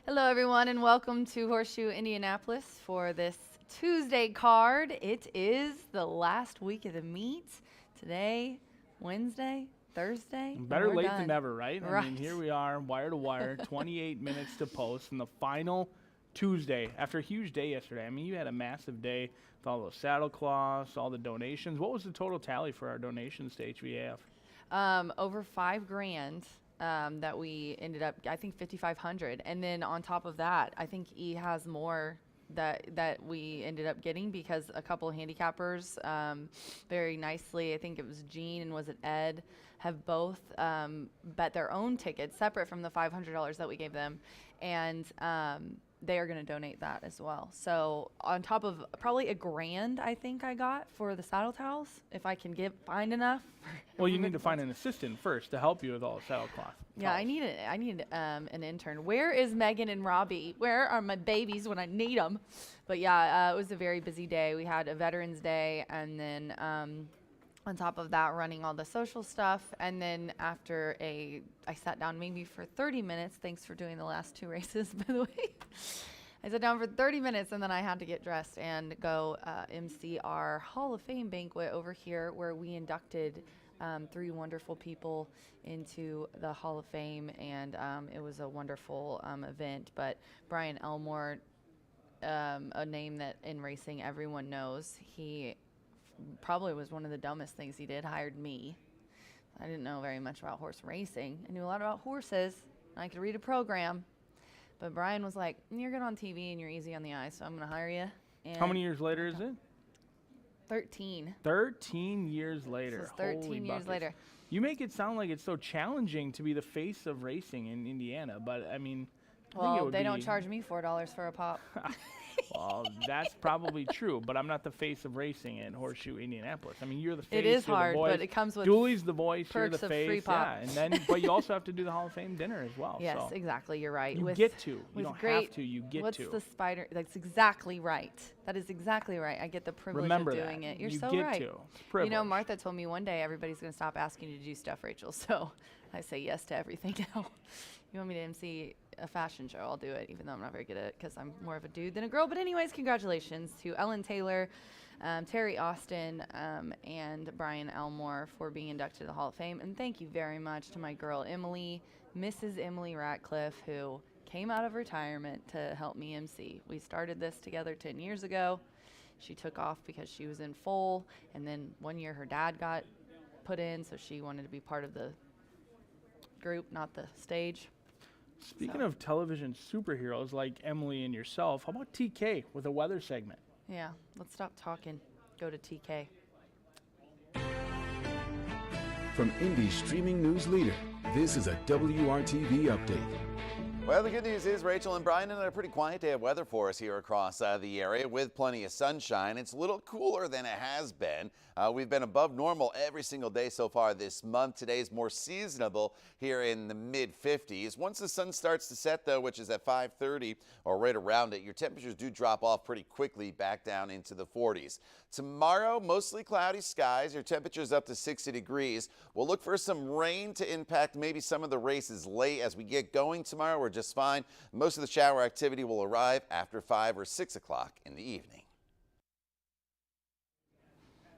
Hello, everyone, and welcome to Horseshoe Indianapolis for this Tuesday card. It is the last week of the meet. Today, Wednesday, Thursday. and Better we're late done. than never, right? I mean, Right. here we are, wire to wire, 28 minutes to post, and the final Tuesday after a huge day yesterday. I mean, you had a massive day with all those saddle cloths, all the donations. What was the total tally for our donations to HVAF? Over $5,000 that we ended up, I think 5,500, and then on top of that, I think E has more that we ended up getting because a couple of handicappers, very nicely, I think it was Jean and was it Ed, have both bet their own tickets separate from the $500 that we gave them, and they are going to donate that as well. So on top of probably $1,000, I think I got for the saddle towels, if I can find enough. Well, you need to find an assistant first to help you with all the saddle cloth. Yeah, I need an intern. Where is Megan and Robbie? Where are my babies when I need them? But yeah, it was a very busy day. We had a Veterans Day, and then on top of that, running all the social stuff. And then after I sat down maybe for 30 minutes. Thanks for doing the last two races, by the way. I sat down for 30 minutes, and then I had to get dressed and go MC our Hall of Fame banquet over here, where we inducted 3 wonderful people into the Hall of Fame, and it was a wonderful event. But Brian Elmore, a name that in racing everyone knows, he probably was one of the dumbest things he did, hired me. I didn't know very much about horse racing. I knew a lot about horses. I could read a program. But Brian was like, you're good on TV and you're easy on the eye, so I'm going to hire you. And How many years later is it? 13. 13 years later. This is 13 Holy years buckets. later. You make it sound like it's so challenging to be the face of racing in Indiana, but I mean, I think it Well, would they don't be- charge me $4 for a pop. Well, that's probably true, but I'm not the face of racing in Horseshoe Indianapolis. I mean, you're the face. It is you're hard, the voice. but it comes with Dooley's the voice. You're perks the of face. free pop. Yeah, and then but you also have to do the Hall of Fame dinner as well. Yes, so exactly. You're right. you With- get to. You with don't great- have to. You get What's to. the spider? That's exactly right. That is exactly right. I get the privilege Remember of doing that. it. You're you so get right. to. You Privilege. know, Martha told me one day everybody's going to stop asking you to do stuff, Rachel. So I say yes to everything now. You want me to MC a fashion show, I'll do it, even though I'm not very good at it because I'm more of a dude than a girl. But anyways, congratulations to Ellen Taylor, Terry Austin, and Brian Elmore for being inducted to the Hall of Fame. And thank you very much to my girl, Emily, Mrs. Emily Ratcliffe, who came out of retirement to help me MC. We started this together 10 years ago. She took off because she was in full, and then one year her dad got put in, so she wanted to be part of the group, not the stage. Speaking of television superheroes like Emily and yourself, how about TK with a weather segment? Yeah, let's stop talking. Go to TK. From Indy's streaming news leader, this is a WRTV update. Well, the good news is Rachel and Brian had a pretty quiet day of weather for us here across the area with plenty of sunshine. It's a little cooler than it has been. We've been above normal every single day so far this month. Today's more seasonable here in the mid-50s. Once the sun starts to set, though, which is at 5:30 or right around it, your temperatures do drop off pretty quickly back down into the 40s. Tomorrow, mostly cloudy skies. Your temperatures up to 60 degrees. We'll look for some rain to impact maybe some of the races late as we get going tomorrow. We're just fine. Most of the shower activity will arrive after 5 or 6 o'clock in the evening.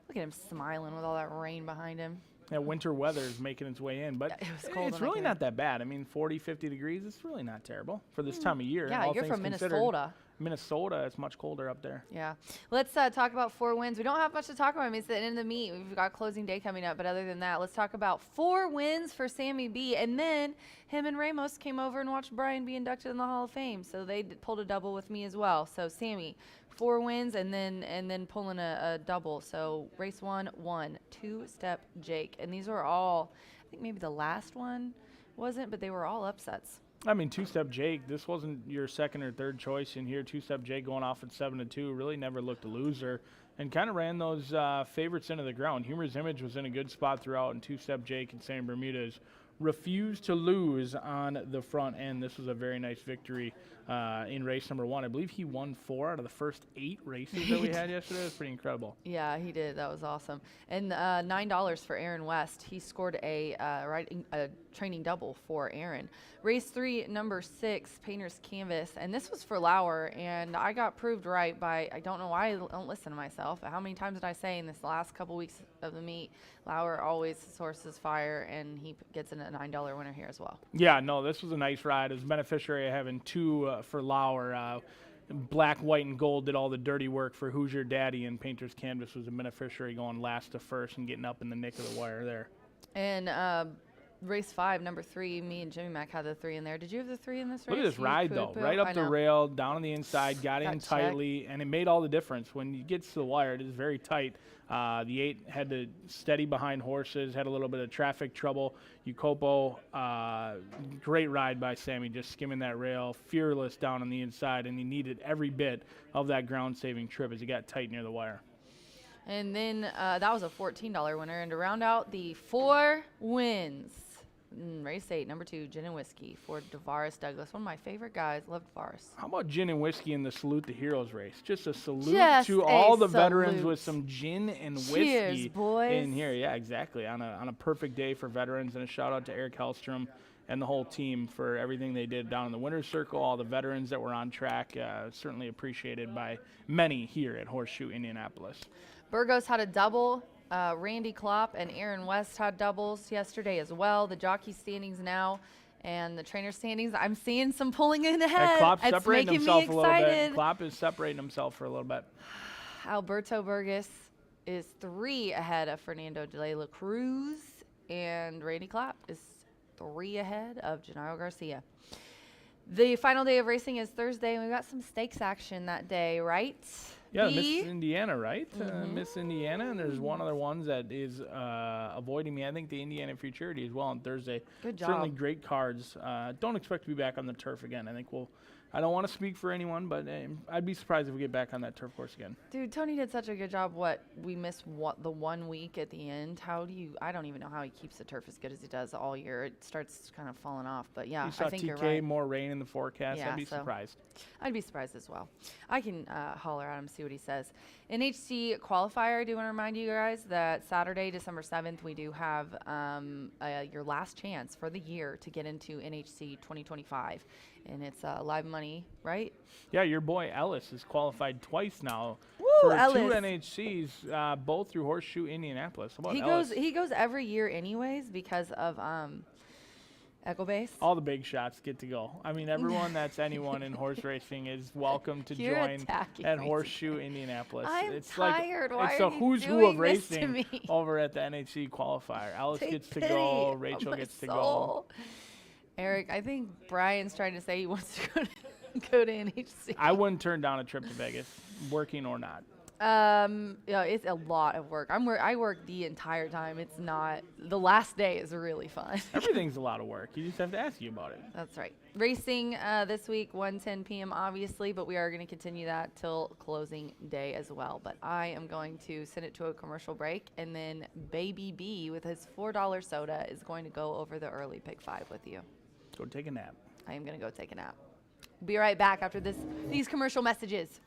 Look at him smiling with all that rain behind him. That winter weather is making its way in, but Yeah, it was cold it's when I really came not that bad. I mean, 40, 50 degrees, it's really not terrible for this time of year. Yeah, all you're things from considered. Minnesota. Minnesota, it's much colder up there. Yeah. Let's talk about 4 wins. We don't have much to talk about. I mean, it's the end of the meet. We've got closing day coming up. But other than that, let's talk about 4 wins for Sammy B. And then him and Ramos came over and watched Brian be inducted in the Hall of Fame. So they pulled a double with me as well. So Sammy, 4 wins and then pulling a double. So race 1, 2-step Jake. And these were all, I think maybe the last one wasn't, but they were all upsets. I mean, two-step Jake, this wasn't your second or third choice in here. Two-step Jake going off at 7-2, really never looked a loser, and kind of ran those favorites into the ground. Humor's Image was in a good spot throughout, and two-step Jake and San Bermuda's refused to lose on the front end. This was a very nice victory in race number 1. I believe he won 4 out of the first 8 races that we had yesterday. It was pretty incredible. Yeah, he did. That was awesome. And $9 for Aaron West. He scored a training double for Aaron. Race 3, number 6, Painter's Canvas. And this was for Lauer, and I got proved right by, I don't know why I don't listen to myself. How many times did I say in this last couple weeks of the meet, Lauer always sources fire, and he gets in a $9 winner here as well. Yeah, no, this was a nice ride. It was a beneficiary of having 2 for Lauer. Black, white, and gold did all the dirty work for Who's Your Daddy, and Painter's Canvas was a beneficiary going last to first and getting up in the nick of the wire there. And race 5, number 3, me and Jimmy Mack had the 3 in there. Did you have the 3 in this race? Look at this ride, though. Right up the rail, down on the inside, got in tightly, and it made all the difference. When you get to the wire, it is very tight. The 8 had to steady behind horses, had a little bit of traffic trouble. Ucopo, great ride by Sammy, just skimming that rail, fearless down on the inside, and he needed every bit of that ground-saving trip as he got tight near the wire. And then that was a $14 winner. And to round out the 4 wins, race 8, number 2, Gin and Whiskey for DeVaris Douglas. One of my favorite guys. Love DeVaris. How about Gin and Whiskey in the Salute the Heroes race? Just a salute to all the veterans with some gin and whiskey. Cheers, boys. In here. Yeah, exactly. On a perfect day for veterans. And a shout out to Eric Hellstrom and the whole team for everything they did down in the winner's circle, all the veterans that were on track. Certainly appreciated by many here at Horseshoe Indianapolis. Burgos had a double. Randy Klopp and Aaron West had doubles yesterday as well. The jockey standings now and the trainer standings, I'm seeing some pulling in ahead. Klopp's it's separating making himself me a little bit. excited. Klopp is separating himself for a little bit. Alberto Burgos is 3 ahead of Fernando de la Cruz, and Randy Klopp is 3 ahead of Gennaro Garcia. The final day of racing is Thursday, and we've got some stakes action that day, right? Yeah, Miss Indiana, right? Miss Indiana, and there's one other one that is avoiding me. I think the Indiana Futurity as well on Thursday. Good job. Certainly great cards. Don't expect to be back on the turf again. I don't want to speak for anyone, but I'd be surprised if we get back on that turf course again. Dude, Tony did such a good job. We missed the 1 week at the end. I don't even know how he keeps the turf as good as he does all year. It starts kind of falling off, but yeah, I think you're right. more rain in the forecast. Yeah, I'd be surprised. I'd be surprised as well. I can holler at him, see what he says. NHC qualifier, I do want to remind you guys that Saturday, December 7th, we do have your last chance for the year to get into NHC 2025. And it's live money, right? Yeah, your boy Ellis is qualified twice now. Woo, for Ellis. 2 NHCs, both through Horseshoe Indianapolis. How about Ellis? He goes every year anyways because of Echo Base. All the big shots get to go. I mean, everyone that's anyone in horse racing is welcome to join at Horseshoe Indianapolis. I'm it's tired. Like, Why it's are a you who's who doing of this to racing me? over at the NHC qualifier. Alice Take gets to pity go. on Rachel my gets to soul. go. Eric, I think Brian's trying to say he wants to go to NHC. I wouldn't turn down a trip to Vegas, working or not. Yeah, it's a lot of work. I work the entire time. It's not, the last day is really fun. Everything's a lot of work. You just have to ask you about it. That's right. Racing this week, 1:10 p.m. obviously, but we are going to continue that till closing day as well. But I am going to send it to a commercial break, and then Baby B with his $4 soda is going to go over the early pick 5 with you. Go take a nap. I am going to go take a nap. Be right back after these commercial messages.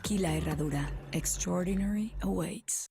Tequila Herradura. Extraordinary awaits.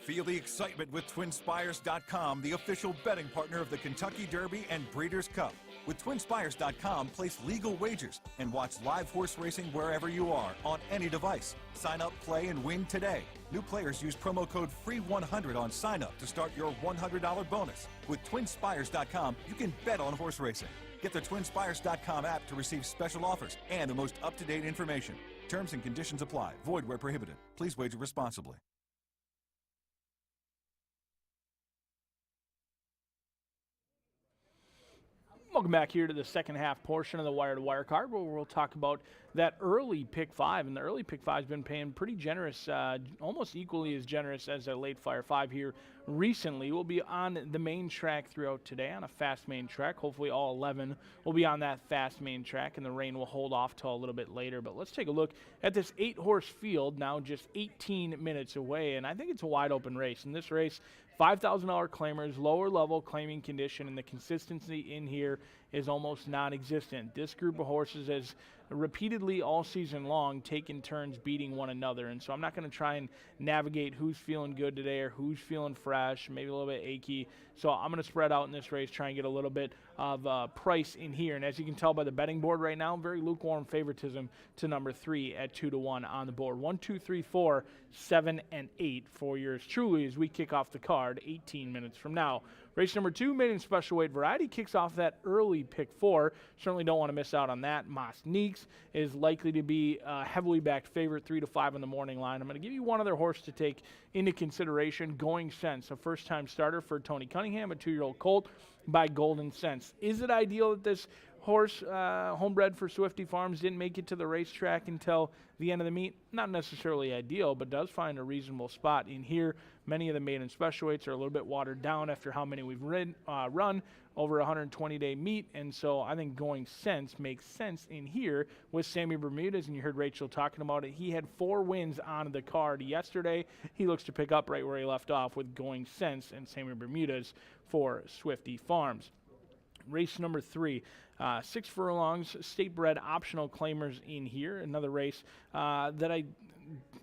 Feel the excitement with TwinSpires.com, the official betting partner of the Kentucky Derby and Breeders' Cup. With TwinSpires.com, place legal wagers and watch live horse racing wherever you are on any device. Sign up, play, and win today. New players use promo code FREE100 on sign up to start your $100 bonus. With TwinSpires.com, you can bet on horse racing. Get the TwinSpires.com app to receive special offers and the most up-to-date information. Terms and conditions apply. Void where prohibited. Please wager responsibly. Welcome back here to the second half portion of the Wire to Wire card, where we'll talk about that early pick 5. And the early pick 5 has been paying pretty generous, almost equally as generous as the late Flyer 5 here recently. We'll be on the main track throughout today on a fast main track. Hopefully all 11 will be on that fast main track, and the rain will hold off till a little bit later. But let's take a look at this 8-horse field now just 18 minutes away, and I think it's a wide open race. In this race, $5,000 claimers, lower level claiming condition, and the consistency in here is almost non-existent. This group of horses has repeatedly all season long taken turns beating one another, and so I'm not going to try and navigate who's feeling good today or who's feeling fresh, maybe a little bit achy. So I'm going to spread out in this race, try and get a little bit of price in here. And as you can tell by the betting board right now, very lukewarm favoritism to number 3 at 2-1 on the board. 1, 2, 3, 4, 7, and 8 for yours truly as we kick off the card 18 minutes from now. Race number 2, maiden special weight variety, kicks off that early pick 4. Certainly don't want to miss out on that. Moss Neeks is likely to be a heavily backed favorite, 3 to 5 on the morning line. I'm going to give you one other horse to take into consideration, Going Sense, a first-time starter for Tony Cunningham, a 2-year-old colt by Golden Sense. Is it ideal that this horse, homebred for Swifty Farms, didn't make it to the racetrack until the end of the meet? Not necessarily ideal, but does find a reasonable spot in here. Many of the maiden special weights are a little bit watered down after how many we've run over a 120-day meet, and so I think Going Sense makes sense in here with Sammy Bermudez, and you heard Rachel talking about it. He had 4 wins on the card yesterday. He looks to pick up right where he left off with Going Sense and Sammy Bermudez for Swifty Farms. Race number 3, 6 furlongs, state bred optional claimers in here. Another race that I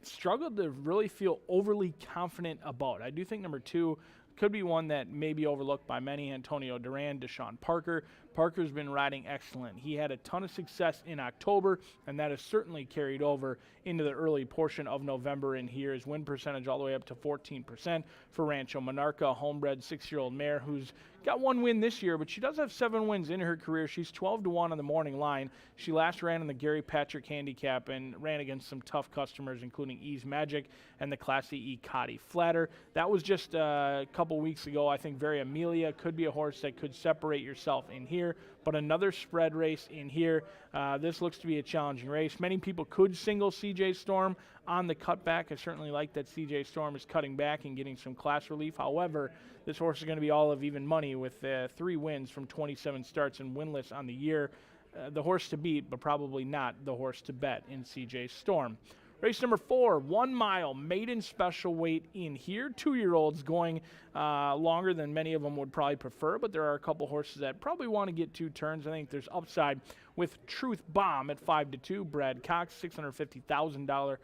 struggled to really feel overly confident about. I do think number 2 could be one that may be overlooked by many. Antonio Duran, Deshaun Parker. Parker's been riding excellent. He had a ton of success in October, and that has certainly carried over into the early portion of November in here. His win percentage all the way up to 14% for Rancho Monarca, a homebred 6-year-old mare who's got 1 win this year, but she does have 7 wins in her career. She's 12-1 on the morning line. She last ran in the Gary Patrick Handicap and ran against some tough customers, including Ease Magic and the Classy E. Cotty Flatter. That was just a couple weeks ago. I think Very Amelia could be a horse that could separate yourself in here, but another spread race in here. This looks to be a challenging race. Many people could single CJ Storm on the cutback. I certainly like that CJ Storm is cutting back and getting some class relief. However, this horse is going to be all of even money with 3 wins from 27 starts and winless on the year. The horse to beat, but probably not the horse to bet in CJ Storm. Race number 4, 1 mile, maiden special weight in here. 2-year-olds going longer than many of them would probably prefer, but there are a couple horses that probably want to get 2 turns. I think there's upside with Truth Bomb at 5-2. Brad Cox, $650,000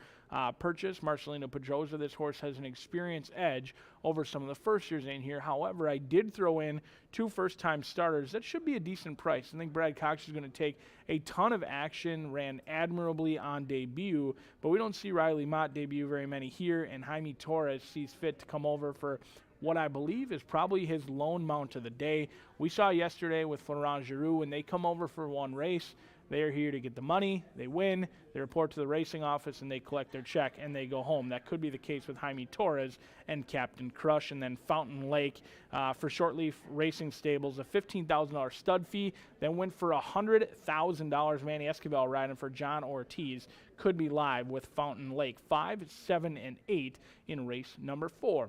purchase. Marcelino Pedrosa, this horse has an experience edge over some of the first years in here. However, I did throw in 2 first-time starters. That should be a decent price. I think Brad Cox is going to take a ton of action, ran admirably on debut, but we don't see Riley Mott debut very many here, and Jaime Torres sees fit to come over for what I believe is probably his lone mount of the day. We saw yesterday with Florent Giroux, when they come over for one race, they are here to get the money, they win, they report to the racing office, and they collect their check, and they go home. That could be the case with Jaime Torres and Captain Crush. And then Fountain Lake for Shortleaf Racing Stables, a $15,000 stud fee, then went for $100,000. Manny Esquivel riding for John Ortiz could be live with Fountain Lake. 5, 7, and 8 in race number 4.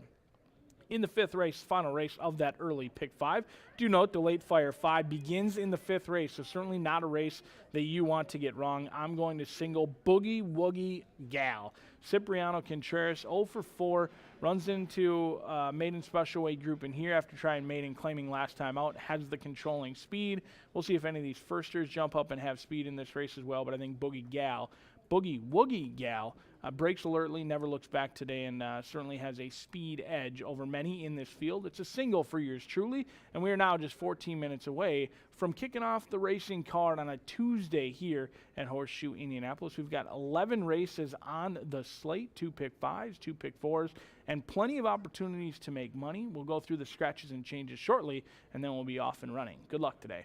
In the 5th race, final race of that early pick 5. Do note the late Flyer 5 begins in the 5th race, so certainly not a race that you want to get wrong. I'm going to single Boogie Woogie Gal. Cipriano Contreras, 0 for 4, runs into maiden special weight group in here after trying maiden claiming last time out, has the controlling speed. We'll see if any of these firsters jump up and have speed in this race as well, but I think Boogie Gal Boogie Woogie gal brakes alertly, never looks back today, and certainly has a speed edge over many in this field. It's a single for yours truly, and we are now just 14 minutes away from kicking off the racing card on a Tuesday here at Horseshoe Indianapolis. We've got 11 races on the slate, 2 pick 5s, 2 pick 4s, and plenty of opportunities to make money. We'll go through the scratches and changes shortly, and then we'll be off and running. Good luck today.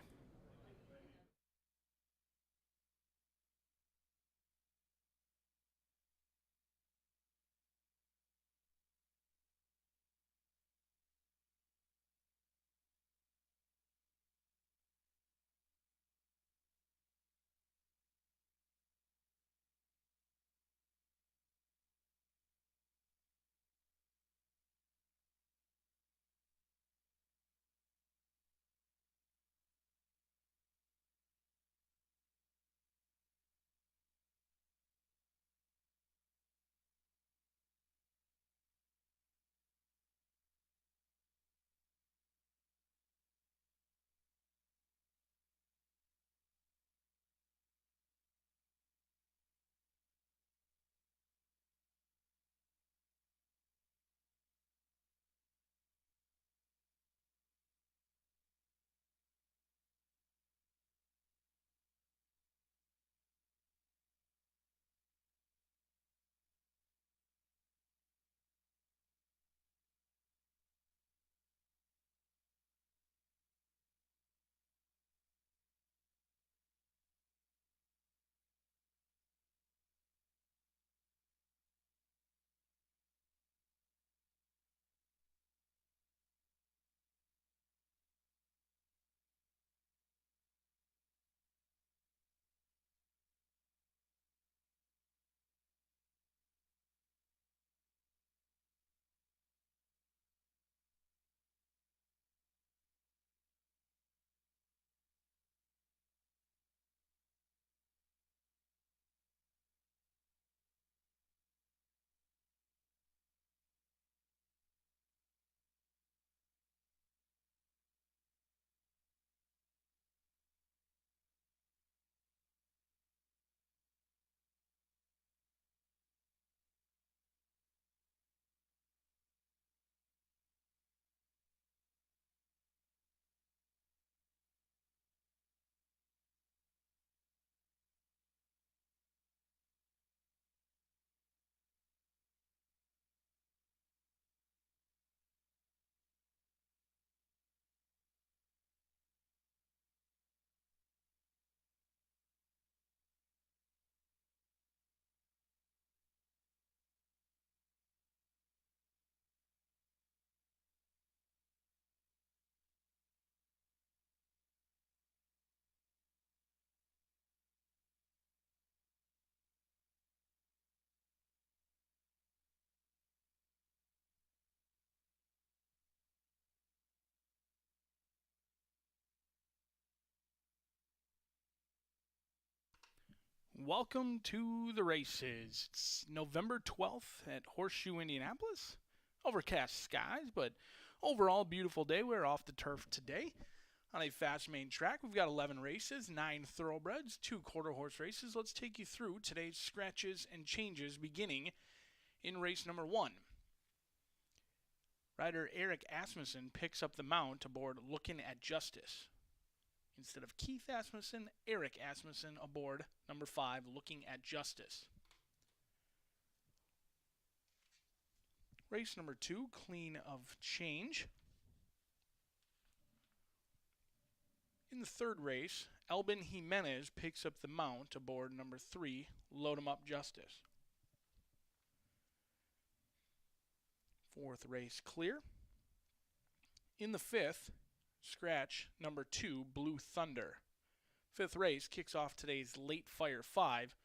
Welcome to the races. It's November 12th at Horseshoe Indianapolis. Overcast skies, but overall beautiful day. We're off the turf today on a fast main track. We've got 11 races, 9 thoroughbreds, 2 quarter horse races. Let's take you through today's scratches and changes beginning in race number 1. Rider Eric Asmussen picks up the mount aboard Looking at Justice. Instead of Keith Asmussen, Eric Asmussen aboard number 5, Looking at Justice. Race number 2, Clean of Change. In the third race, Albin Jimenez picks up the mount aboard number 3, Load 'em Up Justice. Fourth race, Clear. In the fifth, scratch number 2, Blue Thunder. Fifth race kicks off today's Late Fire 5,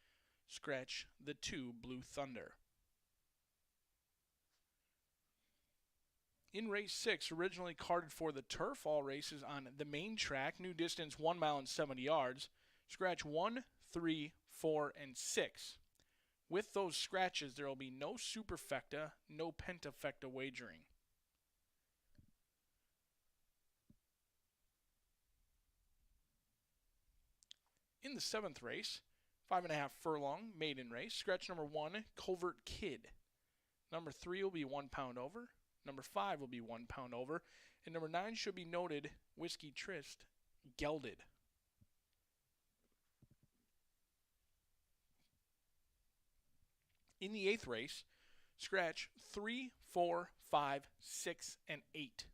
scratch the 2, Blue Thunder. In race 6, originally carded for the turf, all races on the main track, new distance 1 mile and 70 yards, scratch 1, 3, 4, and 6. With those scratches, there will be no superfecta, no pentafecta wagering. In the 7th race, 5.5 furlong maiden race. Scratch number 1, Covert Kid. Number 3 will be 1 pound over. Number 5 will be 1 pound over. And number 9 should be noted Whiskey Tryst, gelded. In the 8th race, scratch 3, 4, 5, 6, and 8.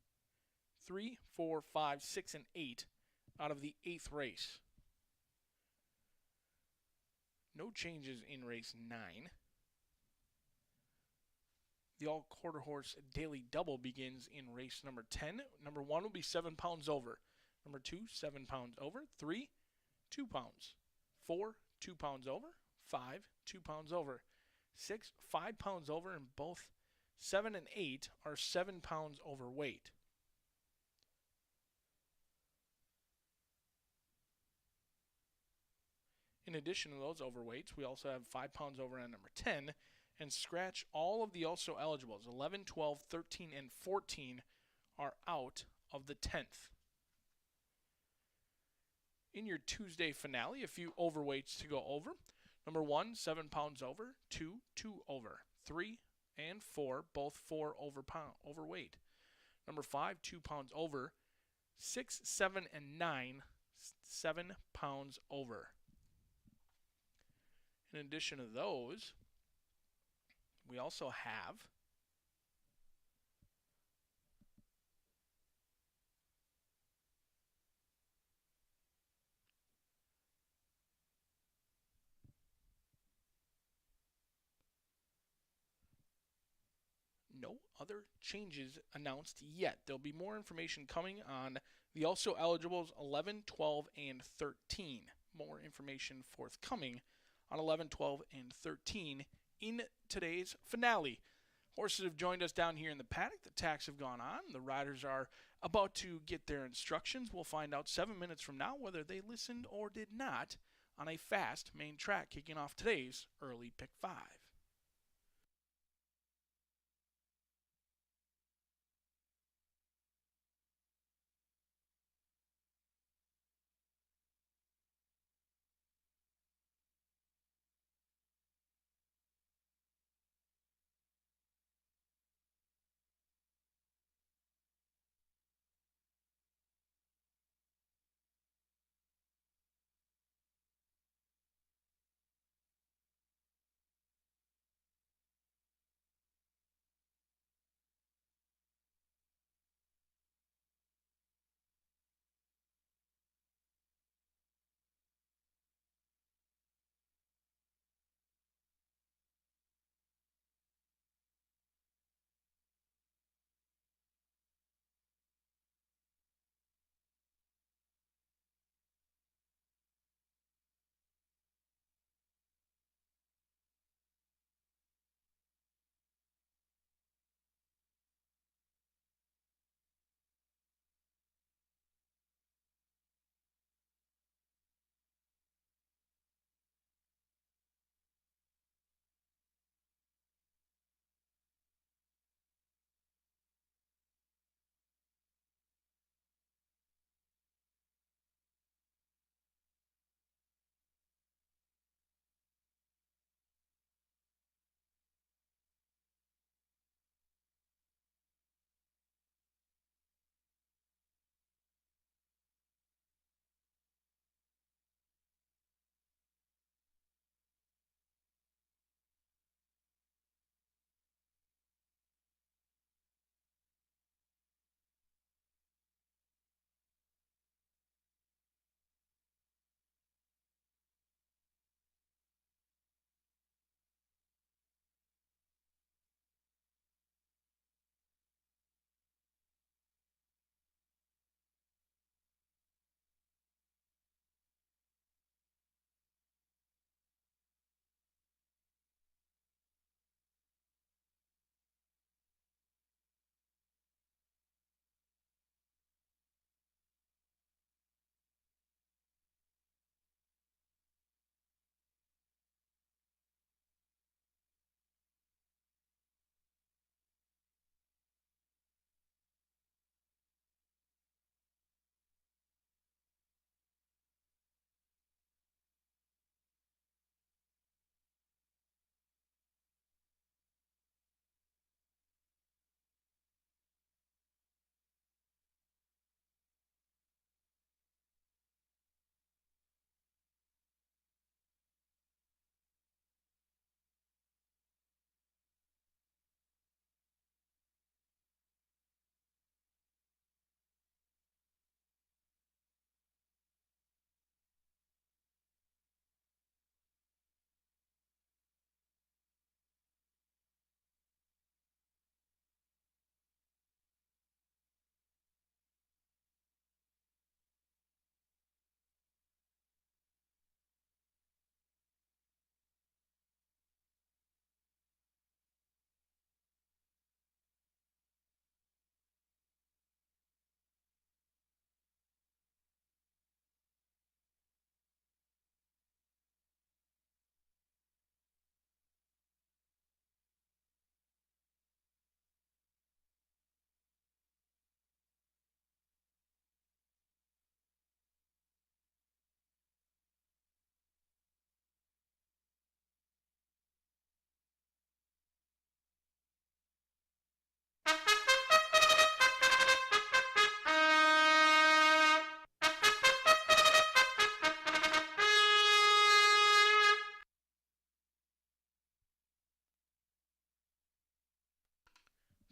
3, 4, 5, 6, and 8 out of the 8th race. No changes in race 9. The all-quarter horse daily double begins in race number 10. Number 1 will be 7 pounds over. Number 2, 7 pounds over. 3, 2 pounds. 4, 2 pounds over. 5, 2 pounds over. 6, 5 pounds over, and both 7 and 8 are 7 pounds overweight. In addition to those overweights, we also have 5 pounds over on number 10, and scratch all of the also eligibles. 11, 12, 13, and 14 are out of the 10th. In your Tuesday finale, a few overweights to go over. Number 1, 7 pounds over. 2, 2 over. 3 and 4, both 4 overweight. Number 5, 2 pounds over. 6, 7, and 9, 7 pounds over. In addition to those, we also have no other changes announced yet. There'll be more information coming on the also eligibles 11, 12, and 13. More information forthcoming on 11, 12, and 13 in today's finale. Horses have joined us down here in the paddock. The tacks have gone on. The riders are about to get their instructions. We'll find out 7 minutes from now whether they listened or did not on a fast main track kicking off today's early pick 5.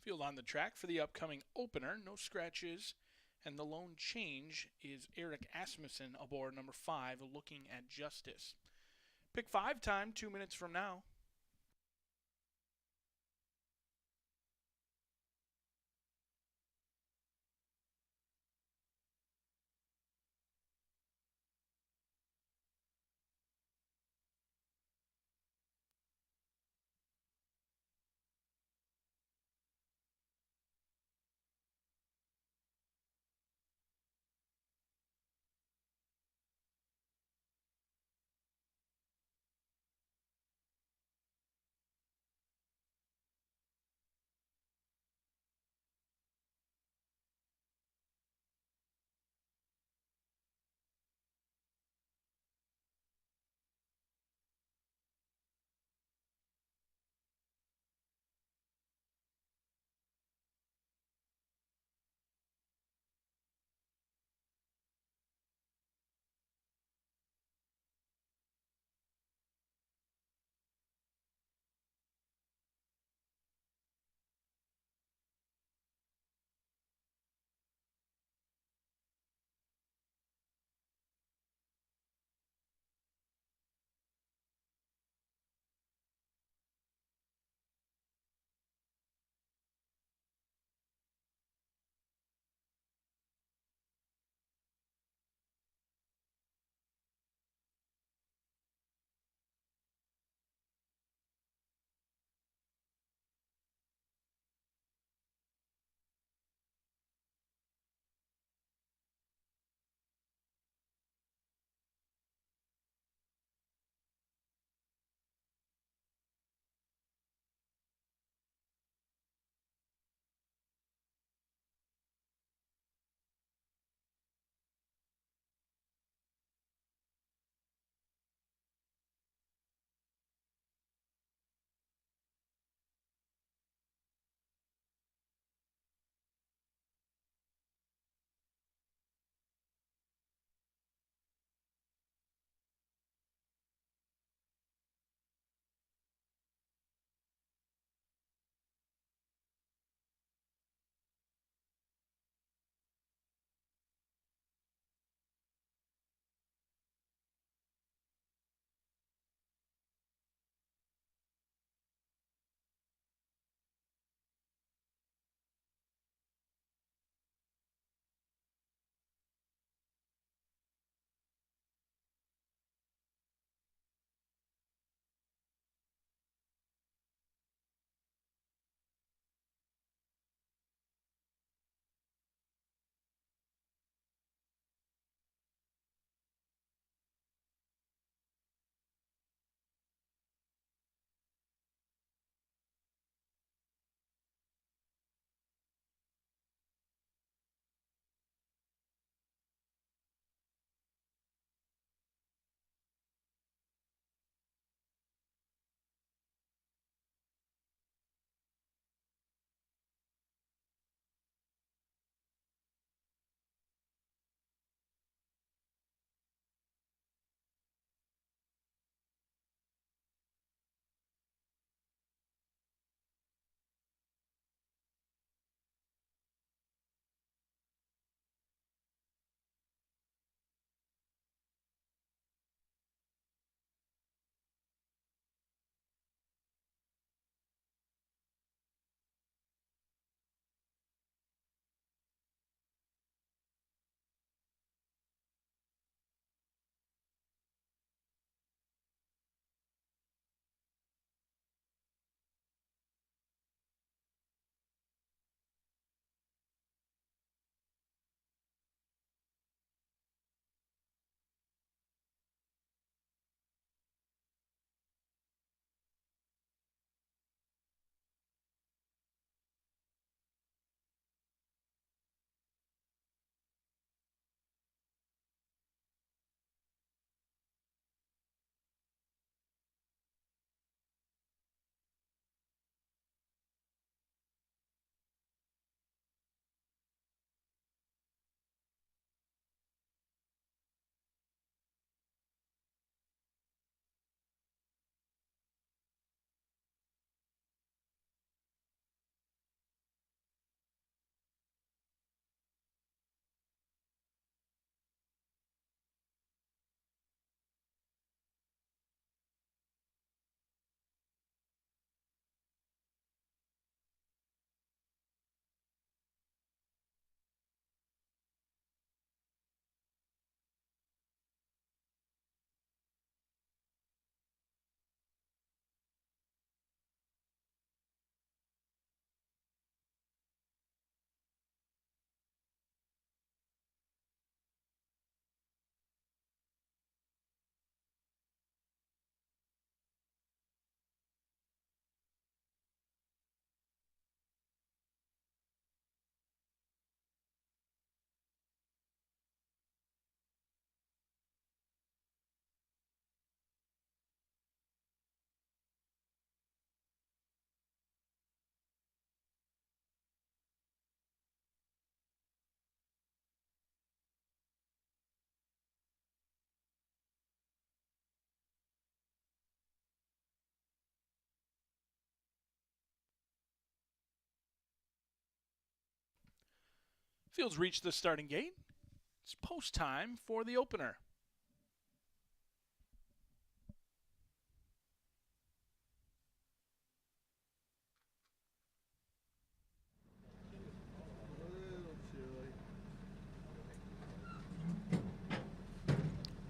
Field on the track for the upcoming opener. No scratches. And the lone change is Eric Asmussen aboard number 5, Looking at Justice. Pick 5 time, 2 minutes from now. Field's reached the starting gate. It's post time for the opener.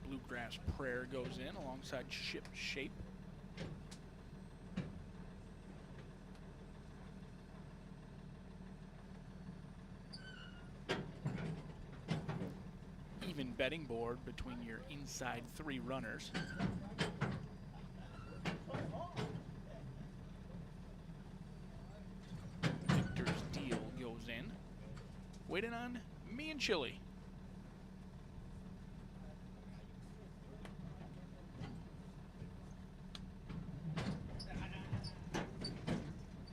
Bluegrass Prayer goes in alongside Ship Shape. Even betting board between your inside three runners. Victor's Deal goes in. Waiting on Me and Chili.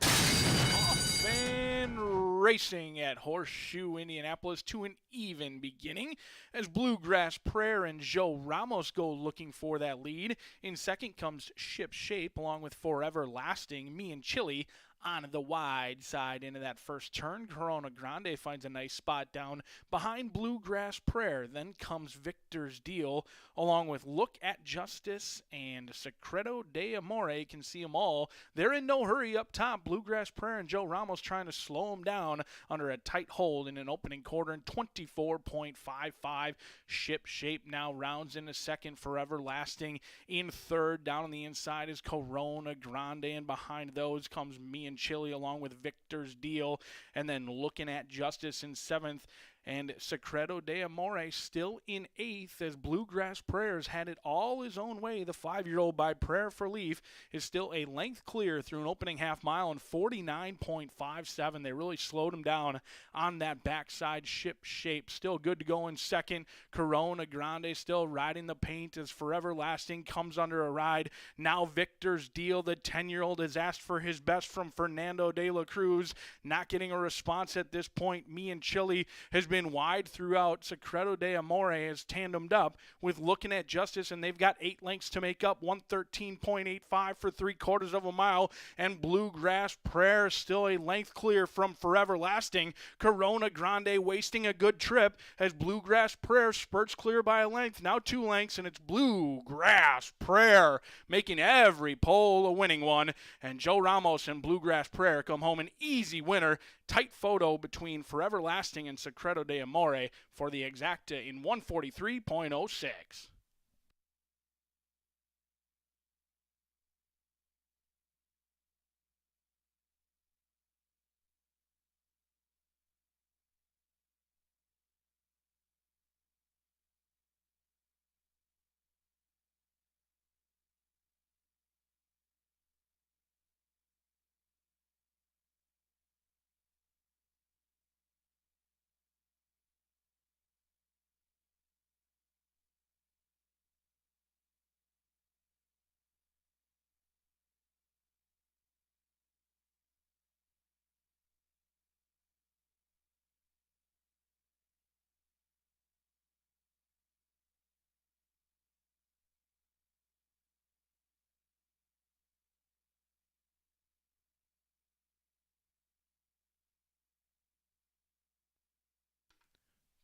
Off and racing at Horseshoe Indianapolis to an even beginning as Bluegrass Prayer and Joe Ramos go looking for that lead. In second comes Ship Shape along with Forever Lasting, Me and Chili on the wide side into that first turn. Corona Grande finds a nice spot down behind Bluegrass Prayer. Then comes Victor's Deal along with Look at Justice and Secreto de Amore. Can see them all. They're in no hurry up top. Bluegrass Prayer and Joe Ramos trying to slow them down under a tight hold in an opening quarter in 24.55. Ship Shape now rounds into second. Forever Lasting in third. Down on the inside is Corona Grande, and behind those comes Me and Chili along with Victor's Deal, and then Looking at Justice in seventh, and Secreto de Amore still in eighth as Bluegrass Prayers had it all his own way. The 5-year-old by Prayer for Leaf is still a length clear through an opening half mile in 49.57. They really slowed him down on that backside. Ship Shape still good to go in second. Corona Grande still riding the paint as Forever Lasting comes under a ride. Now Victor's Deal, the 10-year-old, has asked for his best from Fernando de la Cruz. Not getting a response at this point. Me and Chili has been wide throughout. Secreto de Amore has tandemed up with Looking at Justice, and they've got 8 lengths to make up. 113.85 for 3/4 of a mile, and Bluegrass Prayer still a length clear from Forever Lasting. Corona Grande wasting a good trip as Bluegrass Prayer spurts clear by a length, now 2 lengths, and it's Bluegrass Prayer making every pole a winning one, and Joe Ramos and Bluegrass Prayer come home an easy winner. Tight photo between Forever Lasting and Secreto de Amore for the exacta in 143.06.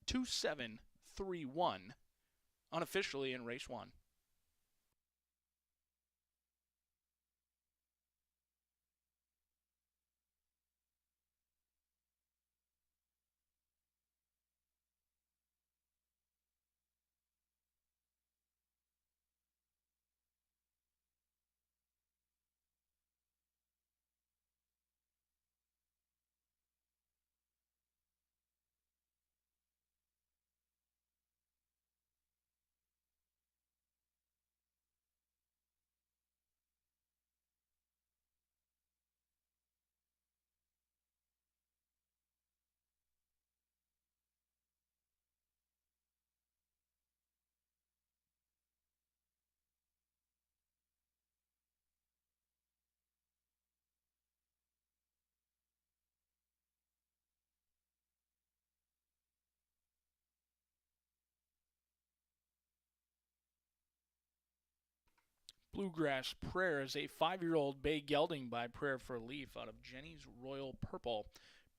Two 7-3-1 unofficially in race 1. Bluegrass Prayer is a 5-year-old bay gelding by Prayer for Leaf out of Jenny's Royal Purple.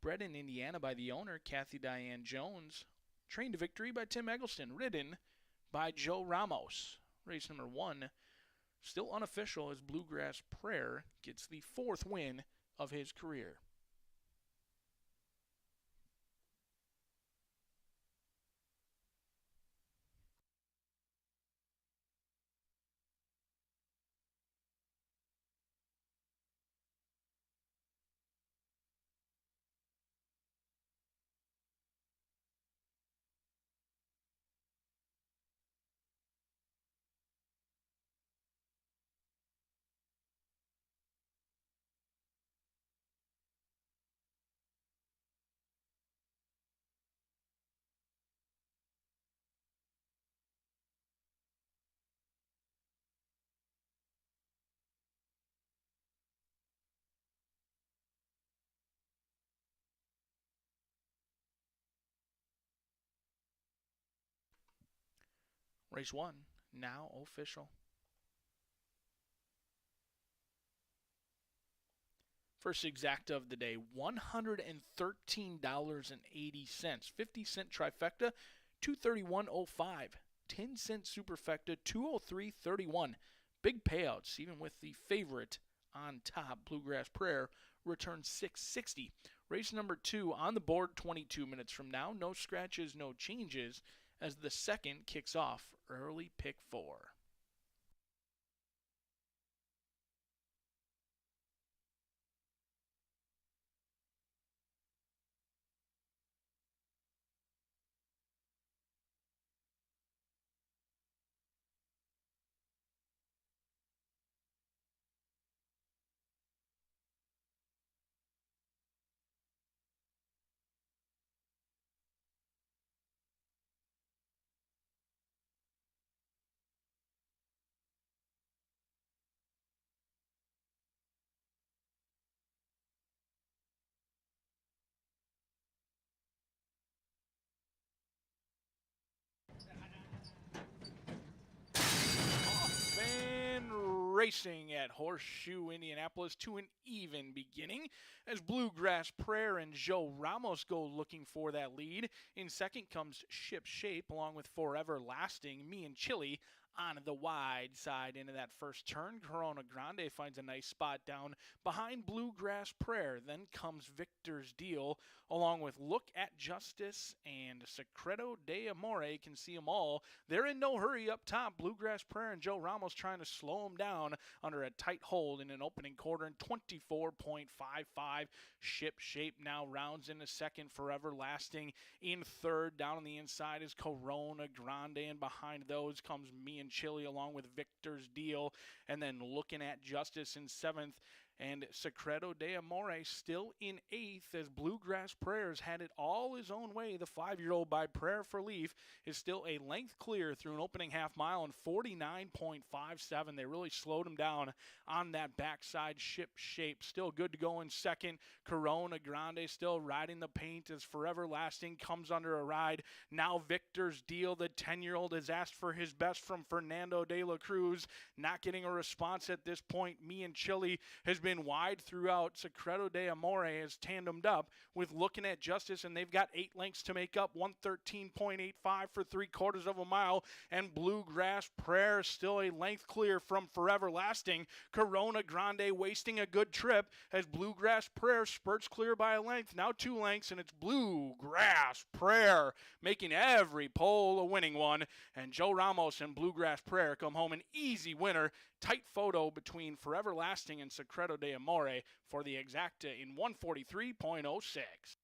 Bred in Indiana by the owner, Kathy Diane Jones. Trained to victory by Tim Eggleston. Ridden by Joe Ramos. Race number 1, still unofficial, as Bluegrass Prayer gets the 4th win of his career. Race 1, now official. First exacta of the day, $113.80. 50-cent trifecta, $231.05. 10-cent superfecta, $203.31. Big payouts, even with the favorite on top. Bluegrass Prayer returns $660. Race number 2 on the board 22 minutes from now. No scratches, no changes, as the second kicks off early pick 4. Racing at Horseshoe Indianapolis to an even beginning as Bluegrass Prayer and Joe Ramos go looking for that lead. In second comes Ship Shape along with Forever Lasting, Me and Chili on the wide side into that first turn. Corona Grande finds a nice spot down behind Bluegrass Prayer. Then comes Victor's Deal along with Look at Justice and Secreto de Amore. Can see them all. They're in no hurry up top. Bluegrass Prayer and Joe Ramos trying to slow them down under a tight hold in an opening quarter in 24.55. Ship Shape now rounds into second. Forever Lasting in third. Down on the inside is Corona Grande, and behind those comes Me and Chili along with Victor's Deal, and then Looking at Justice in seventh, and Secreto de Amore still in eighth as Bluegrass Prayers had it all his own way. The 5-year-old by Prayer for Leaf is still a length clear through an opening half mile in 49.57. They really slowed him down on that backside. Ship Shape still good to go in second. Corona Grande still riding the paint as Forever Lasting comes under a ride. Now Victor's Deal, the 10-year-old, has asked for his best from Fernando de la Cruz. Not getting a response at this point. Me and Chili has been wide throughout. Secreto de Amore has tandemed up with Looking at Justice, and they've got 8 lengths to make up. 113.85 for 3/4 of a mile, and Bluegrass Prayer still a length clear from Forever Lasting. Corona Grande wasting a good trip as Bluegrass Prayer spurts clear by a length. Now 2 lengths, and it's Bluegrass Prayer making every pole a winning one, and Joe Ramos and Bluegrass Prayer come home an easy winner. Tight photo between Forever Lasting and Secreto de Amore for the exacta in 143.06.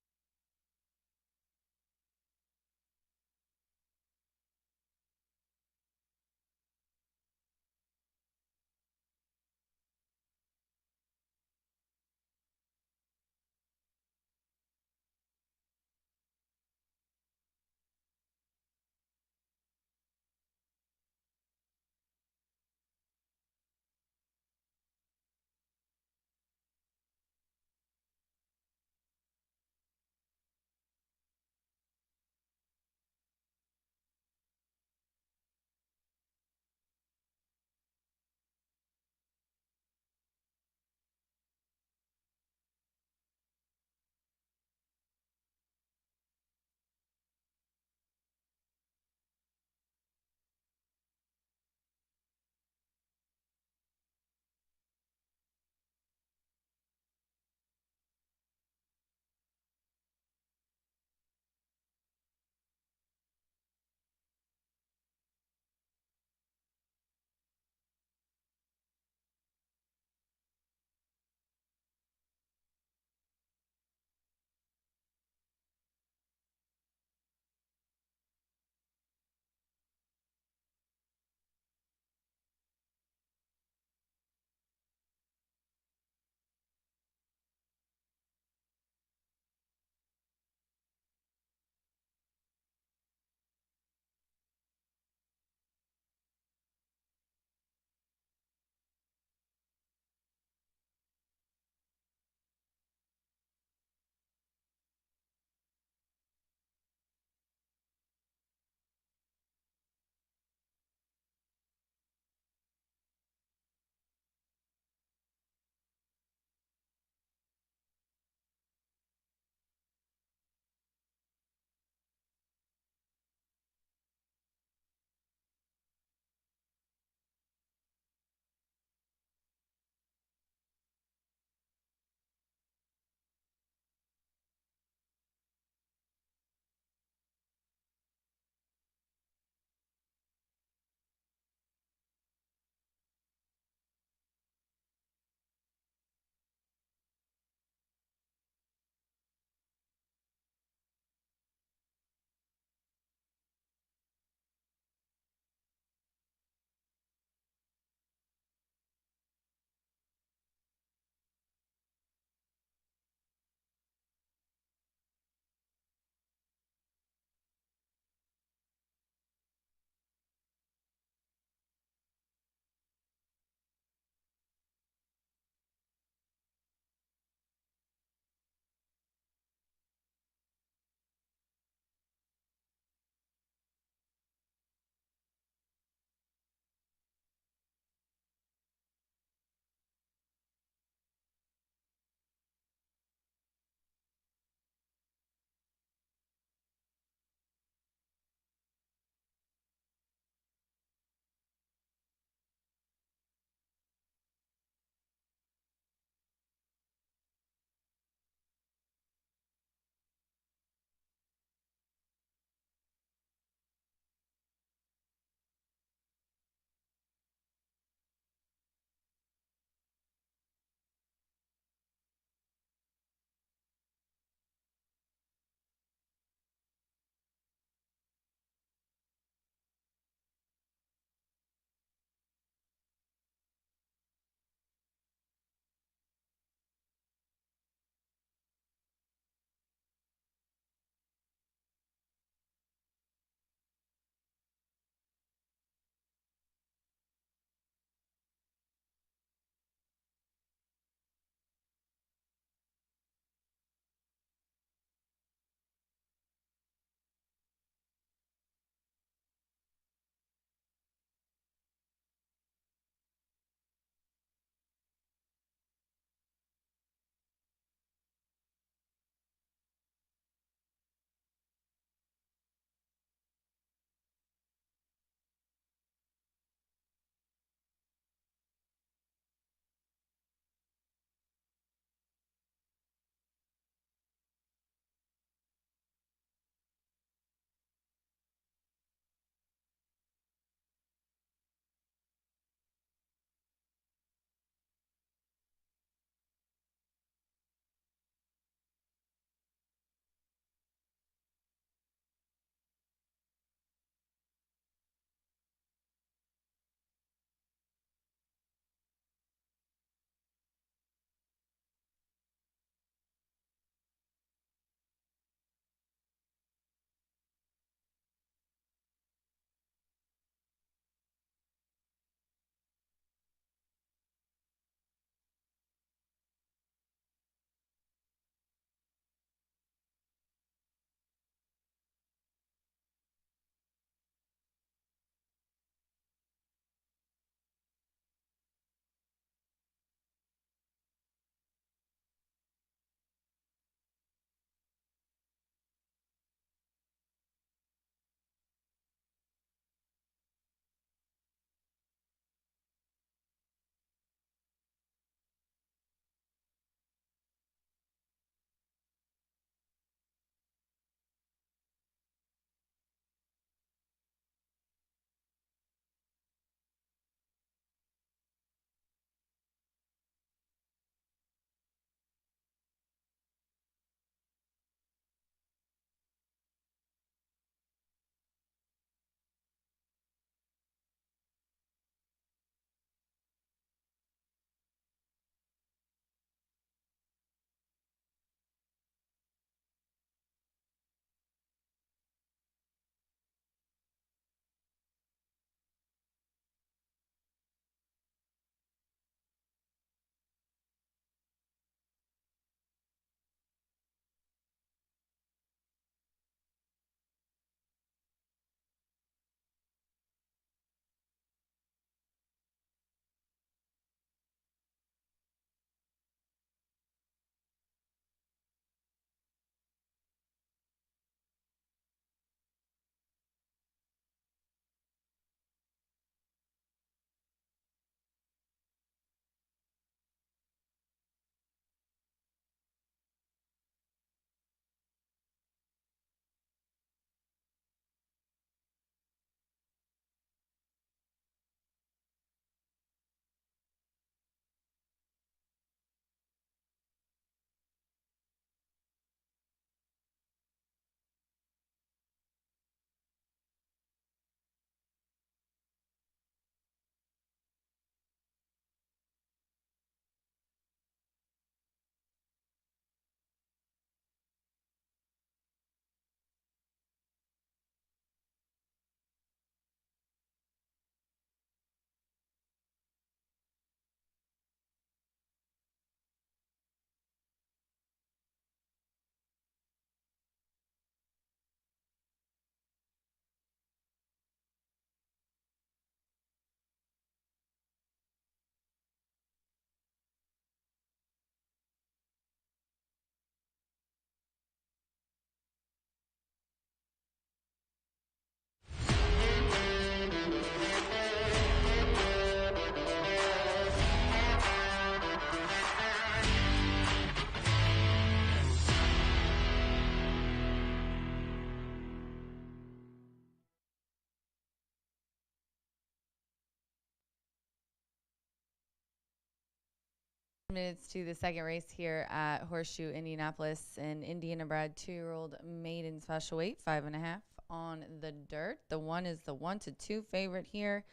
Minutes to the second race here at Horseshoe Indianapolis. An Indiana bred 2-year-old maiden special weight, 5.5 on the dirt. The one is the 1-2 favorite here.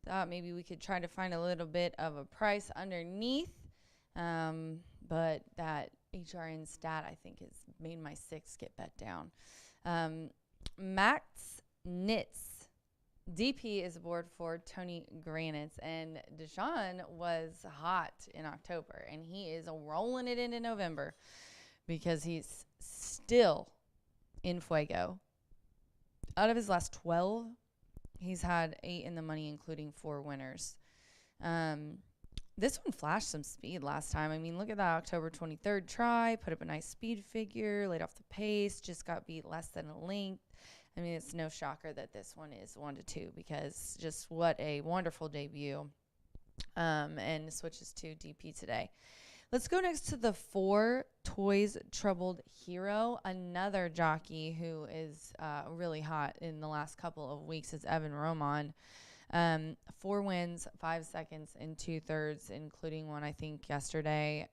Thought maybe we could try to find a little bit of a price underneath. But that HRN stat, I think, has made my 6 get bet down. Max Nitz. DP is aboard for Tony Granitz, and Deshaun was hot in October, and he is rolling it into November because he's still in fuego. Out of his last 12, he's had 8 in the money, including 4 winners. This one flashed some speed last time. I mean, look at that October 23rd try, put up a nice speed figure, laid off the pace, just got beat less than a length. I mean, it's no shocker that this one is 1-2 because just what a wonderful debut. And switches to DP today. Let's go next to the 4 Toys Troubled Hero. Another jockey who is really hot in the last couple of weeks is Evan Roman. 4 wins, 5 seconds, and 2/3, including one, I think, yesterday.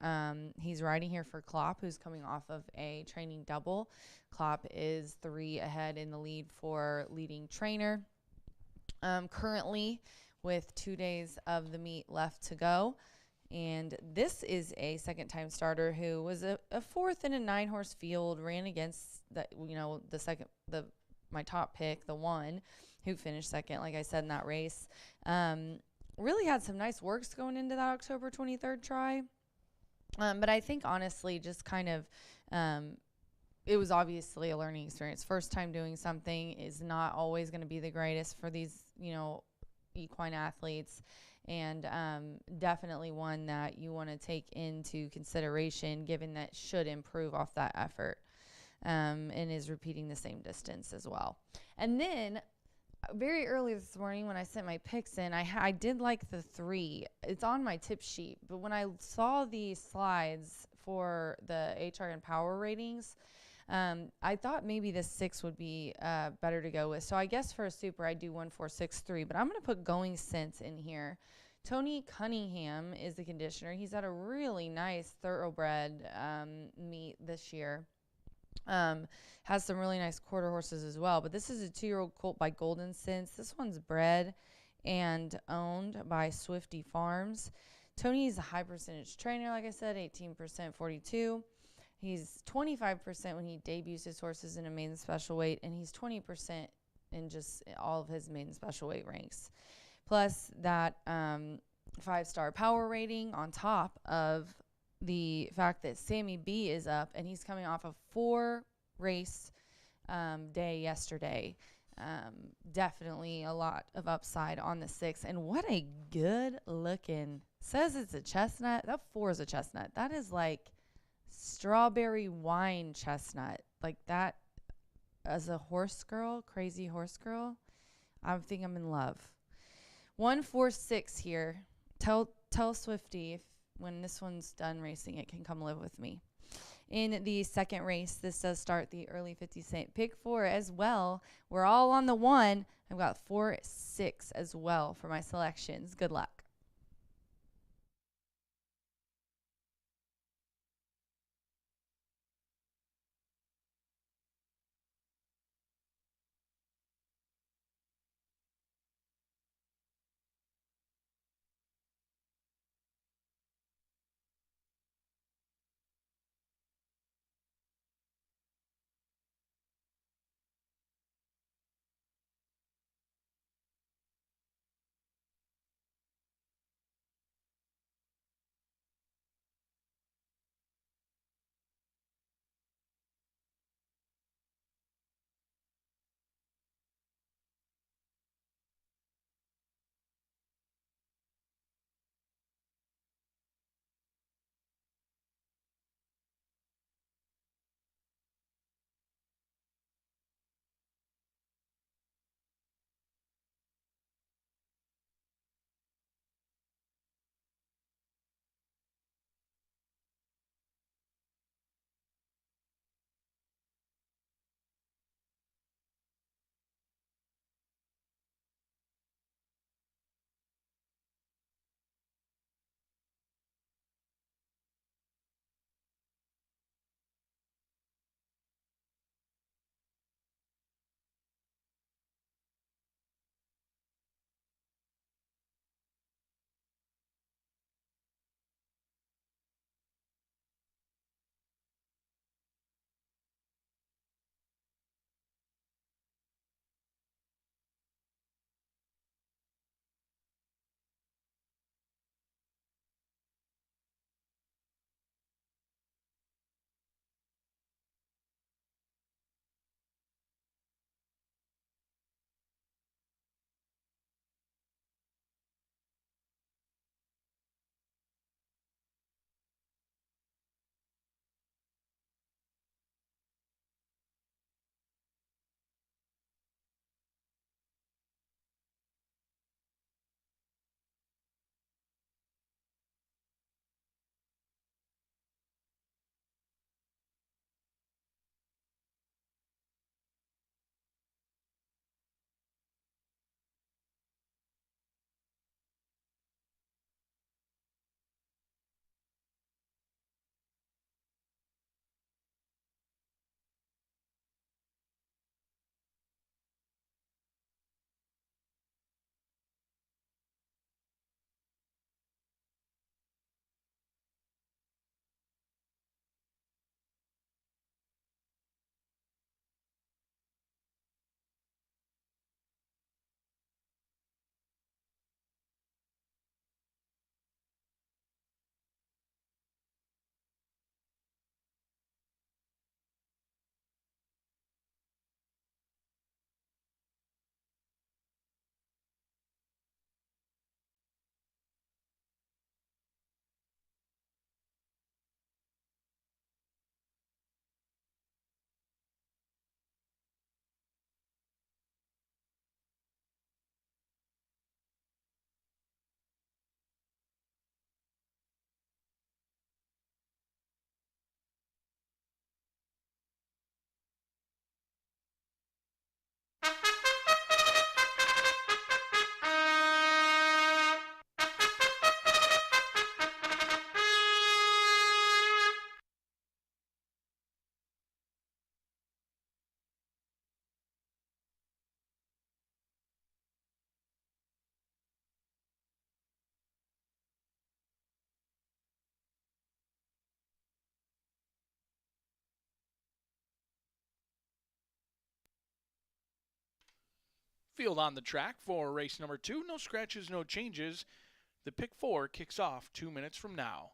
He's riding here for Klopp, who's coming off of a training double. Klopp is 3 ahead in the lead for leading trainer. Currently, with 2 days of the meet left to go. And this is a second-time starter who was a 4th in a 9-horse field, ran against my top pick, the 1, who finished second, like I said, in that race. Really had some nice works going into that October 23rd try. But I think, honestly, just kind of it was obviously a learning experience. First time doing something is not always going to be the greatest for these, equine athletes. And definitely one that you want to take into consideration, given that should improve off that effort and is repeating the same distance as well. And then very early this morning when I sent my picks in, I did like the 3. It's on my tip sheet. But when I saw the slides for the HRN power ratings, I thought maybe the 6 would be better to go with. So I guess for a super, I do 1, 4, 6, 3. But I'm going to put Going Sense in here. Tony Cunningham is the conditioner. He's had a really nice thoroughbred meet this year. Has some really nice quarter horses as well. But this is a 2-year-old colt by Golden Sense. This one's bred and owned by Swifty Farms. Tony's a high percentage trainer, like I said, 18%, 42. He's 25% when he debuts his horses in a maiden special weight, and he's 20% in just all of his maiden special weight ranks. Plus that 5-star power rating on top of the fact that Sammy B is up, and he's coming off a 4-race day yesterday. Definitely a lot of upside on the 6. And what a good looking, says it's a chestnut. That 4 is a chestnut. That is like strawberry wine chestnut. Like that, as a horse girl, crazy horse girl, I think I'm in love. 1, 4, 6 here. Tell Swifty if when this one's done racing, it can come live with me. In the second race, this does start the early 50 cent pick 4 as well. We're all on the 1. I've got 4, 6 as well for my selections. Good luck. Field on the track for race number 2. No scratches, no changes. The pick 4 kicks off 2 minutes from now.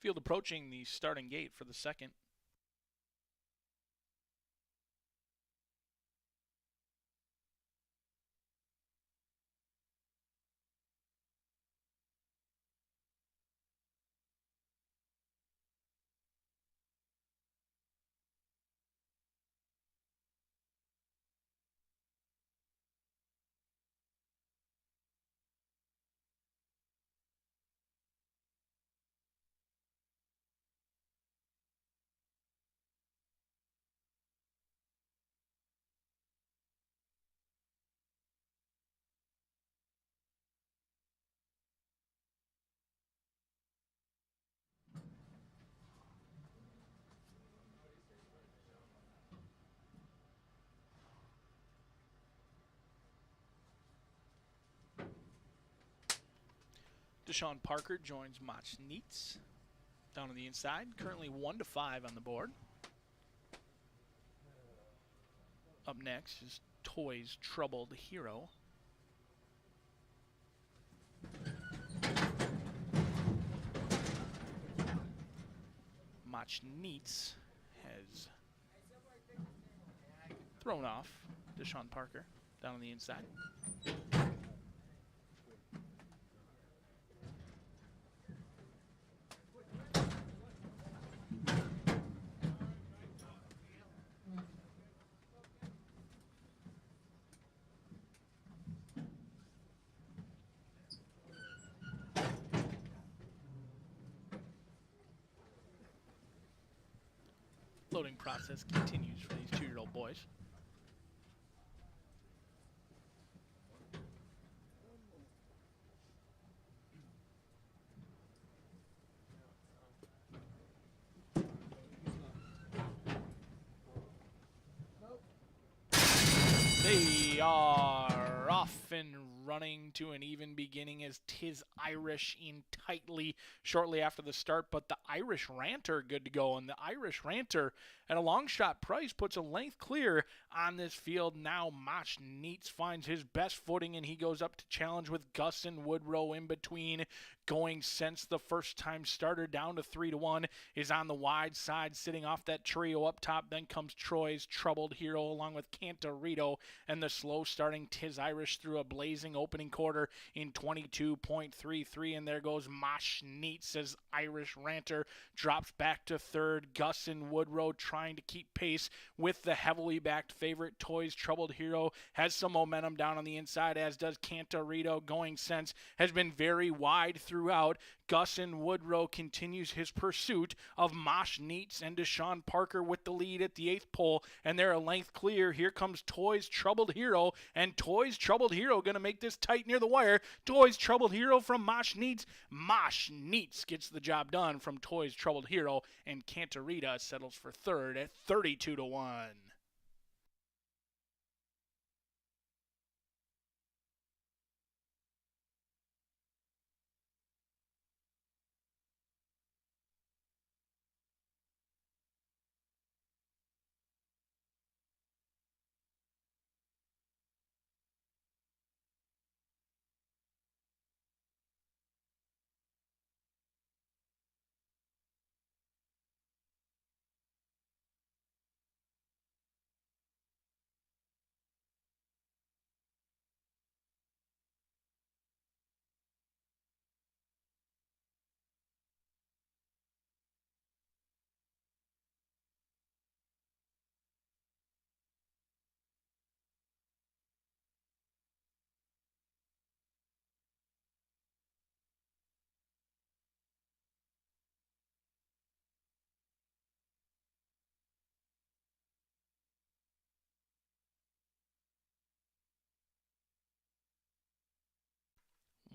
Field approaching the starting gate for the second. Deshaun Parker joins Mach Neitz down on the inside. Currently 1-5 on the board. Up next is Toy's Troubled Hero. Mach Neitz has thrown off Deshaun Parker down on the inside. Loading process continues for these 2-year-old boys. They are off and running to an even beginning as Tiz Irish in tightly shortly after the start, but the Irish Ranter good to go, and the Irish Ranter at a long shot price puts a length clear on this field. Now Mach Neitz finds his best footing, and he goes up to challenge with Gus and Woodrow in between. Going since the first time starter down to 3-1 is on the wide side, sitting off that trio up top. Then comes Troy's Troubled Hero along with Cantorito, and the slow starting Tiz Irish through a blazing opening quarter in 22.33. And there goes Mach Neitz as Irish Ranter drops back to third. Gus and Woodrow trying to keep pace with the heavily backed favorite Toy's Troubled Hero. Has some momentum down on the inside, as does Cantorito. Going since has been very wide throughout. Gus and Woodrow continues his pursuit of Mach Neitz and Deshaun Parker with the lead at the 8th pole, and they're a length clear. Here comes Toy's Troubled Hero, and Toy's Troubled Hero going to make this tight near the wire. Toy's Troubled Hero from Mach Neitz. Mach Neitz gets the job done from Toy's Troubled Hero, and Cantorita settles for third at 32-1.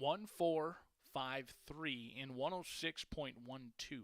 One, 4, 5, 3 in 106.12.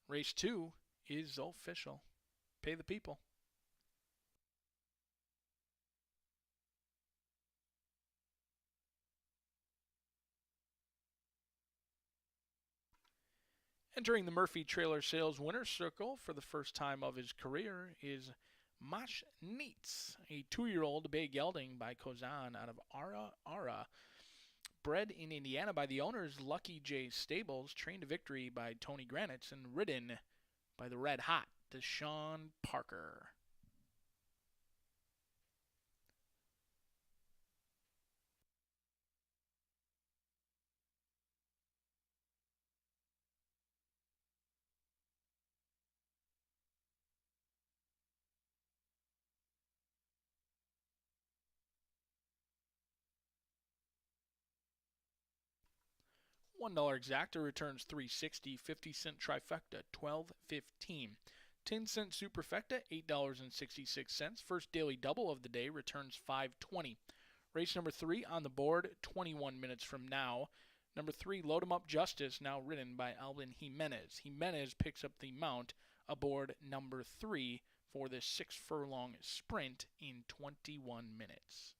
Race 2 is official. Pay the people. Entering the Murphy Trailer Sales Winner's Circle for the first time of his career is Mosh Neitz, a 2-year-old bay gelding by Kozan out of Ara. Bred in Indiana by the owners Lucky J Stables, trained to victory by Tony Granitz, and ridden by the red hot Deshaun Parker. $1 exacta returns $3.60, 50-cent trifecta $12.15. 10-cent superfecta $8.66. First daily double of the day returns $5.20. Race number 3 on the board 21 minutes from now. Number 3, Load 'em Up Justice, now ridden by Alvin Jimenez. Jimenez picks up the mount aboard number 3 for the 6-furlong sprint in 21 minutes.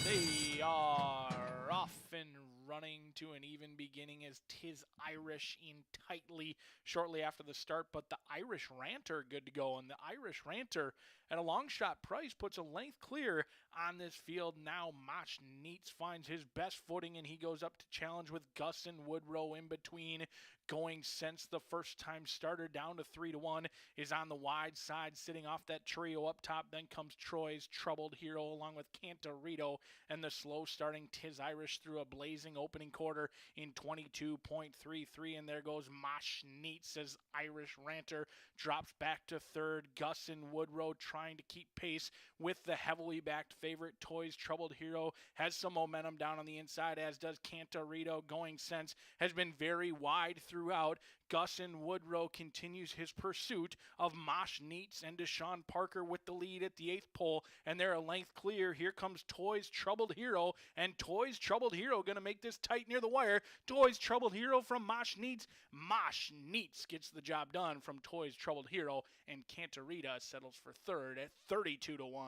They are off and running to an even beginning as Tis Irish in tightly shortly after the start, but the Irish Ranter good to go, and the Irish Ranter at a long shot price puts a length clear on this field. Now Mosh Neitz finds his best footing, and he goes up to challenge with Gus and Woodrow in between. Going Sense, the first time starter, down to 3-1, is on the wide side, sitting off that trio up top. Then comes Troy's Troubled Hero along with Cantorito, and the slow starting Tis Irish through a blazing opening quarter in 22.33. And there goes Mosh Neitz as Irish Ranter drops back to third. Gus and Woodrow trying to keep pace with the heavily backed favorite Toys Troubled Hero. Has some momentum down on the inside, as does Cantorito. Going Sense has been very wide throughout. Gus and Woodrow continues his pursuit of Mosh Neitz and Deshaun Parker with the lead at the 8th pole, and they're a length clear. Here comes Toys Troubled Hero, and Toys Troubled Hero going to make this tight near the wire. Toys Troubled Hero from Mosh Neitz. Mosh Neitz gets the job done from Toys Troubled Hero, and Cantorita settles for third at 32-1.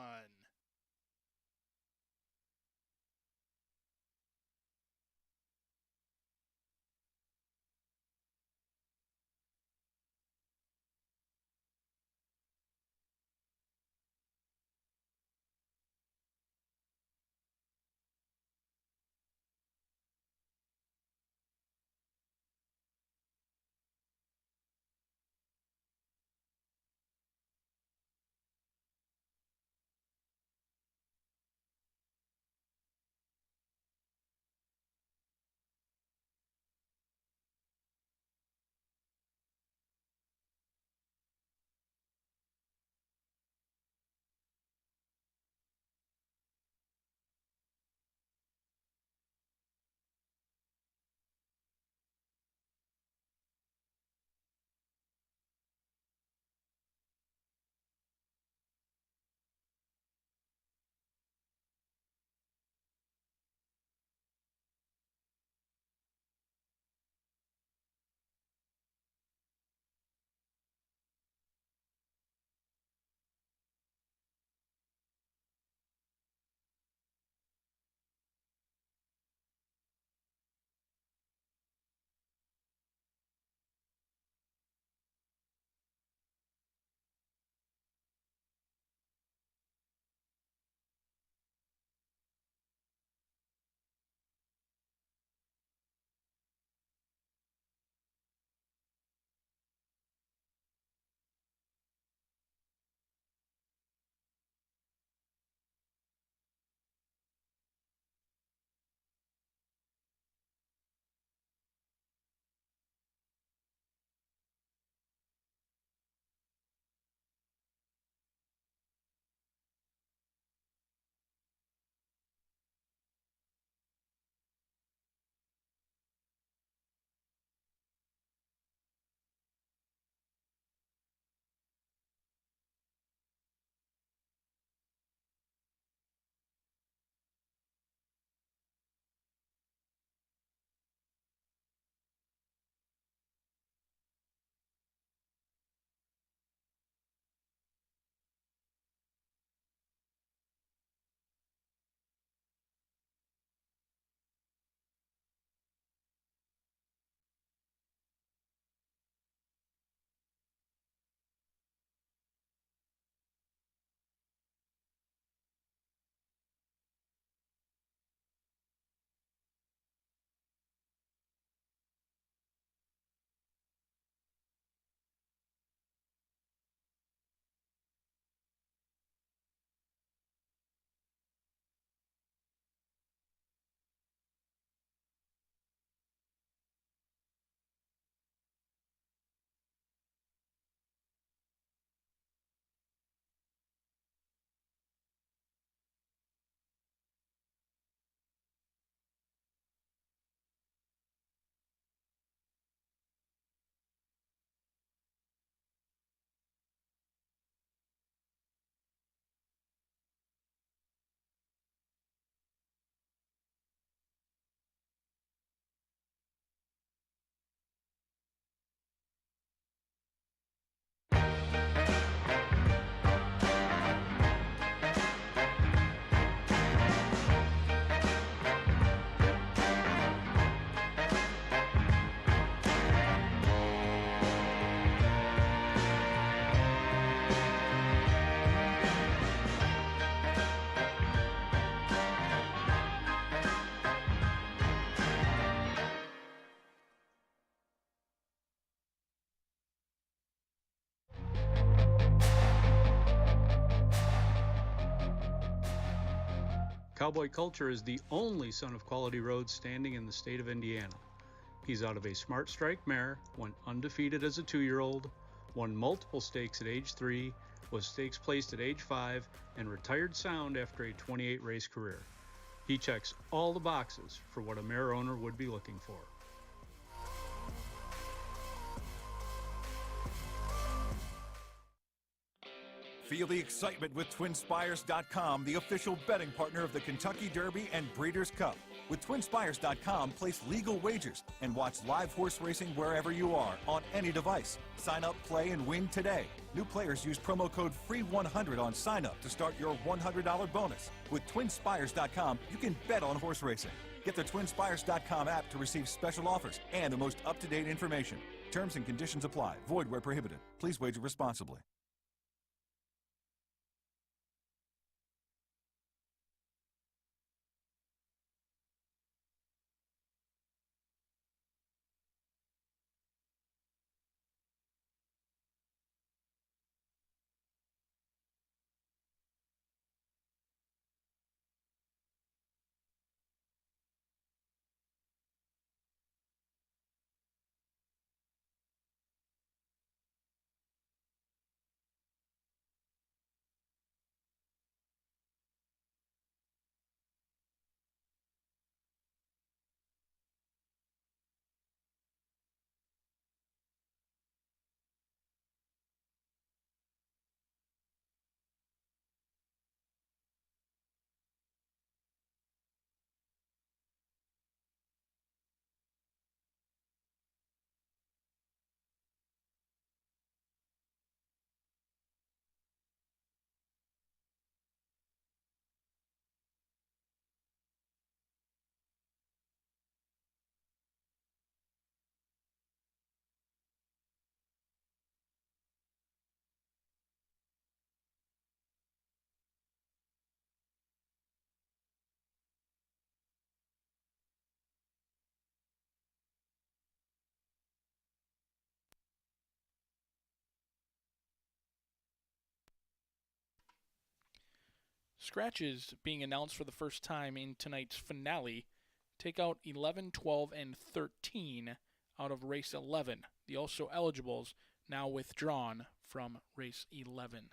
Cowboy Culture is the only son of Quality Roads standing in the state of Indiana. He's out of a Smart Strike mare, went undefeated as a 2-year-old, won multiple stakes at age 3, was stakes placed at age 5, and retired sound after a 28-race career. He checks all the boxes for what a mare owner would be looking for. Feel the excitement with TwinSpires.com, the official betting partner of the Kentucky Derby and Breeders' Cup. With TwinSpires.com, place legal wagers and watch live horse racing wherever you are on any device. Sign up, play, and win today. New players use promo code FREE100 on sign up to start your $100 bonus. With TwinSpires.com, you can bet on horse racing. Get the TwinSpires.com app to receive special offers and the most up-to-date information. Terms and conditions apply. Void where prohibited. Please wager responsibly. Scratches being announced for the first time in tonight's finale. Take out 11, 12, and 13 out of race 11. The also eligibles now withdrawn from race 11.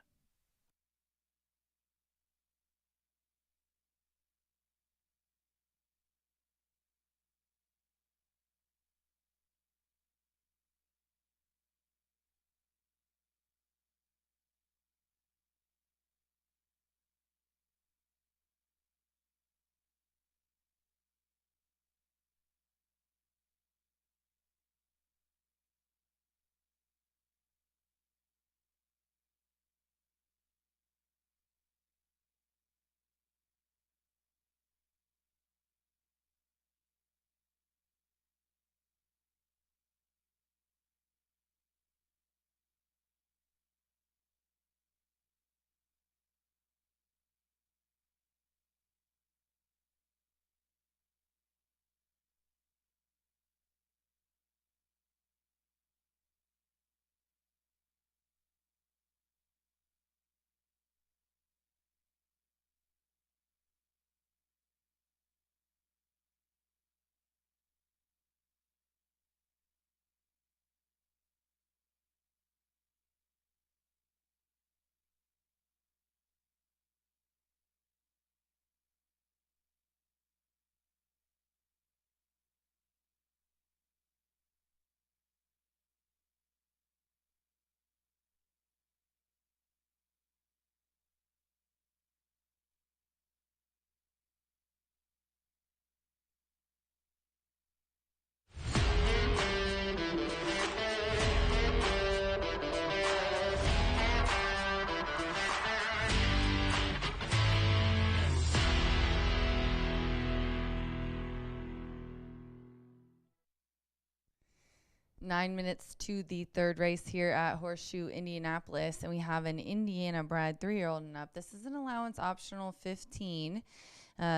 Nine minutes to the third race here at Horseshoe Indianapolis, and we have an Indiana bred 3-year-old and up. This is an allowance optional 15.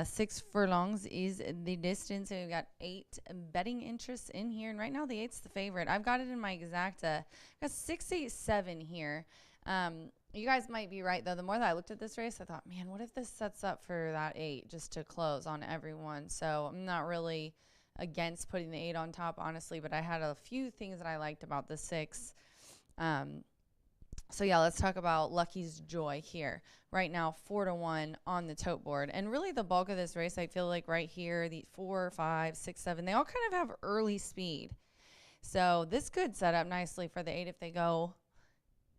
6 furlongs is the distance, and we've got 8 betting interests in here, and right now the 8's the favorite. I've got it in my exacta. I've got 6, 8, 7 here. You guys might be right, though. The more that I looked at this race, I thought, man, what if this sets up for that 8 just to close on everyone? So I'm not really against putting the 8 on top, honestly, but I had a few things that I liked about the 6. So, yeah, let's talk about Lucky's Joy here. Right now, 4-1 on the tote board. And really the bulk of this race, I feel like right here, the 4, 5, 6, 7, they all kind of have early speed. So this could set up nicely for the 8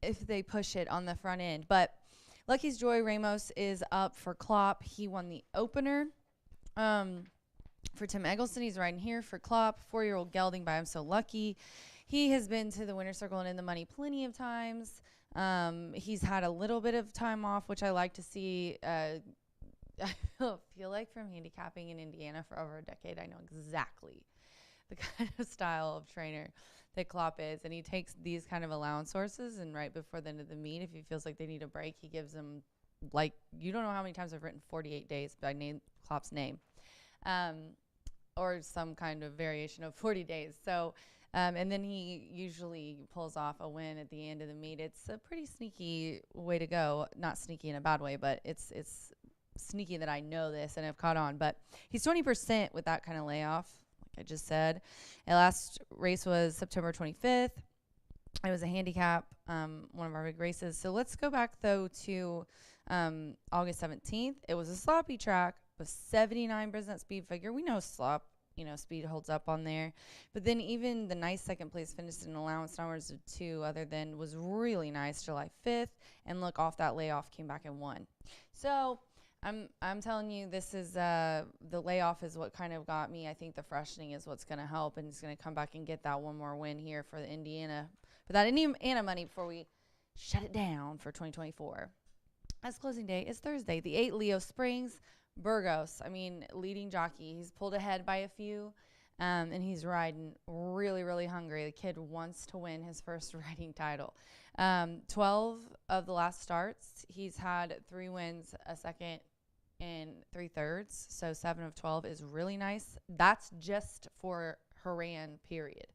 if they push it on the front end. But Lucky's Joy Ramos is up for Klopp. He won the opener. For Tim Eggleston, he's riding here for Klopp. 4-year-old gelding by I'm So Lucky. He has been to the winner's circle and in the money plenty of times. He's had a little bit of time off, which I like to see. I feel like from handicapping in Indiana for over a decade, I know exactly the kind of style of trainer that Klopp is. And he takes these kind of allowance horses, and right before the end of the meet, if he feels like they need a break, he gives them, like, you don't know how many times I've written 48 days by Klopp's name. Or some kind of variation of 40 days. So, and then he usually pulls off a win at the end of the meet. It's a pretty sneaky way to go. Not sneaky in a bad way, but it's sneaky that I know this and have caught on. But he's 20% with that kind of layoff, like I just said. The last race was September 25th. It was a handicap, one of our big races. So let's go back, though, to August 17th. It was a sloppy track with 79% speed figure. We know speed holds up on there. But then even the nice second place finished in allowance numbers of 2 other than was really nice July 5th. And look, off that layoff came back and won. So I'm telling you, this is the layoff is what kind of got me. I think the freshening is what's going to help, and he's going to come back and get that one more win here for the Indiana. For that Indiana money before we shut it down for 2024. As closing day is Thursday. The 8 Leo Springs. Burgos, leading jockey. He's pulled ahead by a few, and he's riding really, really hungry. The kid wants to win his first riding title. 12 of the last starts, he's had 3 wins, a second, and 3/3. So 7 of 12 is really nice. That's just for Haran, period.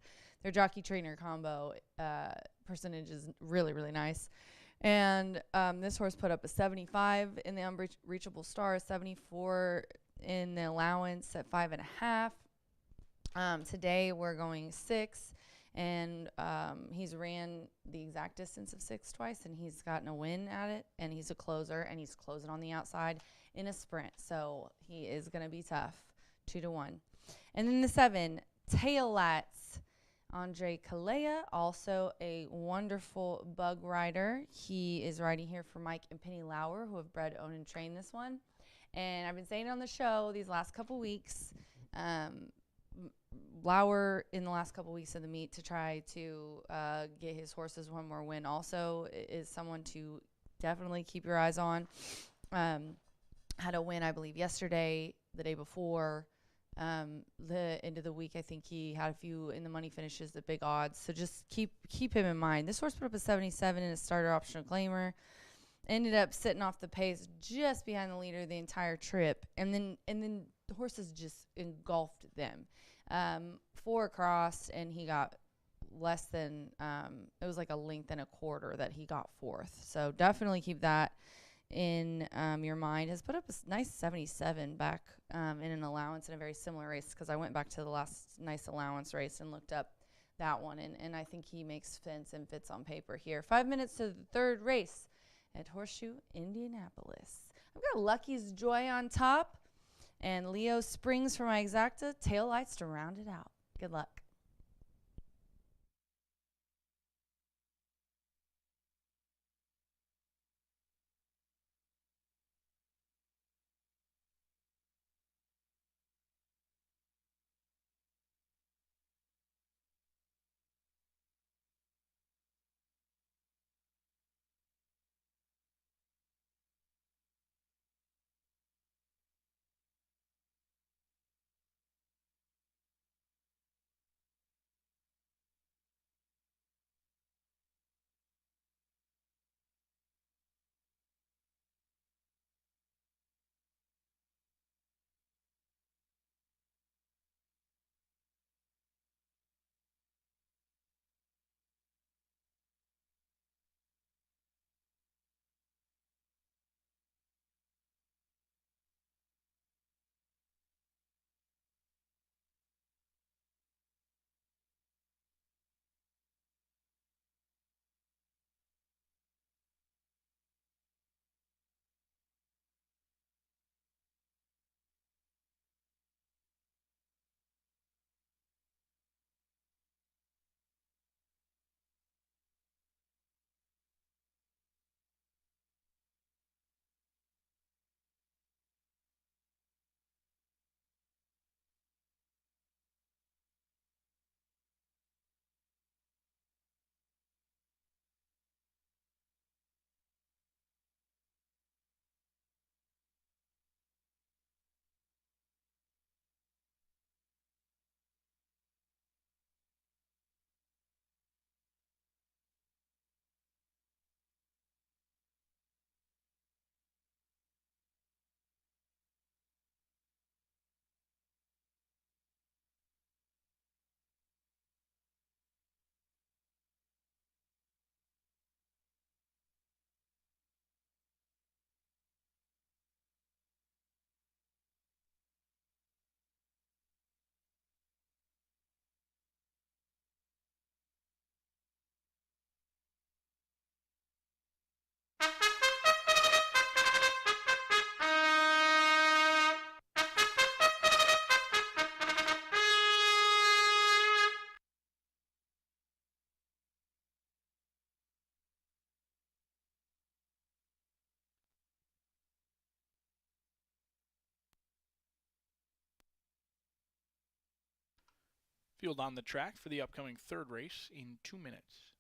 Their jockey trainer combo percentage is really, really nice. And this horse put up a 75 in the unreachable star, a 74 in the allowance at 5.5. Today we're going 6, and he's ran the exact distance of 6 twice, and he's gotten a win at it, and he's a closer, and he's closing on the outside in a sprint. So he is going to be tough, 2-1. And then the 7, Tail Lights. Andre Kalea, also a wonderful bug rider. He is riding here for Mike and Penny Lauer, who have bred, owned, and trained this one. And I've been saying it on the show these last couple weeks. Lauer, in the last couple weeks of the meet, to try to get his horses one more win, also is someone to definitely keep your eyes on. Had a win, I believe, yesterday, the day before. The end of the week, I think he had a few in the money finishes at big odds. So just keep him in mind. This horse put up a 77 in a starter optional claimer. Ended up sitting off the pace just behind the leader the entire trip. And then the horses just engulfed them. 4 across, and he got less than, it was like a length and a quarter that he got 4th. So definitely keep that in your mind. Has put up a nice 77 back in an allowance in a very similar race, because I went back to the last nice allowance race and looked up that one, and I think he makes sense and fits on paper here. 5 minutes to the 3rd race at Horseshoe Indianapolis. I've got Lucky's Joy on top and Leo Springs for my exacta. Tail Lights to round it out. Good luck. Field on the track for the upcoming third race in 2 minutes.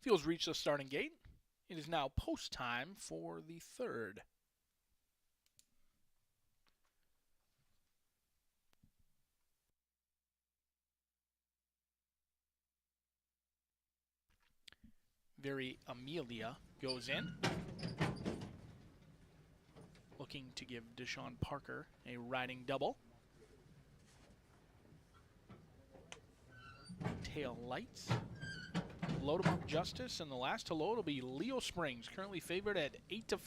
Fields reached the starting gate. It is now post time for the third. Very Amelia goes in. Looking to give Deshaun Parker a riding double. Tail lights. Load him up Justice, and the last to load will be Leo Springs, currently favored at 8-5.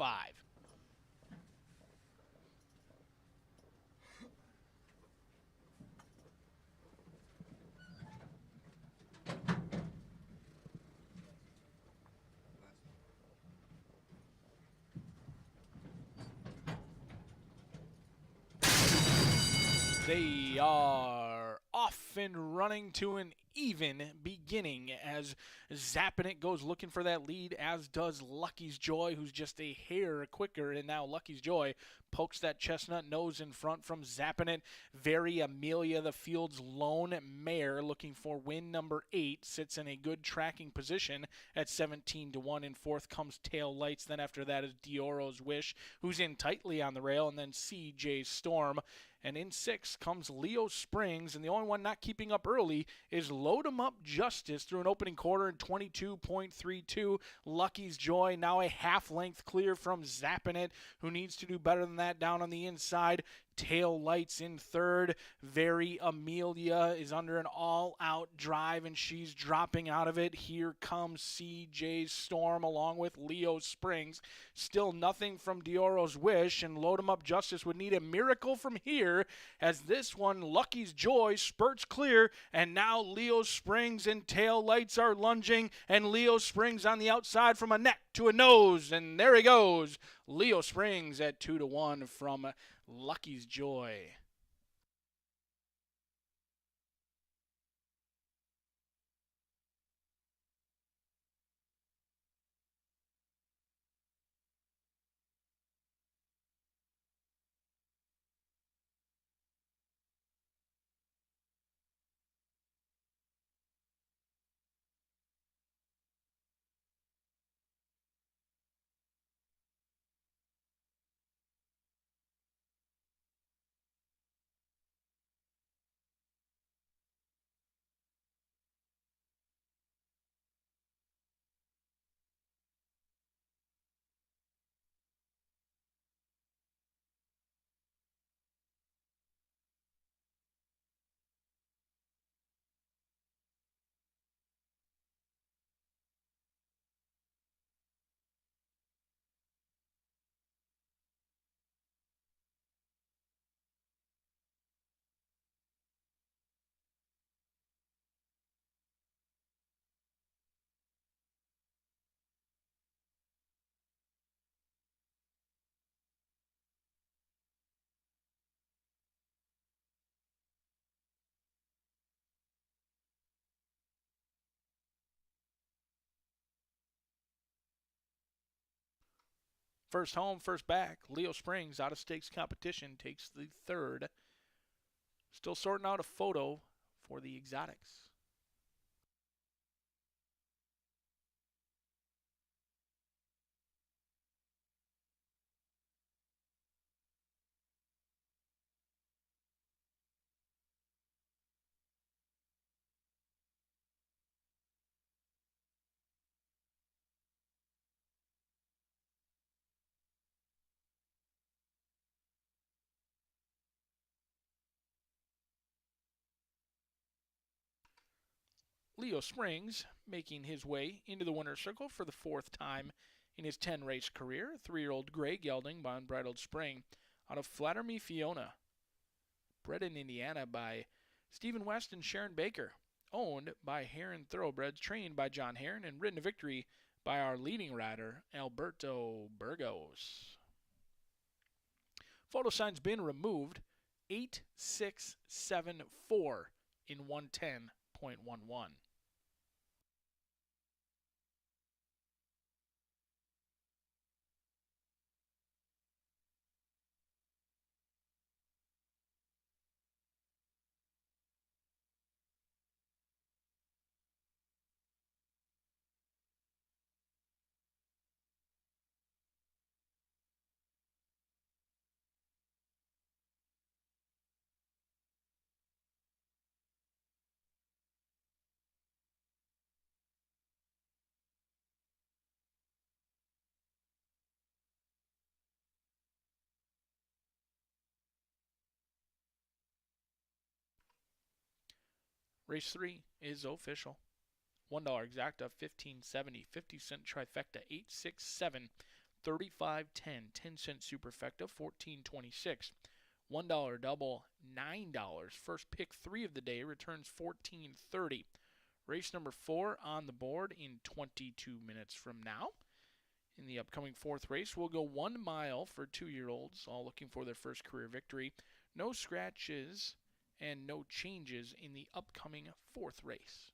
They are off and running to an even beginning as Zappin' goes looking for that lead, as does Lucky's Joy, who's just a hair quicker, and now Lucky's Joy pokes that chestnut nose in front from Zappin'. Very Amelia, the field's lone mare, looking for win number 8, sits in a good tracking position at 17-1. In fourth comes Tail Lights. Then after that is Dioro's Wish, who's in tightly on the rail, and then CJ Storm. And in sixth comes Leo Springs, and the only one not keeping up early is Load 'em Up Justice through an opening quarter in 22.32. Lucky's Joy now a half length clear from Zappin' It, who needs to do better than that down on the inside. Tail Lights in third. Very Amelia is under an all-out drive, and she's dropping out of it. Here comes CJ Storm along with Leo Springs. Still nothing from Dioro's Wish, and Load 'em Up Justice would need a miracle from here, as this one, Lucky's Joy, spurts clear, and now Leo Springs and Tail Lights are lunging, and Leo Springs on the outside from a neck to a nose, and there he goes. Leo Springs at 2-1 from Lucky's Joy. First home, first back. Leo Springs, out of stakes competition, takes the third. Still sorting out a photo for the exotics. Leo Springs making his way into the winner's circle for the fourth time in his 10-race career. 3-year-old Gray Gelding by Unbridled Spring out of Flatter Me Fiona. Bred in Indiana by Stephen West and Sharon Baker. Owned by Heron Thoroughbreds, trained by John Heron, and ridden to victory by our leading rider, Alberto Burgos. Photo sign's been removed. 8674 in 110.11. Race 3 is official. $1 exacta, 15.70, 50-cent trifecta, 8.67, 35.10, 10-cent superfecta, 14.26. $1 double, $9. First pick 3 of the day returns 14.30. Race number 4 on the board in 22 minutes from now. In the upcoming 4th race, we'll go 1 mile for 2-year-olds, all looking for their first career victory. No scratches and no changes in the upcoming 4th race.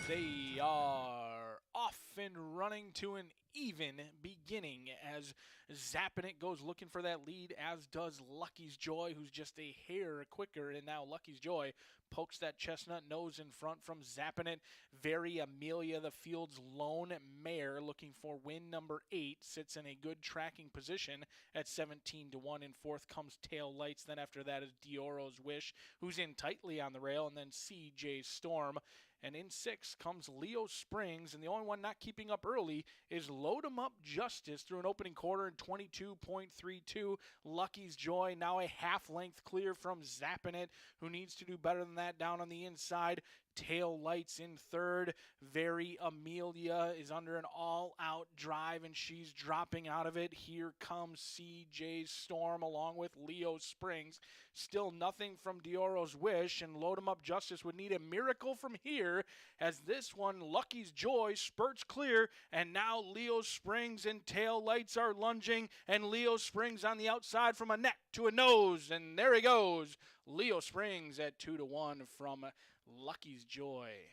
They are off and running to an even beginning as Zappin' goes looking for that lead, as does Lucky's Joy, who's just a hair quicker. And now Lucky's Joy pokes that chestnut nose in front from Zappin'. Very Amelia, the field's lone mare, looking for win number 8, sits in a good tracking position at 17-1. In 4th comes Tail Lights. Then after that is Dioro's Wish, who's in tightly on the rail, and then CJ Storm. And in 6 comes Leo Springs, and the only one not keeping up early is Load 'em Up Justice through an opening quarter in 22.32. Lucky's Joy now a half length clear from Zappin' It, who needs to do better than that down on the inside. Tail Lights in 3rd. Very Amelia is under an all-out drive, and she's dropping out of it. Here comes CJ Storm along with Leo Springs. Still nothing from Dioro's Wish, and Load 'em Up Justice would need a miracle from here, as this one, Lucky's Joy, spurts clear, and now Leo Springs and Tail Lights are lunging, and Leo Springs on the outside from a neck to a nose, and there he goes. Leo Springs at 2-1 from Lucky's Joy.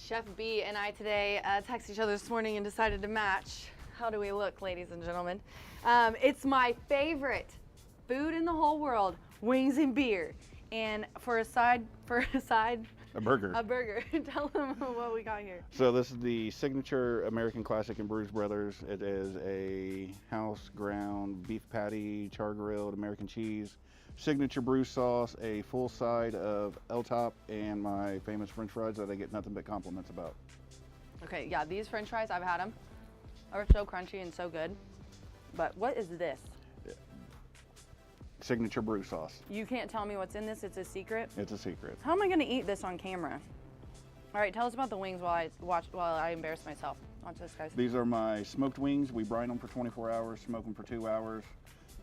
Chef B and I today texted each other this morning and decided to match. How do we look, ladies and gentlemen? It's my favorite food in the whole world, wings and beer. And for a side, A burger. a burger. Tell them what we got here. So this is the signature American classic in Bruce Brothers. It is a house ground beef patty, char grilled American cheese, signature Bruce sauce, a full side of L-top, and my famous French fries that I get nothing but compliments about. Okay, yeah, these French fries, I've had them. Are so crunchy and so good. But what is this? Signature Bruce sauce. You can't tell me what's in this. It's a secret. It's a secret. How am I going to eat this on camera? All right, tell us about the wings while I embarrass myself. Watch this, guys. These are my smoked wings. We brine them for 24 hours, smoke them for 2 hours,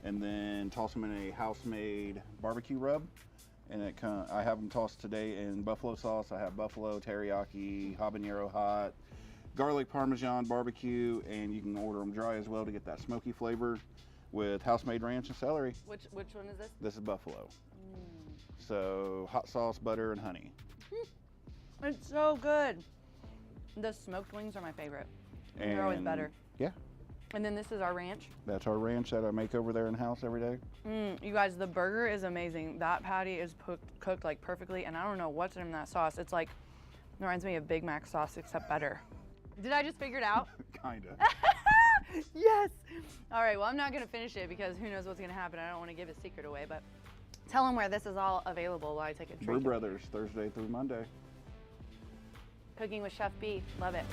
and then toss them in a house-made barbecue rub. And I have them tossed today in buffalo sauce. I have buffalo, teriyaki, habanero hot, garlic parmesan barbecue, and you can order them dry as well to get that smoky flavor with house-made ranch and celery. Which one is this? This is buffalo. So hot sauce, butter, and honey. It's so good. The smoked wings are my favorite. And they're always better. Yeah, And then this is our ranch. that's our ranch that I make over there in the house every day. You guys, the burger is amazing. That patty is cooked like perfectly, and I don't know what's in that sauce. It's like, it reminds me of Big Mac sauce, except better. Did I just figure it out? Kinda. Yes. All right, well, I'm not gonna finish it because who knows what's gonna happen. I don't wanna give a secret away, but tell them where this is all available while I take a Brew treat. Brothers, Thursday through Monday. Cooking with Chef B, love it.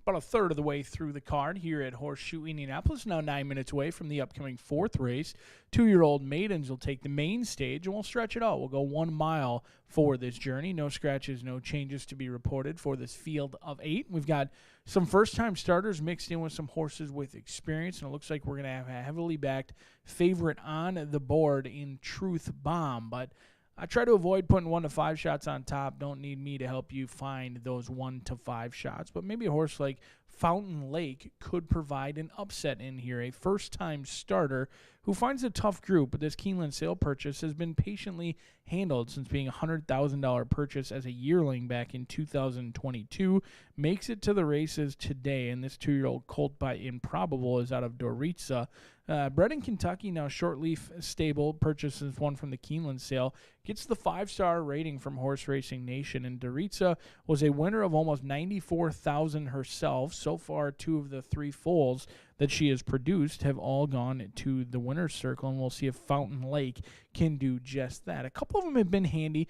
about a third of the way through the card here at Horseshoe Indianapolis, now 9 minutes away from the upcoming fourth race. 2-year-old maidens will take the main stage, and we'll stretch it out. We'll go 1 mile for this journey. No scratches, no changes to be reported for this field of 8. We've got some first-time starters mixed in with some horses with experience, and it looks like we're going to have a heavily backed favorite on the board in Truth Bomb, but I try to avoid putting 1 to 5 shots on top. Don't need me to help you find those 1 to 5 shots. But maybe a horse like Fountain Lake could provide an upset in here. A first-time starter who finds a tough group, but this Keeneland sale purchase has been patiently handled since being a $100,000 purchase as a yearling back in 2022. Makes it to the races today, and this 2-year-old colt by Improbable is out of Doritza. Bred in Kentucky, now Shortleaf Stable, purchases one from the Keeneland sale, gets the 5-star rating from Horse Racing Nation, and Doritza was a winner of almost $94,000 herself. So far, 2 of the 3 foals that she has produced have all gone to the winner's circle, and we'll see if Fountain Lake can do just that. A couple of them have been handy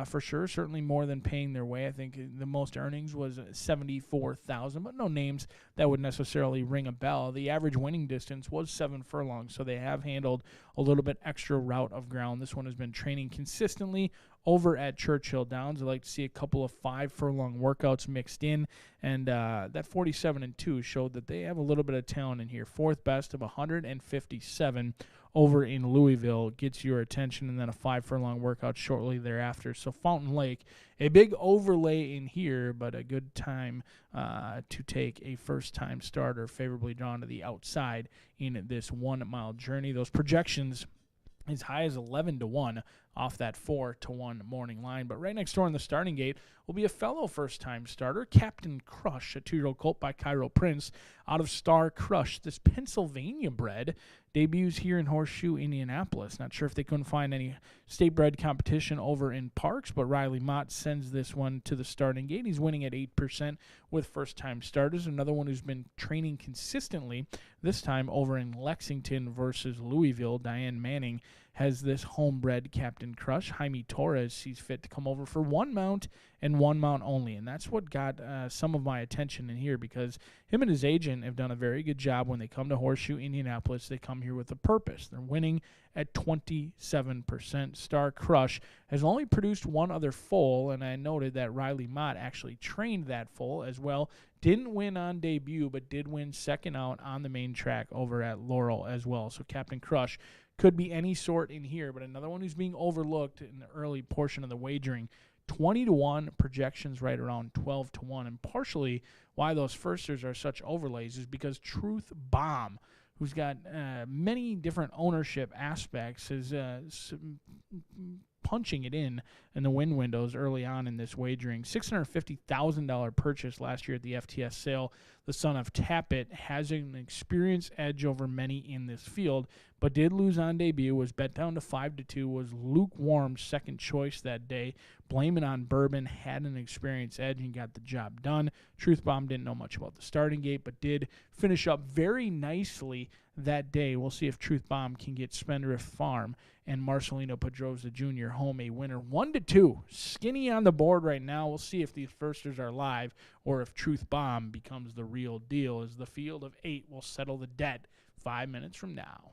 for sure, certainly more than paying their way. I think the most earnings was $74,000, but no names that would necessarily ring a bell. The average winning distance was 7 furlongs, so they have handled a little bit extra route of ground. This one has been training consistently over at Churchill Downs. I like to see a couple of 5-furlong workouts mixed in, and that 47-2 showed that they have a little bit of talent in here. 4th best of 157 over in Louisville gets your attention, and then a 5-furlong workout shortly thereafter. So Fountain Lake, a big overlay in here, but a good time to take a first-time starter favorably drawn to the outside in this 1-mile journey. Those projections as high as 11-1 off that 4-1 morning line. But right next door in the starting gate will be a fellow first-time starter, Captain Crush, a 2-year-old colt by Cairo Prince out of Star Crush. This Pennsylvania bred debuts here in Horseshoe Indianapolis. Not sure if they couldn't find any state-bred competition over in Parks, but Riley Mott sends this one to the starting gate. He's winning at 8% with first-time starters. Another one who's been training consistently, this time over in Lexington versus Louisville. Diane Manning has this homebred Captain Crush. Jaime Torres sees fit to come over for 1 mount and 1 mount only, and that's what got some of my attention in here, because him and his agent have done a very good job when they come to Horseshoe Indianapolis. They come here with a purpose. They're winning at 27%. Star Crush has only produced 1 other foal, and I noted that Riley Mott actually trained that foal as well. Didn't win on debut, but did win second out on the main track over at Laurel as well. So Captain Crush could be any sort in here, but another one who's being overlooked in the early portion of the wagering. 20-1, projections right around 12-1, and partially why those firsters are such overlays is because Truth Bomb, who's got many different ownership aspects, is punching it in the win windows early on in this wagering. $650,000 purchase last year at the FTS sale. The son of Tappet has an experience edge over many in this field, but did lose on debut, was bet down to 5-2, was lukewarm second choice that day. Blame it on Bourbon, had an experience edge and got the job done. Truth Bomb didn't know much about the starting gate, but did finish up very nicely that day. We'll see if Truth Bomb can get Spendthrift Farm and Marcelino Pedrosa Jr. home a winner. 1-2, skinny on the board right now. We'll see if these firsters are live or if Truth Bomb becomes the real deal, as the field of 8 will settle the debt 5 minutes from now.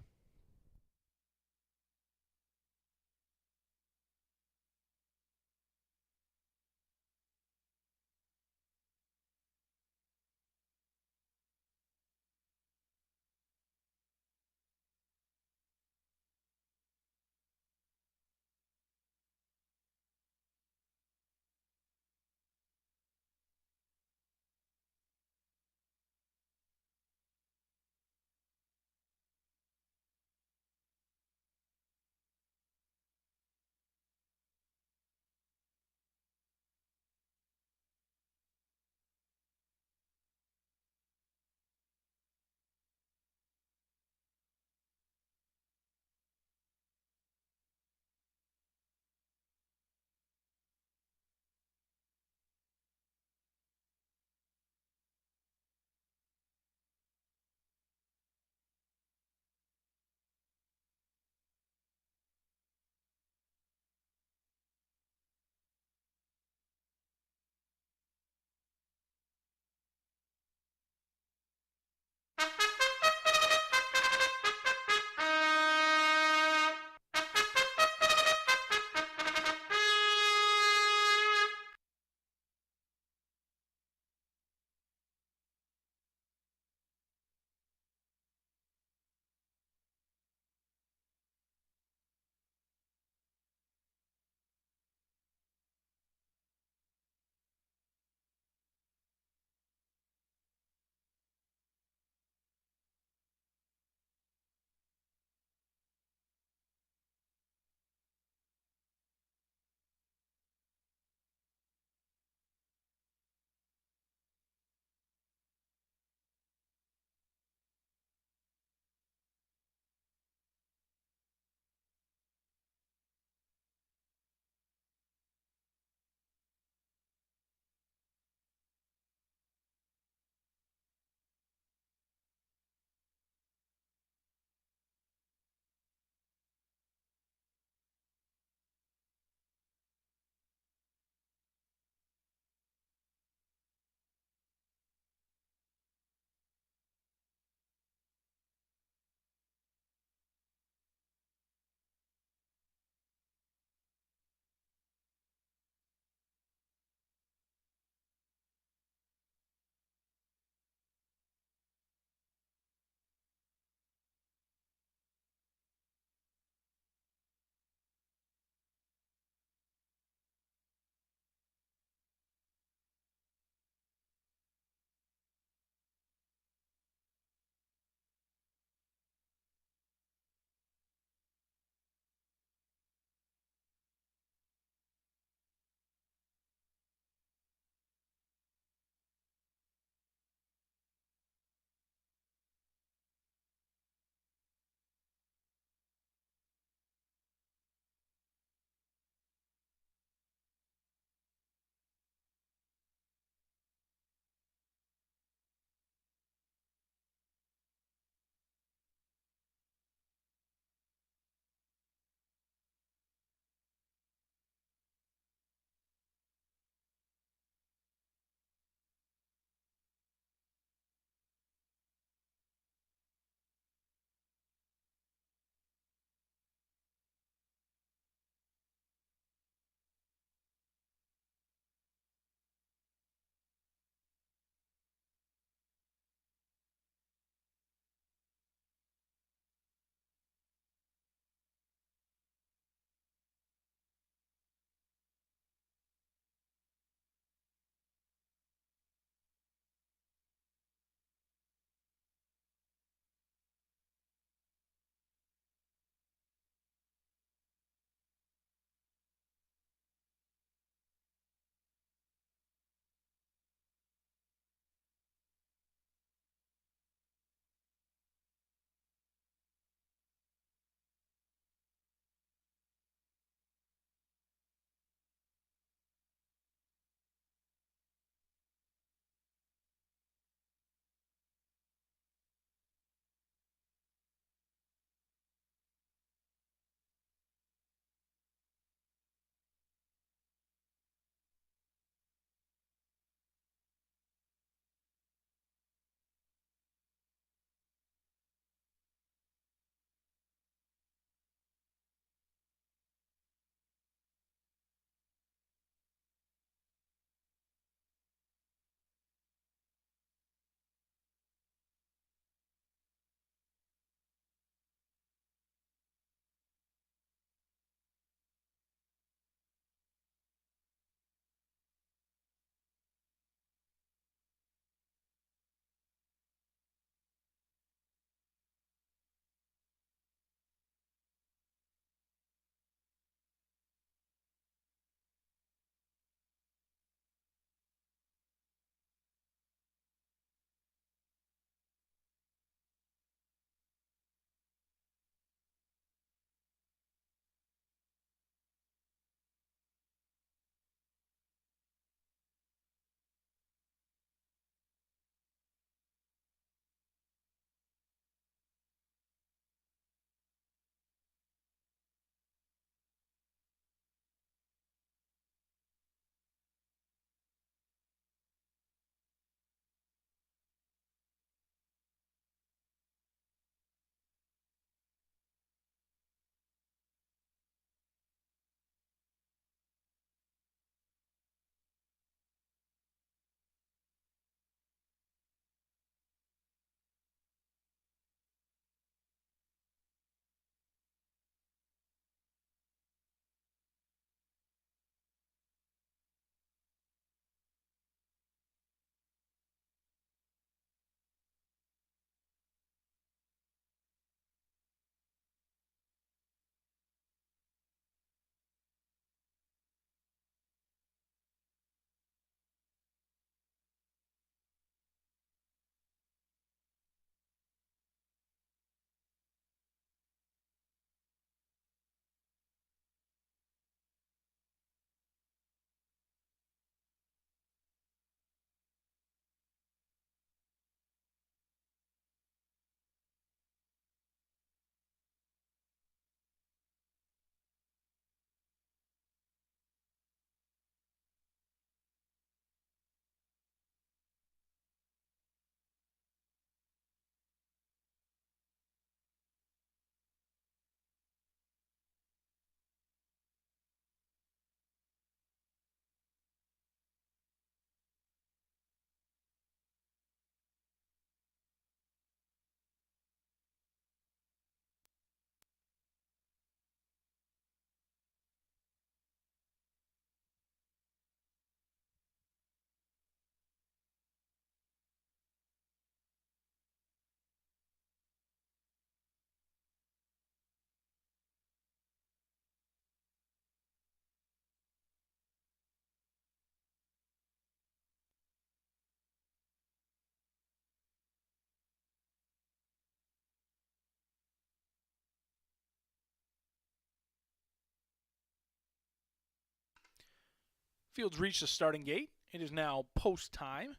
Field's reached the starting gate. It is now post time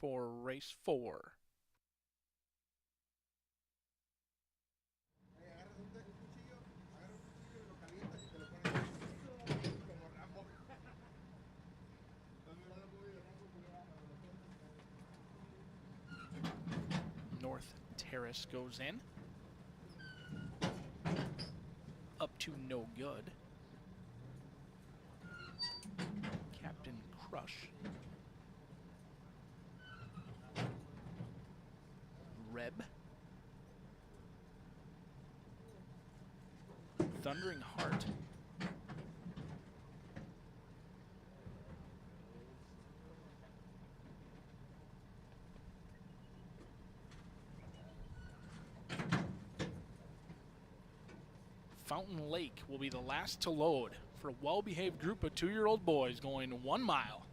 for race 4. North Terrace goes in. Up to no good. Captain Crush. Reb. Thundering Heart. Fountain Lake will be the last to load for a well-behaved group of 2-year-old boys going 1 mile.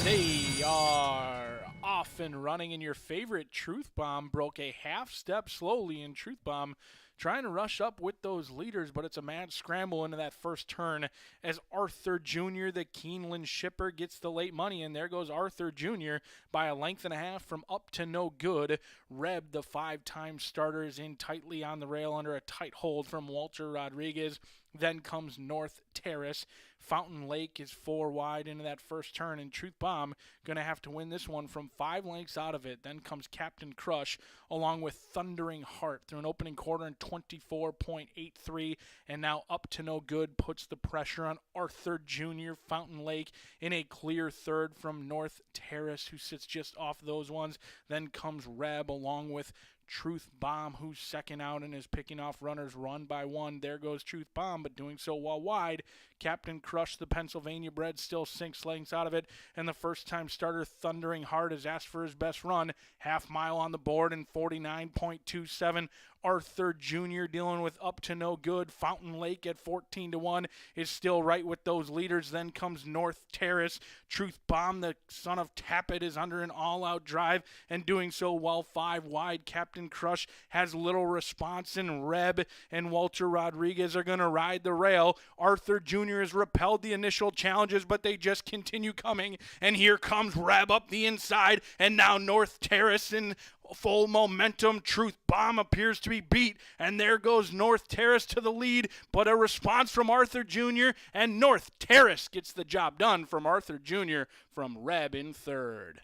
They are off and running, and your favorite Truth Bomb broke a half step slowly, and Truth Bomb trying to rush up with those leaders, but it's a mad scramble into that first turn as Arthur Jr., the Keeneland shipper, gets the late money, and there goes Arthur Jr. by a length and a half from Up to No Good. Reb, the 5-time starter, is in tightly on the rail under a tight hold from Walter Rodriguez. Then comes North Terrace. Fountain Lake is 4 wide into that first turn, and Truth Bomb going to have to win this one from 5 lengths out of it. Then comes Captain Crush along with Thundering Heart through an opening quarter in 24.83, and now Up to No Good puts the pressure on Arthur Jr. Fountain Lake in a clear third from North Terrace, who sits just off those ones. Then comes Reb along with Truth Bomb, who's second out and is picking off runners run by one. There goes Truth Bomb, but doing so while wide. Captain Crush, the Pennsylvania bred, still 6 lengths out of it, and the first-time starter Thundering Heart has asked for his best run. Half mile on the board in 49.27. Arthur Jr. dealing with Up to No Good. Fountain Lake at 14-1 is still right with those leaders. Then comes North Terrace. Truth Bomb, the son of Tappet, is under an all-out drive and doing so while 5 wide. Captain Crush has little response, and Reb and Walter Rodriguez are going to ride the rail. Arthur Jr. has repelled the initial challenges, but they just continue coming, and here comes Reb up the inside, and now North Terrace in full momentum. Truth Bomb appears to be beat, and there goes North Terrace to the lead, but a response from Arthur Jr., and North Terrace gets the job done from Arthur Jr. from Reb in third.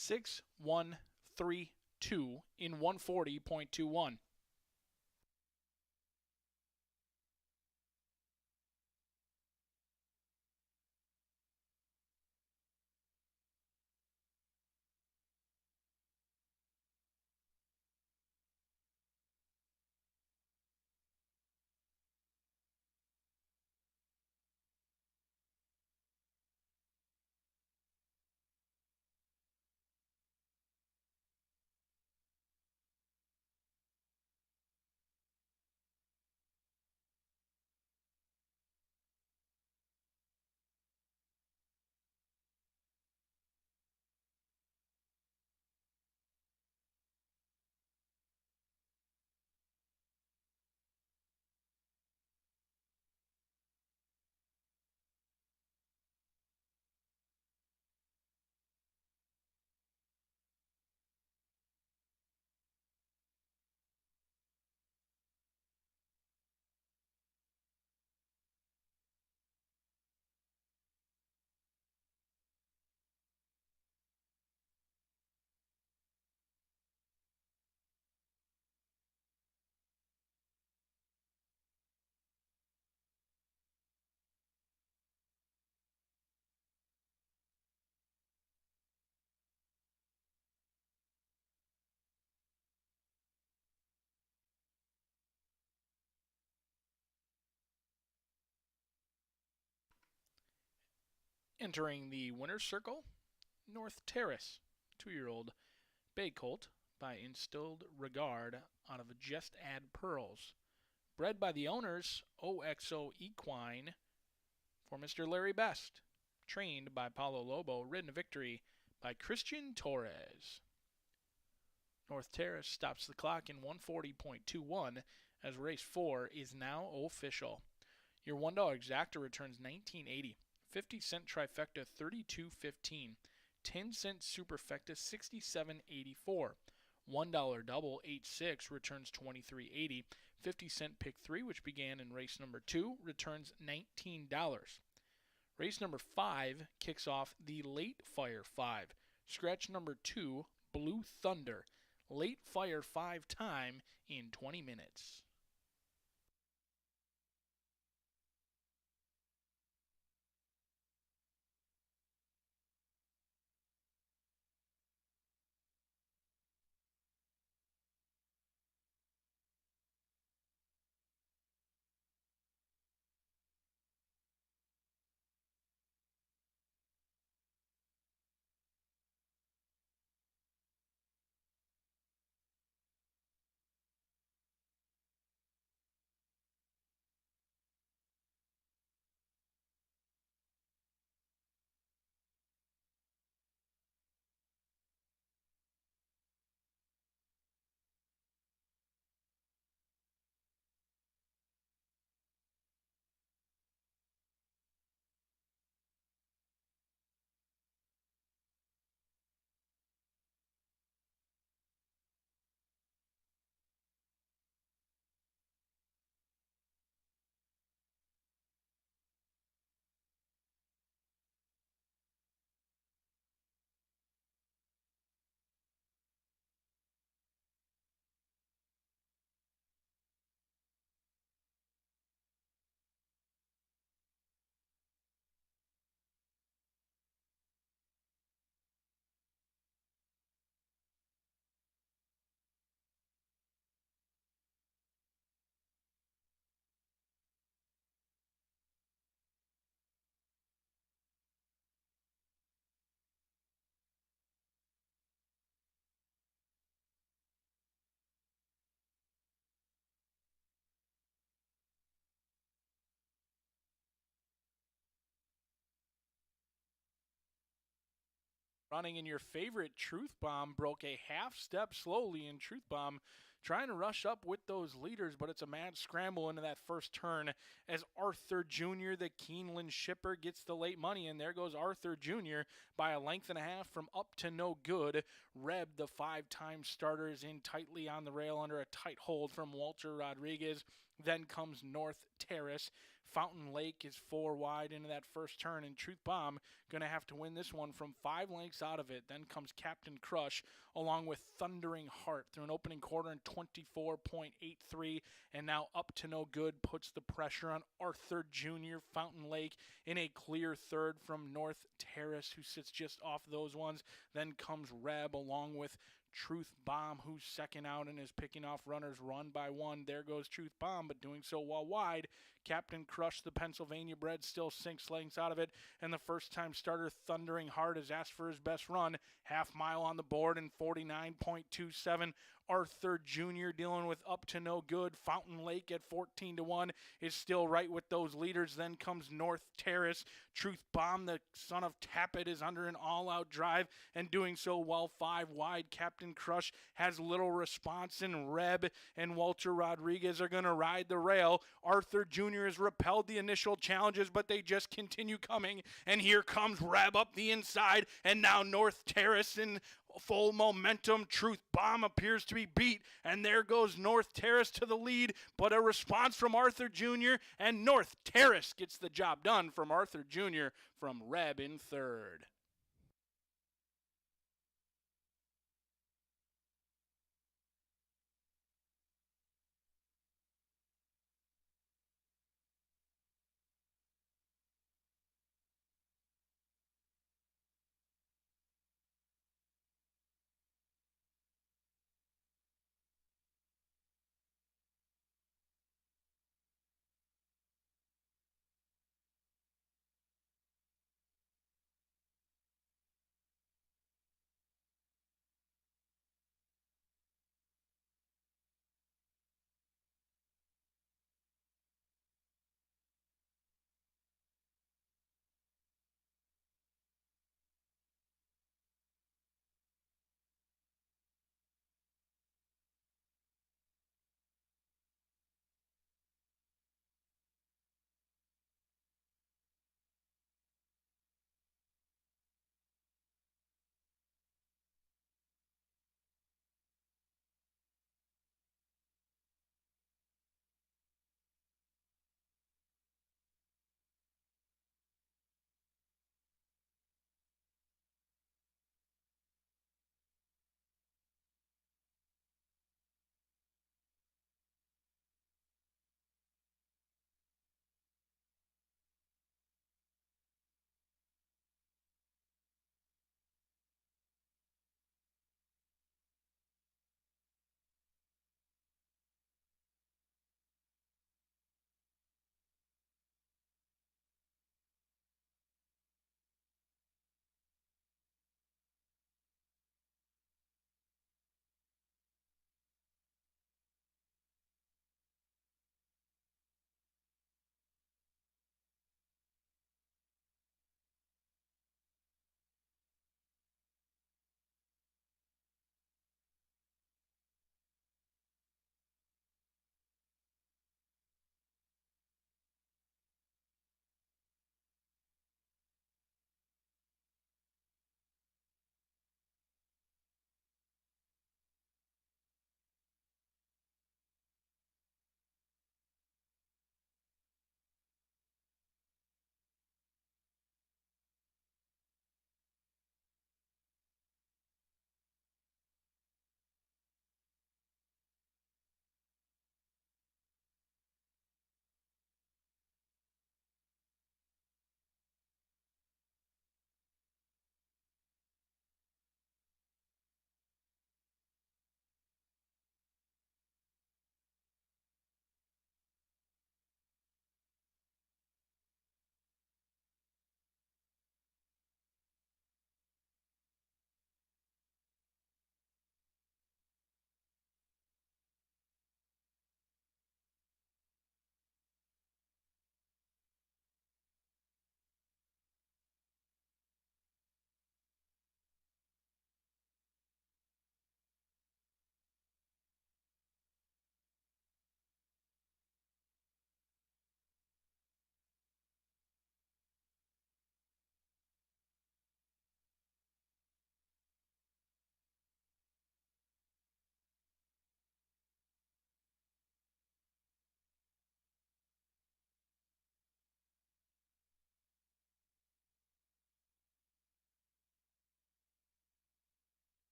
Six, 1, 3, 2 in 140.21. Entering the winner's circle, North Terrace, 2-year-old Bay Colt by Instilled Regard out of Just Add Pearls. Bred by the owners, OXO Equine, for Mr. Larry Best. Trained by Paulo Lobo, ridden to victory by Christian Torres. North Terrace stops the clock in 140.21 as race 4 is now official. Your $1 exacta returns $19.80. 50-cent trifecta $32.15. 10-cent superfecta $67.84. $1 double 8-6 returns $23.80. 50-cent pick 3, which began in race number 2, returns $19. Race number 5 kicks off the Late Fire 5. Scratch number 2, Blue Thunder. Late Fire 5 time in 20 minutes. Running in your favorite, Truth Bomb broke a half step slowly in Truth Bomb, trying to rush up with those leaders, but it's a mad scramble into that first turn as Arthur Jr., the Keeneland shipper, gets the late money, and there goes Arthur Jr. by a length and a half from Up to No Good. Reb, the 5-time starter, is in tightly on the rail under a tight hold from Walter Rodriguez. Then comes North Terrace. Fountain Lake is 4 wide into that first turn, and Truth Bomb going to have to win this one from 5 lengths out of it. Then comes Captain Crush along with Thundering Heart through an opening quarter in 24.83, and now Up to No Good puts the pressure on Arthur Jr. Fountain Lake in a clear third from North Terrace, who sits just off those ones. Then comes Reb along with Truth Bomb, who's second out and is picking off runners run by one. There goes Truth Bomb, but doing so while wide. Captain Crush, the Pennsylvania bred, still 6 lengths out of it, and the first-time starter Thundering Heart has asked for his best run. Half mile on the board in 49.27. Arthur Jr. dealing with Up to No Good. Fountain Lake at 14-1 is still right with those leaders. Then comes North Terrace. Truth Bomb, the son of Tappet, is under an all-out drive and doing so while 5 wide. Captain Crush has little response, and Reb and Walter Rodriguez are going to ride the rail. Arthur Jr. has repelled the initial challenges, but they just continue coming, and here comes Reb up the inside, and now North Terrace in full momentum. Truth Bomb appears to be beat, and there goes North Terrace to the lead, but a response from Arthur Jr., and North Terrace gets the job done from Arthur Jr. from Reb in third.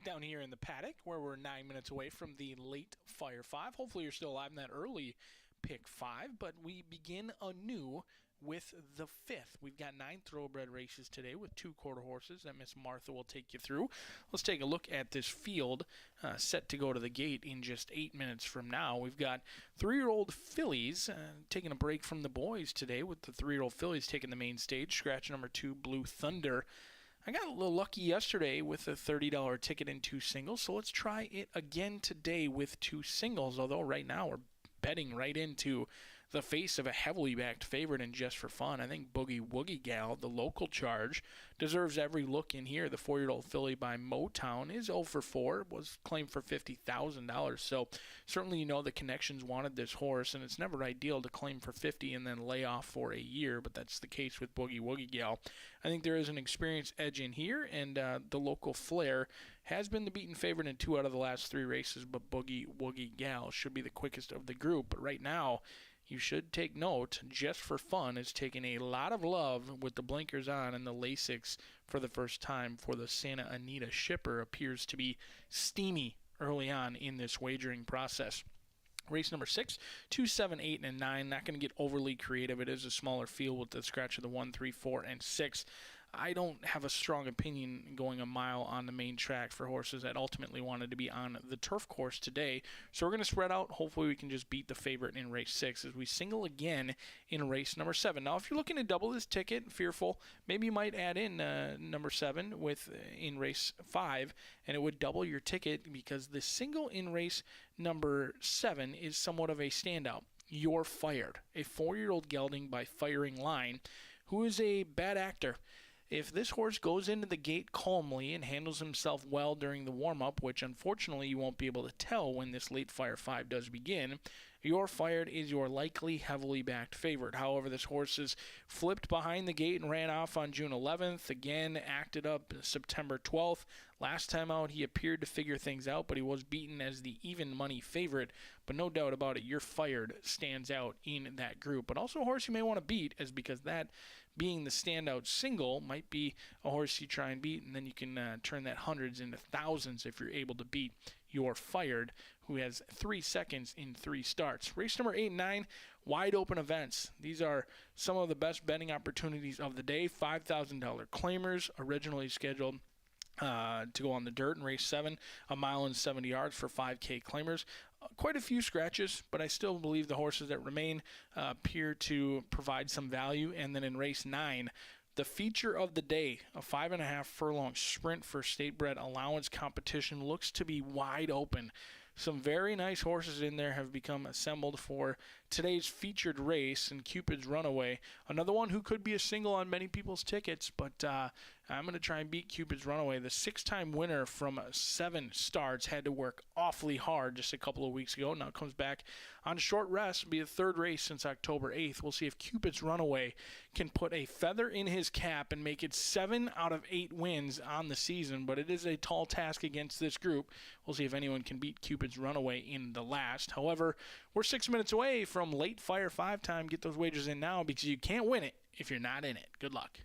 down here in the paddock where we're 9 minutes away from the late Fire 5. Hopefully you're still alive in that early pick 5, but we begin anew with the 5th. We've got 9 thoroughbred races today with 2 quarter horses that Miss Martha will take you through. Let's take a look at this field set to go to the gate in just 8 minutes from now. We've got 3-year-old fillies taking a break from the boys today, with the 3-year-old fillies taking the main stage. Scratch number 2, Blue Thunder. I got a little lucky yesterday with a $30 ticket in 2 singles, so let's try it again today with 2 singles, although right now we're betting right into the face of a heavily backed favorite. And just for fun, I think Boogie Woogie Gal, the local charge, deserves every look in here. The 4-year-old filly by Motown is 0 for 4, was claimed for $50,000. So certainly the connections wanted this horse, and it's never ideal to claim for 50 and then lay off for a year, but that's the case with Boogie Woogie Gal. I think there is an experience edge in here, and the local flair has been the beaten favorite in 2 out of the last 3 races, but Boogie Woogie Gal should be the quickest of the group. But right now, you should take note, just for fun, is taking a lot of love with the blinkers on and the Lasix for the first time for the Santa Anita shipper. Appears to be steamy early on in this wagering process. Race number 6, 2, 7, 8, and 9. Not going to get overly creative. It is a smaller field with the scratch of the 1, 3, 4, and 6. I don't have a strong opinion going a mile on the main track for horses that ultimately wanted to be on the turf course today. So we're going to spread out. Hopefully we can just beat the favorite in race 6 as we single again in race number 7. Now, if you're looking to double this ticket, fearful, maybe you might add in number 7 in race 5, and it would double your ticket because the single in race number 7 is somewhat of a standout. You're Fired, a 4-year-old gelding by Firing Line, who is a bad actor. If this horse goes into the gate calmly and handles himself well during the warm-up, which unfortunately you won't be able to tell when this late Fire 5 does begin, You're Fired is your likely heavily backed favorite. However, this horse is flipped behind the gate and ran off on June 11th. Again, acted up September 12th. Last time out, he appeared to figure things out, but he was beaten as the even money favorite. But no doubt about it, You're Fired stands out in that group. But also a horse you may want to beat, is because that being the standout single might be a horse you try and beat, and then you can turn that hundreds into thousands if you're able to beat You're Fired, who has 3 seconds in 3 starts. Race number 8 and 9, wide open events. These are some of the best betting opportunities of the day. $5,000 claimers, originally scheduled to go on the dirt in race 7, 1 mile and 70 yards for 5K claimers. Quite a few scratches, but I still believe the horses that remain appear to provide some value. And then in race 9, the feature of the day, a 5.5 furlong sprint for state-bred allowance competition, looks to be wide open. Some very nice horses in there have become assembled for today's featured race, and Cupid's Runaway, another one who could be a single on many people's tickets, but I'm going to try and beat Cupid's Runaway. The 6-time winner from 7 starts had to work awfully hard just a couple of weeks ago. Now comes back on short rest. It'll be the 3rd race since October 8th. We'll see if Cupid's Runaway can put a feather in his cap and make it 7 out of 8 wins on the season, but it is a tall task against this group. We'll see if anyone can beat Cupid's Runaway in the last. However, we're 6 minutes away from late Fire 5 time. Get those wagers in now because you can't win it if you're not in it. Good luck.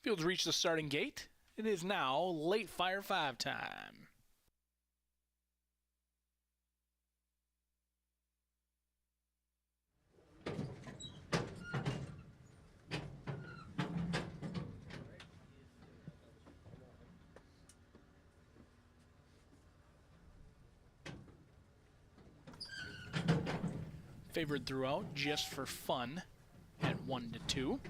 Fields reached the starting gate. It is now late Fire 5 time. Favored throughout just for fun at 1-2.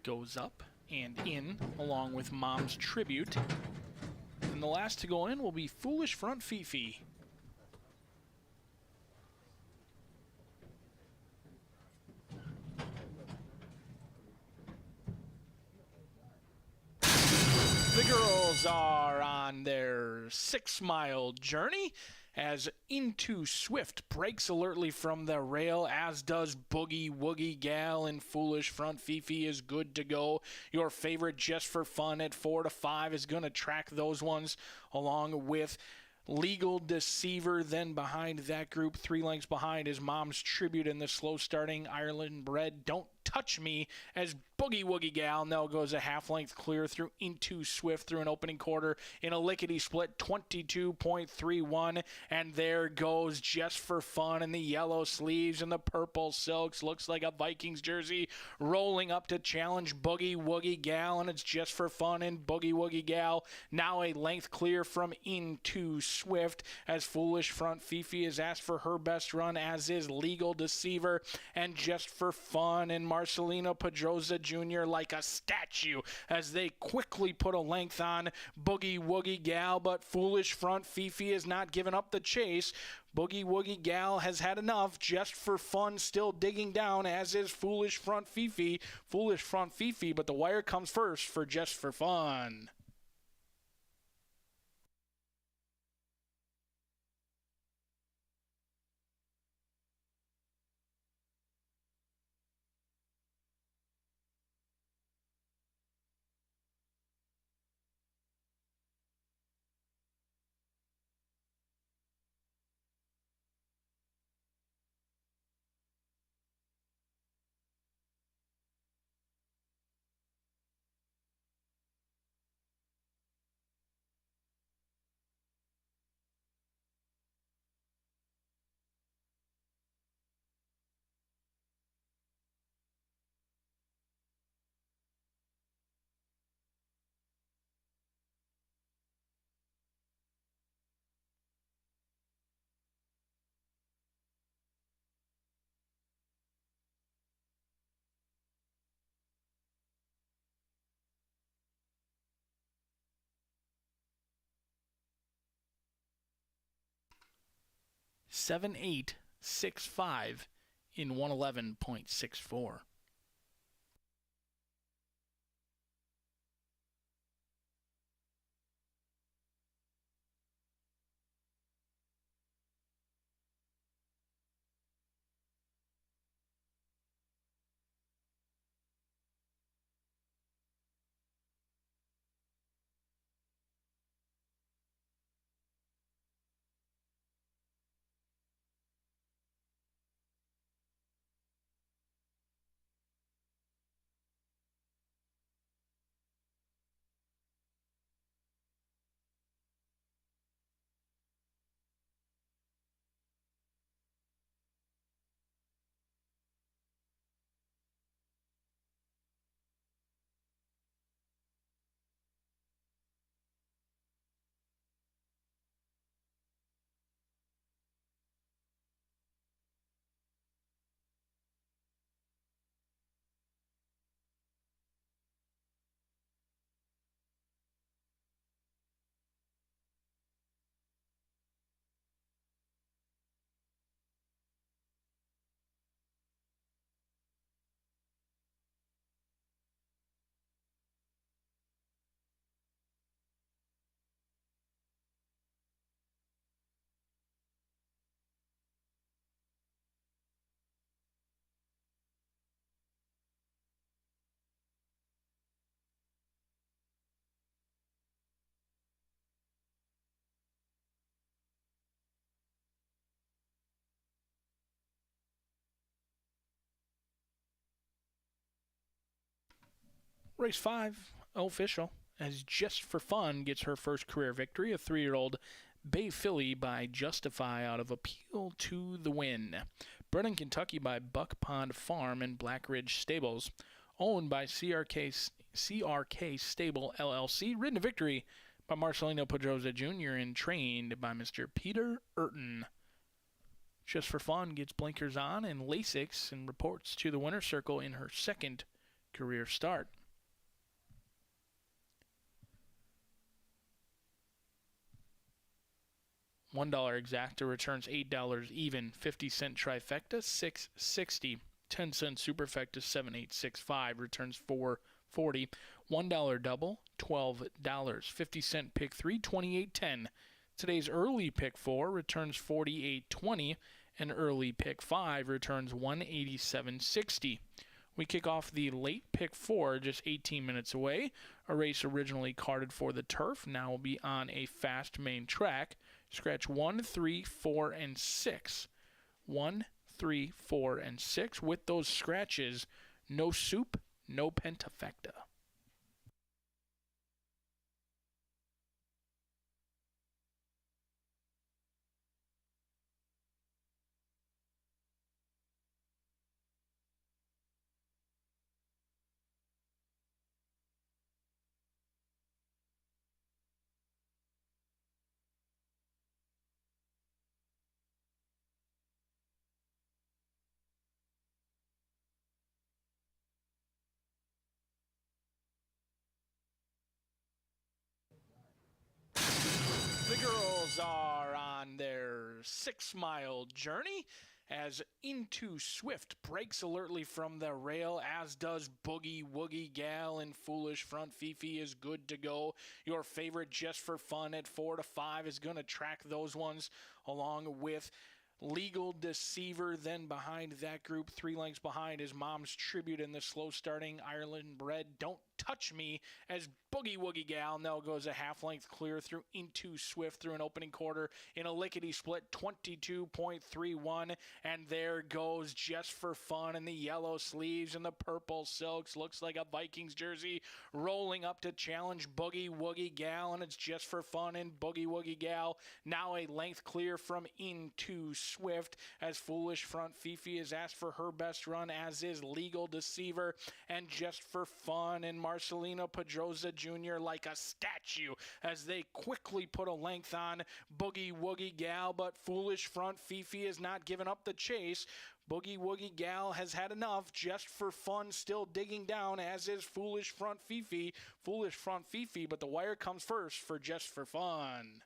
Goes up and in along with Mom's Tribute. And the last to go in will be Foolish Front Fifi. The girls are on their 6-mile journey as Into Swift breaks alertly from the rail, as does Boogie Woogie Gal, and Foolish Front Fifi is good to go. Your favorite Just for Fun at 4-5 is going to track those ones along with Legal Deceiver. Then behind that group, 3 lengths behind, is Mom's Tribute and the slow starting Ireland Bred Don't Touch Me, as Boogie Woogie Gal now goes a half-length clear through Into Swift through an opening quarter in a lickety split 22.31. And there goes Just for Fun in the yellow sleeves and the purple silks. Looks like a Vikings jersey rolling up to challenge Boogie Woogie Gal, and it's Just for Fun and Boogie Woogie Gal now a length clear from Into Swift, as Foolish Front Fifi is asked for her best run, as is Legal Deceiver and Just for Fun, and Marcelino Pedroza Jr. like a statue as they quickly put a length on Boogie Woogie Gal, but Foolish Front Fifi has not given up the chase. Boogie Woogie Gal has had enough. Just for Fun still digging down, as is Foolish Front Fifi. Foolish Front Fifi, but the wire comes first for Just for Fun. Seven, 8, 6, 5 in 111.64. Race 5, official, as Just for Fun gets her first career victory, a 3-year-old Bay Filly by Justify out of Appeal to the Win. Bred in Kentucky by Buck Pond Farm and Black Ridge Stables. Owned by CRK Stable LLC. Ridden to victory by Marcelino Pedroza Jr. and trained by Mr. Peter Urton. Just for Fun gets blinkers on and Lasix and reports to the winner's circle in her second career start. $1 exacta returns $8 even. 50-cent trifecta, $6.60. 10-cent superfecta, $7.865 returns $4.40. $1 double, $12. 50-cent pick 3, $28.10. Today's early pick 4 returns $48.20, and early pick 5 returns $187.60. We kick off the late pick 4 just 18 minutes away. A race originally carded for the turf now will be on a fast main track. Scratch 1, 3, 4, and 6. 1, 3, 4, and 6. With those scratches, no soup, no pentafecta. The girls are on their 6-mile journey as Into Swift breaks alertly from the rail, as does Boogie Woogie Gal, and Foolish Front Fifi is good to go. Your favorite Just for Fun at 4 to 5 is going to track those ones along with Legal Deceiver. Then behind that group, 3 lengths behind, is Mom's Tribute in the slow starting Ireland bred Don't Touch Me, as Boogie Woogie Gal now goes a half length clear through Into Swift through an opening quarter in a lickety split 22.31. And there goes Just for Fun in the yellow sleeves and the purple silks. Looks like a Vikings jersey rolling up to challenge Boogie Woogie Gal, and it's Just for Fun and Boogie Woogie Gal now a length clear from Into Swift, as Foolish Front Fifi is asked for her best run, as is Legal Deceiver and Just for Fun and Marcelino Pedroza Jr. like a statue as they quickly put a length on Boogie Woogie Gal, but Foolish Front Fifi has not given up the chase. Boogie Woogie Gal has had enough. Just for Fun still digging down, as is Foolish Front Fifi. Foolish Front Fifi, but the wire comes first for Just for Fun.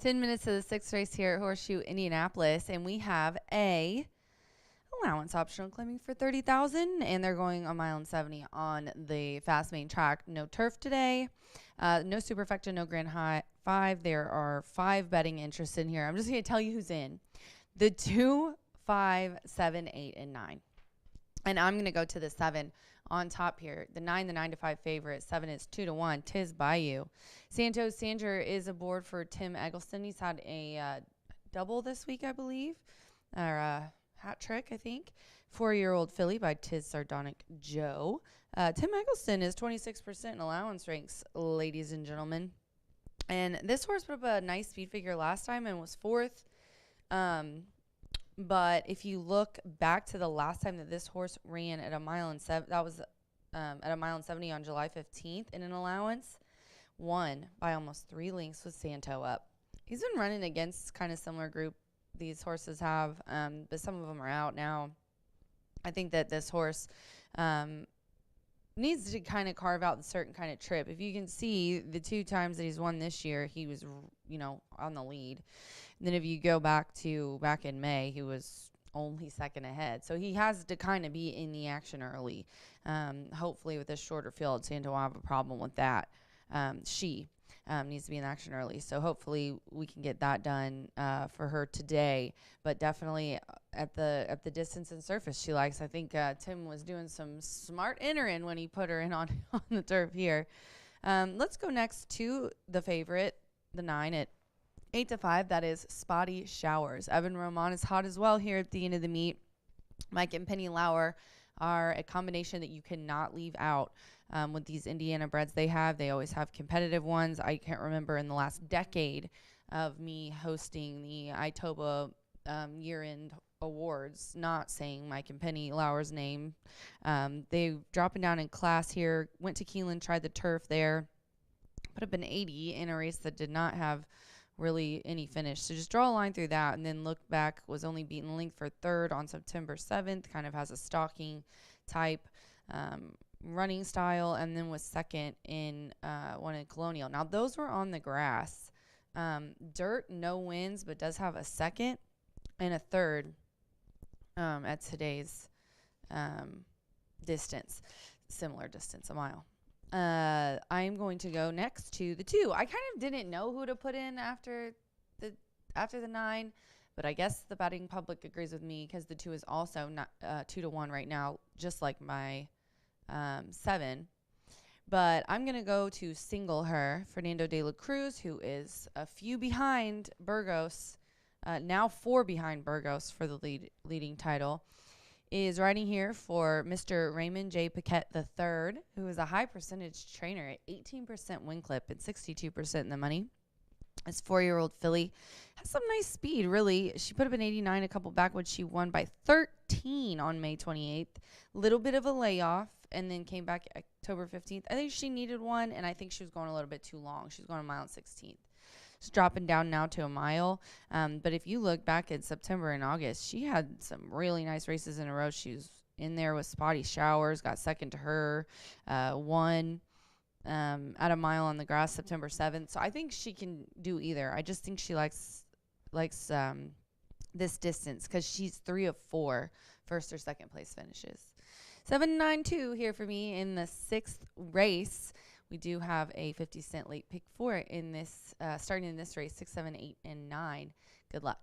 10 minutes to the sixth race here at Horseshoe Indianapolis, and we have a allowance optional claiming for 30,000, and they're going a mile and 70 on the fast main track. No turf today, no superfecta, no grand high 5. There are 5 betting interests in here. I'm just going to tell you who's in. The 2, 5, 7, 8, and 9. And I'm going to go to the 7 on top here. The 9, the 9 to 5 favorite. 7 is 2-1. Tis Bayou. Santos Sanger is aboard for Tim Eggleston. He's had a double this week, I believe, or a hat trick, I think. 4-year-old filly by Tis Sardonic Joe. Tim Eggleston is 26% in allowance ranks, ladies and gentlemen. And this horse put up a nice speed figure last time and was 4th. But if you look back to the last time that this horse ran at a mile and 7, that was at a mile and 70 on July 15th in an allowance, won by almost 3 lengths with Santo up. He's been running against kind of similar group these horses have, but some of them are out now. I think that this horse needs to kind of carve out a certain kind of trip. If you can see the 2 times that he's won this year, he was, on the lead. And then if you go back in May, he was only second ahead. So he has to kind of be in the action early. Hopefully with this shorter field, Santo will have a problem with that. She needs to be in action early. So hopefully we can get that done for her today. But definitely at the distance and surface she likes. I think Tim was doing some smart entering when he put her in on the turf here. Let's go next to the favorite, the 9 at 8-5. That is Spotty Showers. Evan Roman is hot as well here at the end of the meet. Mike and Penny Lauer are a combination that you cannot leave out with these Indiana breds they always have competitive ones. I can't remember in the last decade of me hosting the ITOBA year-end awards not saying Mike and Penny Lauer's name. They dropping down in class here, went to Keeneland, tried the turf there, put up an 80 in a race that did not have really any finish. So just draw a line through that and then look back. Was only beaten length for 3rd on September 7th. Kind of has a stalking type running style, and then was 2nd in one in Colonial. Now those were on the grass. Dirt, no wins, but does have a 2nd and a 3rd at today's distance, similar distance, a mile. I'm going to go next to the 2. I kind of didn't know who to put in after the 9, but I guess the betting public agrees with me because the 2 is also not 2-1 right now, just like my 7. But I'm going to go to single her, Fernando de la Cruz, who is a few behind Burgos, now 4 behind Burgos for the leading title. Is riding here for Mr. Raymond J. Paquette III, who is a high percentage trainer at 18% win clip and 62% in the money. This 4-year-old filly has some nice speed, really. She put up an 89 a couple back when she won by 13 on May 28th. Little bit of a layoff, and then came back October 15th. I think she needed one, and I think she was going a little bit too long. She was going a mile and 16th. She's dropping down now to a mile. But if you look back in September and August, she had some really nice races in a row. She was in there with Spotty Showers, got 2nd to her, won at a mile on the grass September 7th. So I think she can do either. I just think she likes this distance because she's 3 of 4 first or 2nd place finishes. 7-9-2 here for me in the 6th race. We do have a 50-cent late pick 4 in this, starting in this race, 6, 7, 8, and 9. Good luck.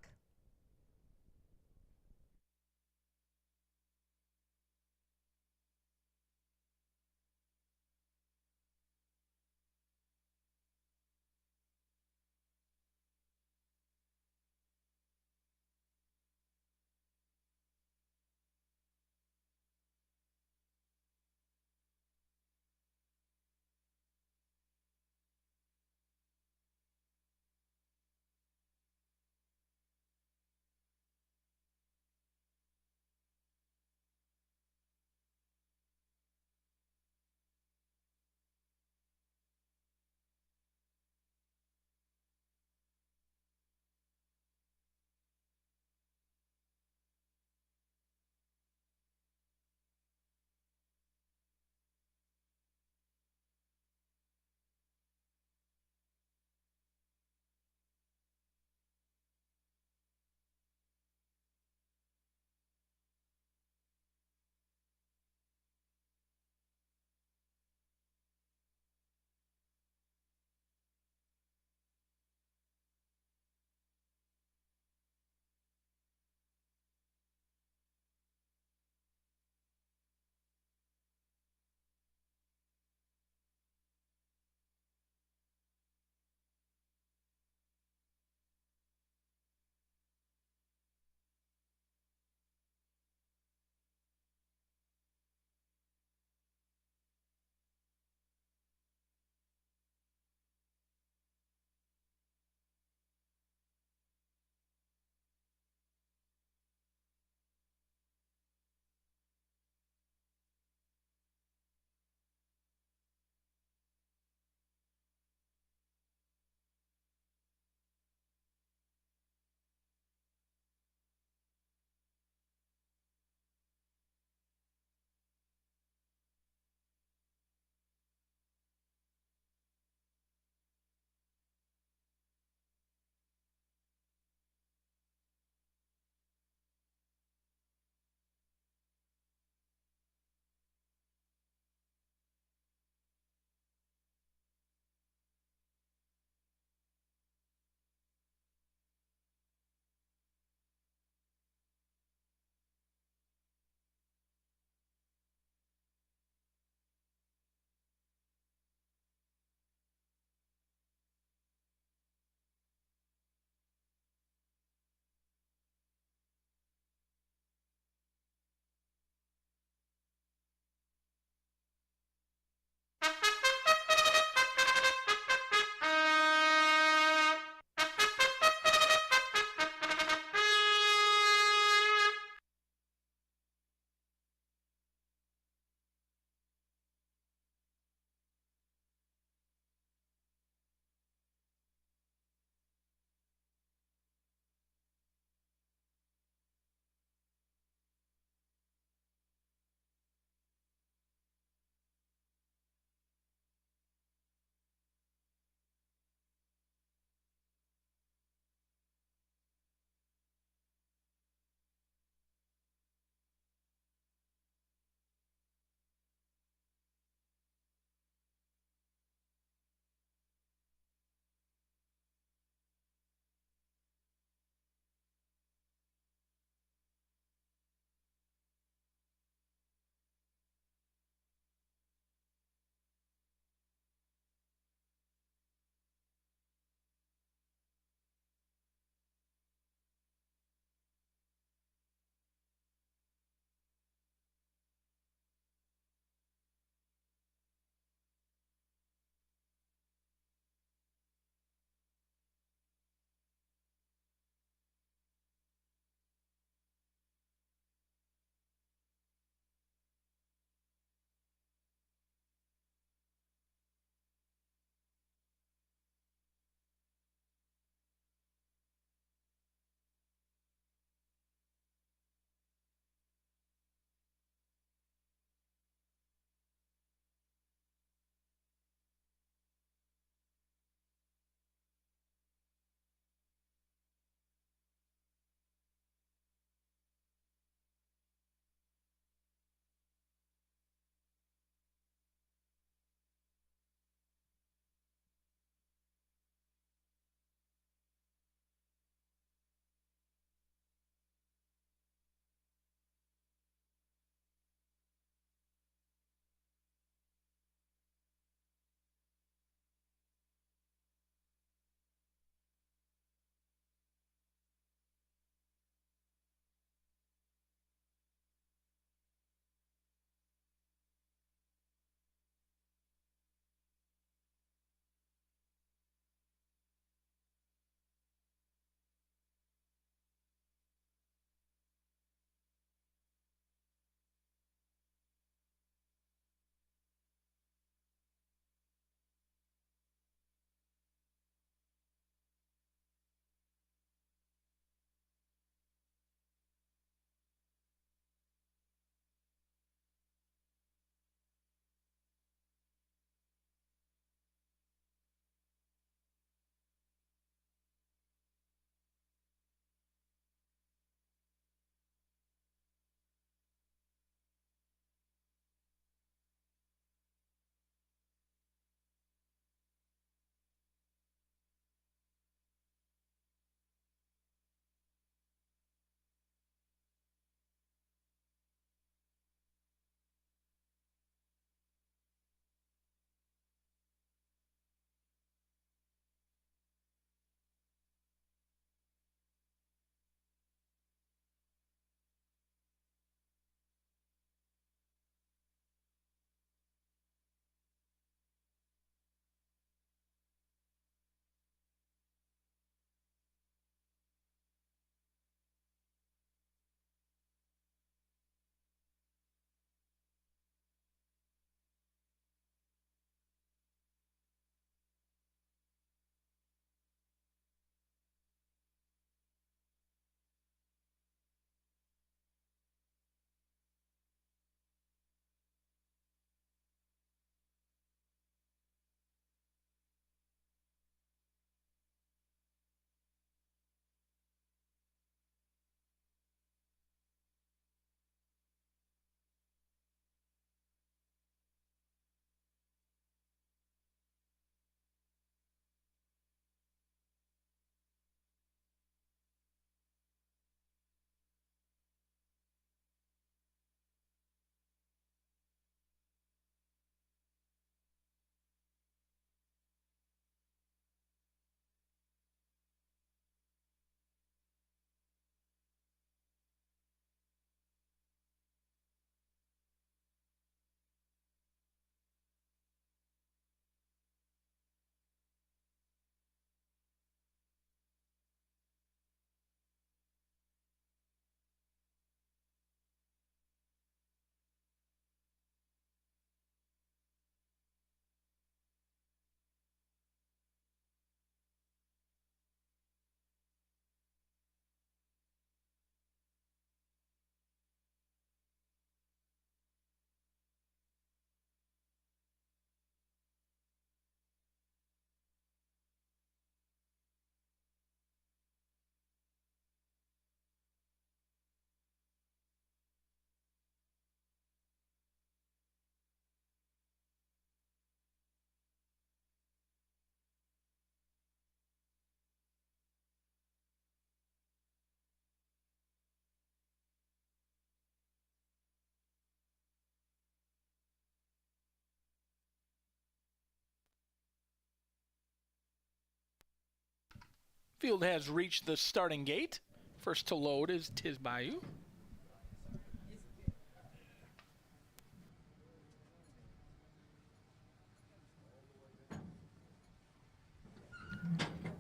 Field has reached the starting gate. First to load is Tiz Bayou.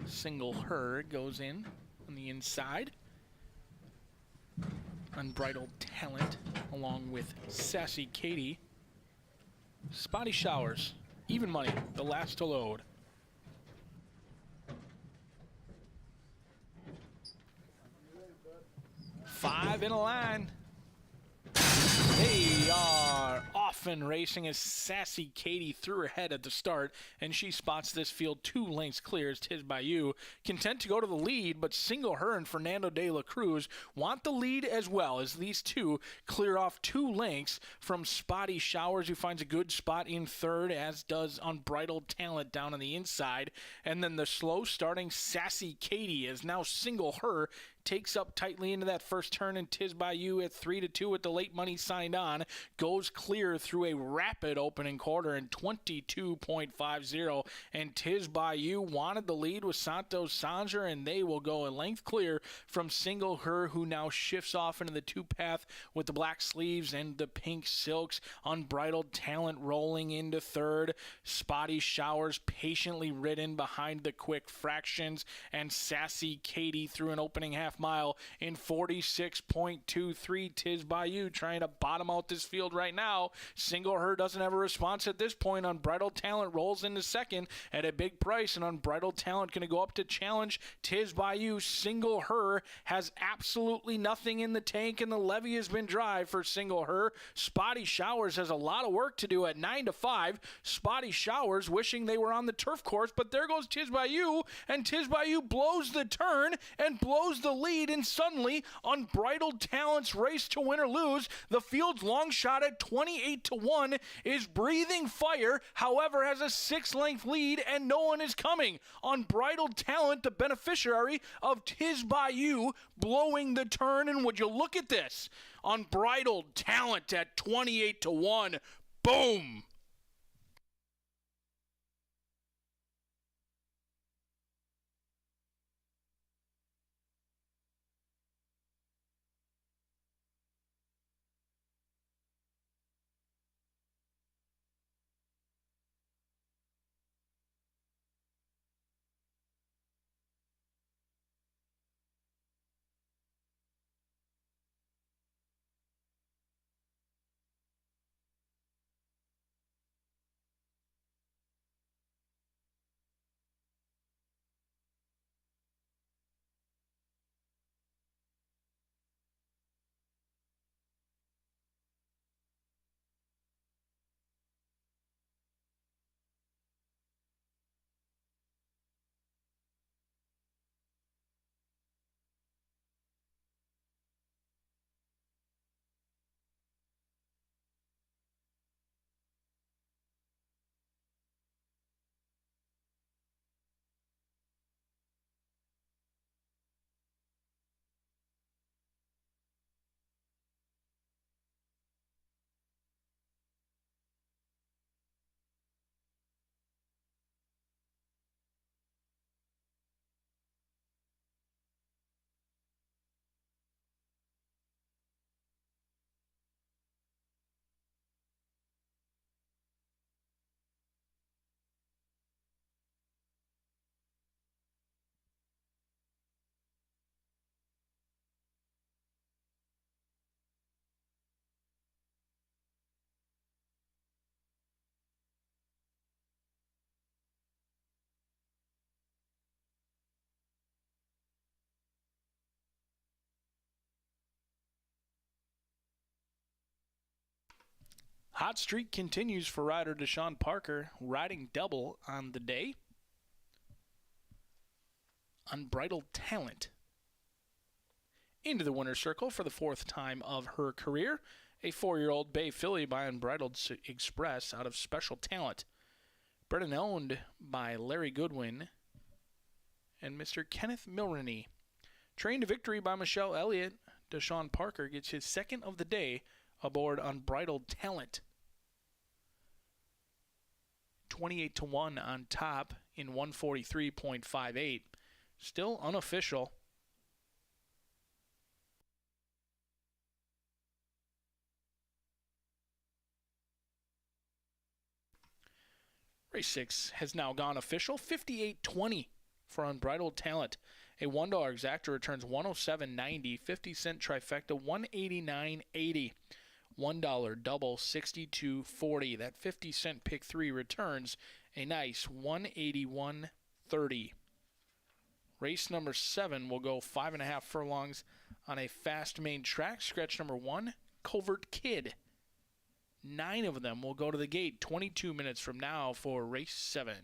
Single Her goes in on the inside. Unbridled Talent along with Sassy Katie. Spotty Showers, even money, the last to load. Five in a line. They are off and racing as Sassy Katie threw her head at the start, and she spots this field 2 lengths clear as Tiz Bayou, content to go to the lead, but Single Her and Fernando de la Cruz want the lead as well as these two clear off 2 lengths from Spotty Showers, who finds a good spot in third, as does Unbridled Talent down on the inside, and then the slow starting Sassy Katie as now Single Her takes up tightly into that first turn, and Tiz Bayou at 3-2 with the late money signed on goes clear through a rapid opening quarter in 22.50, and Tiz Bayou wanted the lead with Santos Sanger, and they will go a length clear from Single Her, who now shifts off into the 2 path with the black sleeves and the pink silks. Unbridled Talent rolling into third. Spotty Showers patiently ridden behind the quick fractions, and Sassy Katie through an opening half mile in 46.23. Tiz Bayou trying to bottom out this field right now. Single Her doesn't have a response at this point. Unbridled Talent rolls into second at a big price, and Unbridled Talent going to go up to challenge Tiz Bayou. Single Her has absolutely nothing in the tank, and the levee has been dry for Single Her. Spotty Showers has a lot of work to do at 9-5. Spotty Showers wishing they were on the turf course, but there goes Tiz Bayou, and Tiz Bayou blows the turn and blows the lead, and suddenly Unbridled Talent's race to win or lose. The field's long shot at 28-1 is breathing fire, however has a 6-length lead, and no one is coming. Unbridled Talent, the beneficiary of Tiz Bayou blowing the turn, and would you look at this? Unbridled Talent at 28-1. Boom! Hot streak continues for rider Deshaun Parker, riding double on the day. Unbridled Talent into the winner's circle for the 4th time of her career. A 4-year-old bay filly by Unbridled Express out of Special Talent. Bred and owned by Larry Goodwin and Mr. Kenneth Milroney. Trained to victory by Michelle Elliott, Deshaun Parker gets his 2nd of the day aboard Unbridled Talent. 28-1 on top in 143.58. Still unofficial. Race 6 has now gone official. 58.20 for Unbridled Talent. A $1 exacta returns $107.90. 50-cent trifecta $189.80. $1 double $62.40. That 50-cent pick 3 returns a nice $181.30. Race number 7 will go 5.5 furlongs on a fast main track. Scratch number 1, Covert Kid. 9 of them will go to the gate 22 minutes from now for race 7.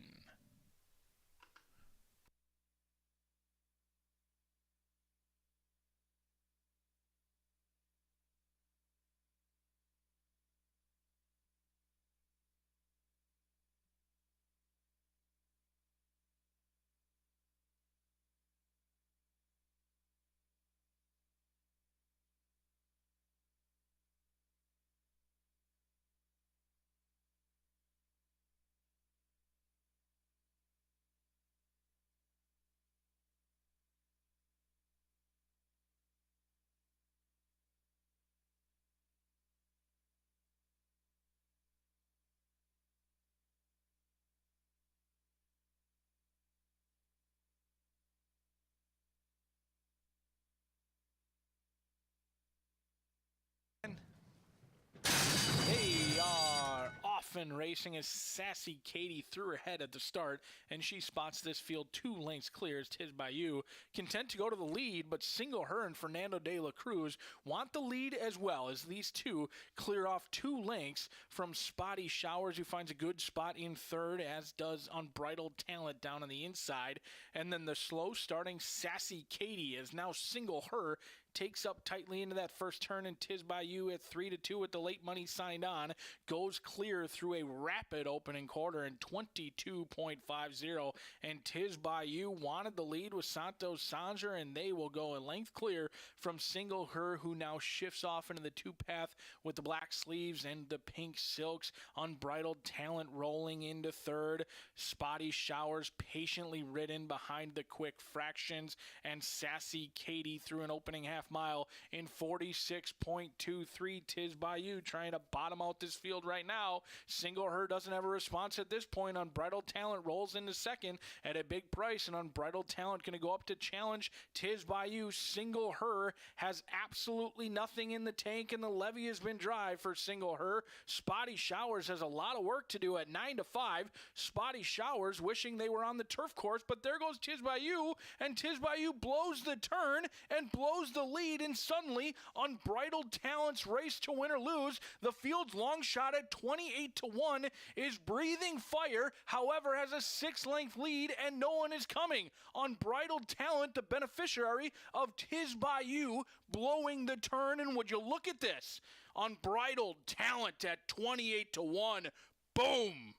They are off and racing as Sassy Katie threw her head at the start, and she spots this field 2 lengths clear as Tiz Bayou, content to go to the lead, but Single Her and Fernando de la Cruz want the lead as well, as these two clear off 2 lengths from Spotty Showers, who finds a good spot in third, as does Unbridled Talent down on the inside, and then the slow starting Sassy Katie is now Single Her takes up tightly into that first turn, and Tiz Bayou at 3-2 with the late money signed on goes clear through a rapid opening quarter in 22.50, and Tiz Bayou wanted the lead with Santos Sanger, and they will go a length clear from Single Her, who now shifts off into the 2-path with the black sleeves and the pink silks. Unbridled Talent rolling into third, Spotty Showers patiently ridden behind the quick fractions, and Sassy Katie through an opening half mile in 46.23. Tiz Bayou trying to bottom out this field right now. Single Her doesn't have a response at this point. Unbridled Talent rolls into second at a big price, and Unbridled Talent going to go up to challenge Tiz Bayou. Single Her has absolutely nothing in the tank, and the levee has been dry for Single Her. Spotty Showers has a lot of work to do at 9-5. Spotty Showers wishing they were on the turf course, but there goes Tiz Bayou, and Tiz Bayou blows the turn and blows the lead, and suddenly Unbridled Talent's race to win or lose. The field's long shot at 28-1 is breathing fire, however has a 6-length lead, and no one is coming. Unbridled Talent, the beneficiary of Tiz Bayou blowing the turn, and would you look at this? Unbridled Talent at 28-1. Boom!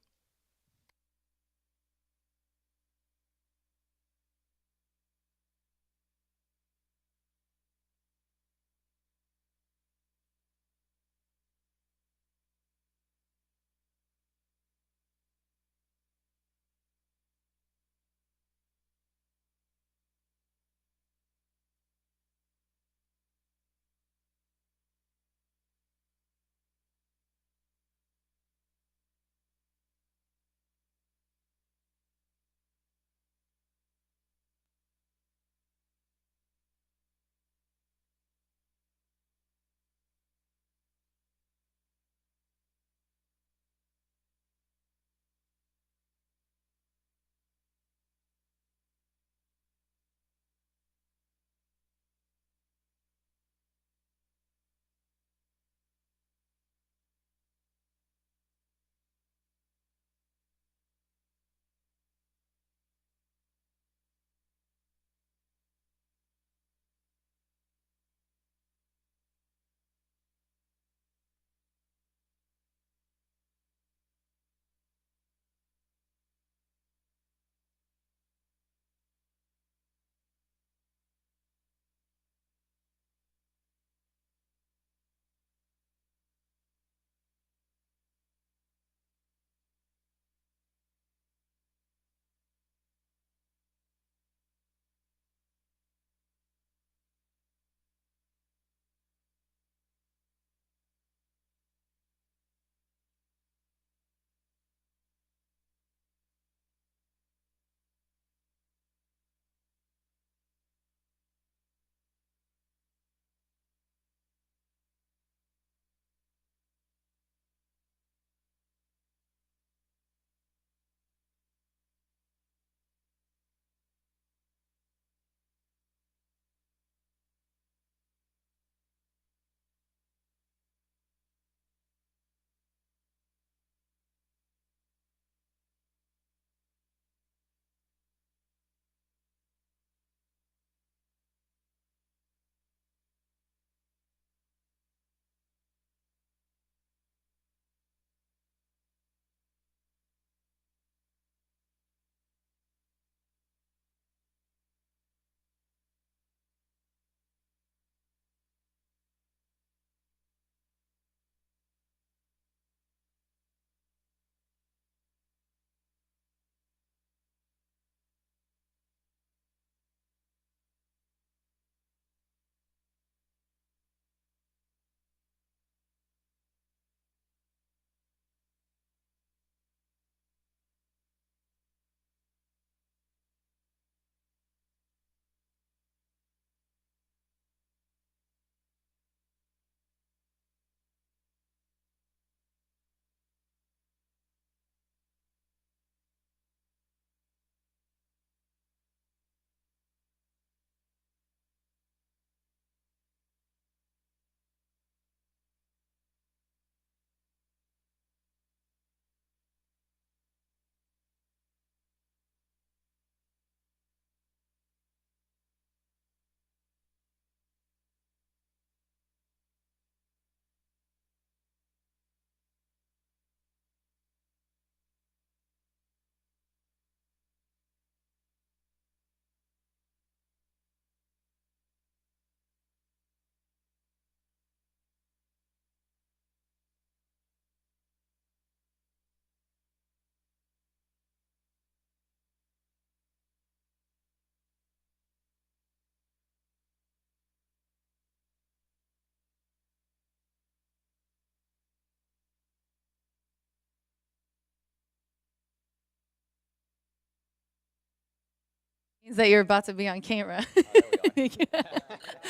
Is that you're about to be on camera?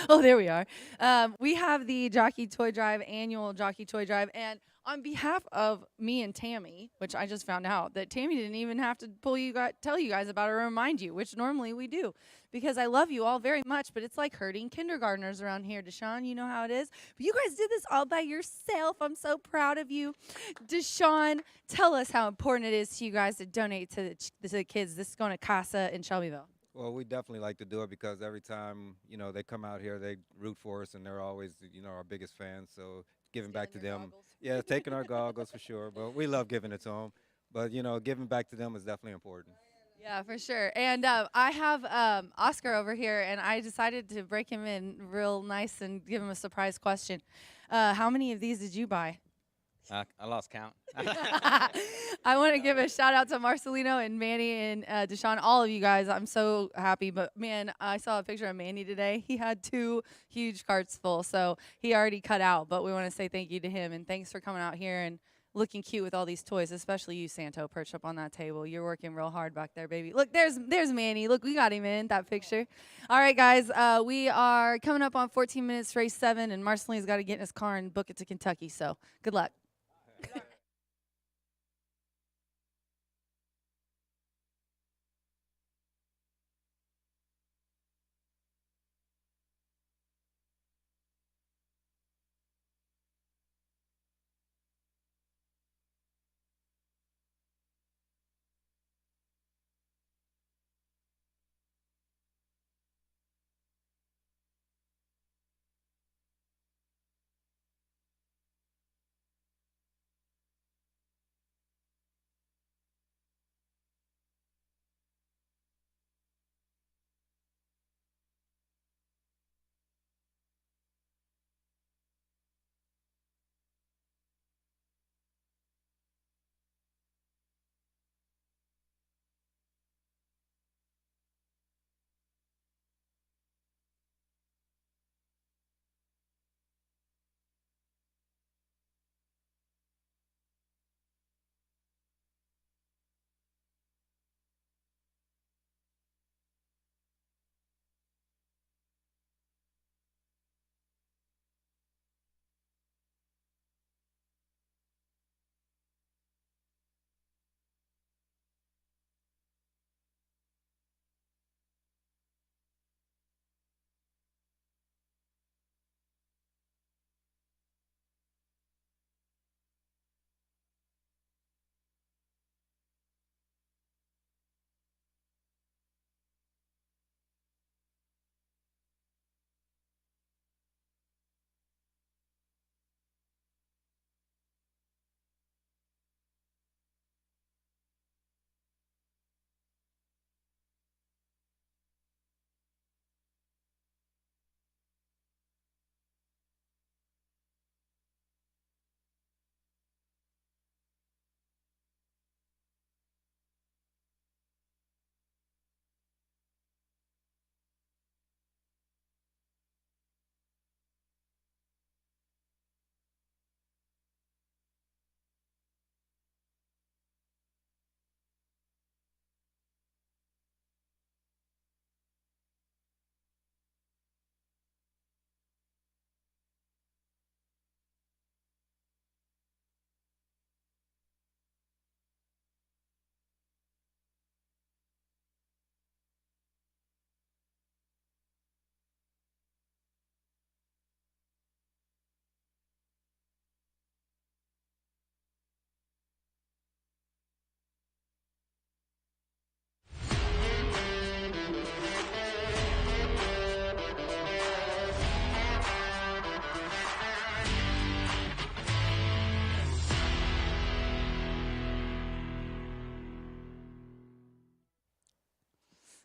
Oh, there we are. We have the Jockey Toy Drive, annual Jockey Toy Drive, and on behalf of me and Tammy, which I just found out that Tammy didn't even have to tell you guys about it or remind you, which normally we do, because I love you all very much, but it's like herding kindergartners around here. Deshaun, you know how it is. But you guys did this all by yourself. I'm so proud of you. Deshaun, tell us how important it is to you guys to donate to the kids. This is going to CASA in Shelbyville. Well, we definitely like to do it because every time, they come out here, they root for us, and they're always, our biggest fans. So giving back to them. Goggles. Yeah, taking our goggles for sure. But we love giving it to them. But, giving back to them is definitely important. Yeah, for sure. And I have Oscar over here, and I decided to break him in real nice and give him a surprise question. How many of these did you buy? I lost count. I want to give a shout out to Marcelino and Manny and Deshaun, all of you guys. I'm so happy. But, man, I saw a picture of Manny today. He had 2 huge carts full, so he already cut out. But we want to say thank you to him, and thanks for coming out here and looking cute with all these toys, especially you, Santo, perched up on that table. You're working real hard back there, baby. Look, there's Manny. Look, we got him in that picture. All right, guys, we are coming up on 14 minutes, race 7, and Marcelino's got to get in his car and book it to Kentucky. So good luck.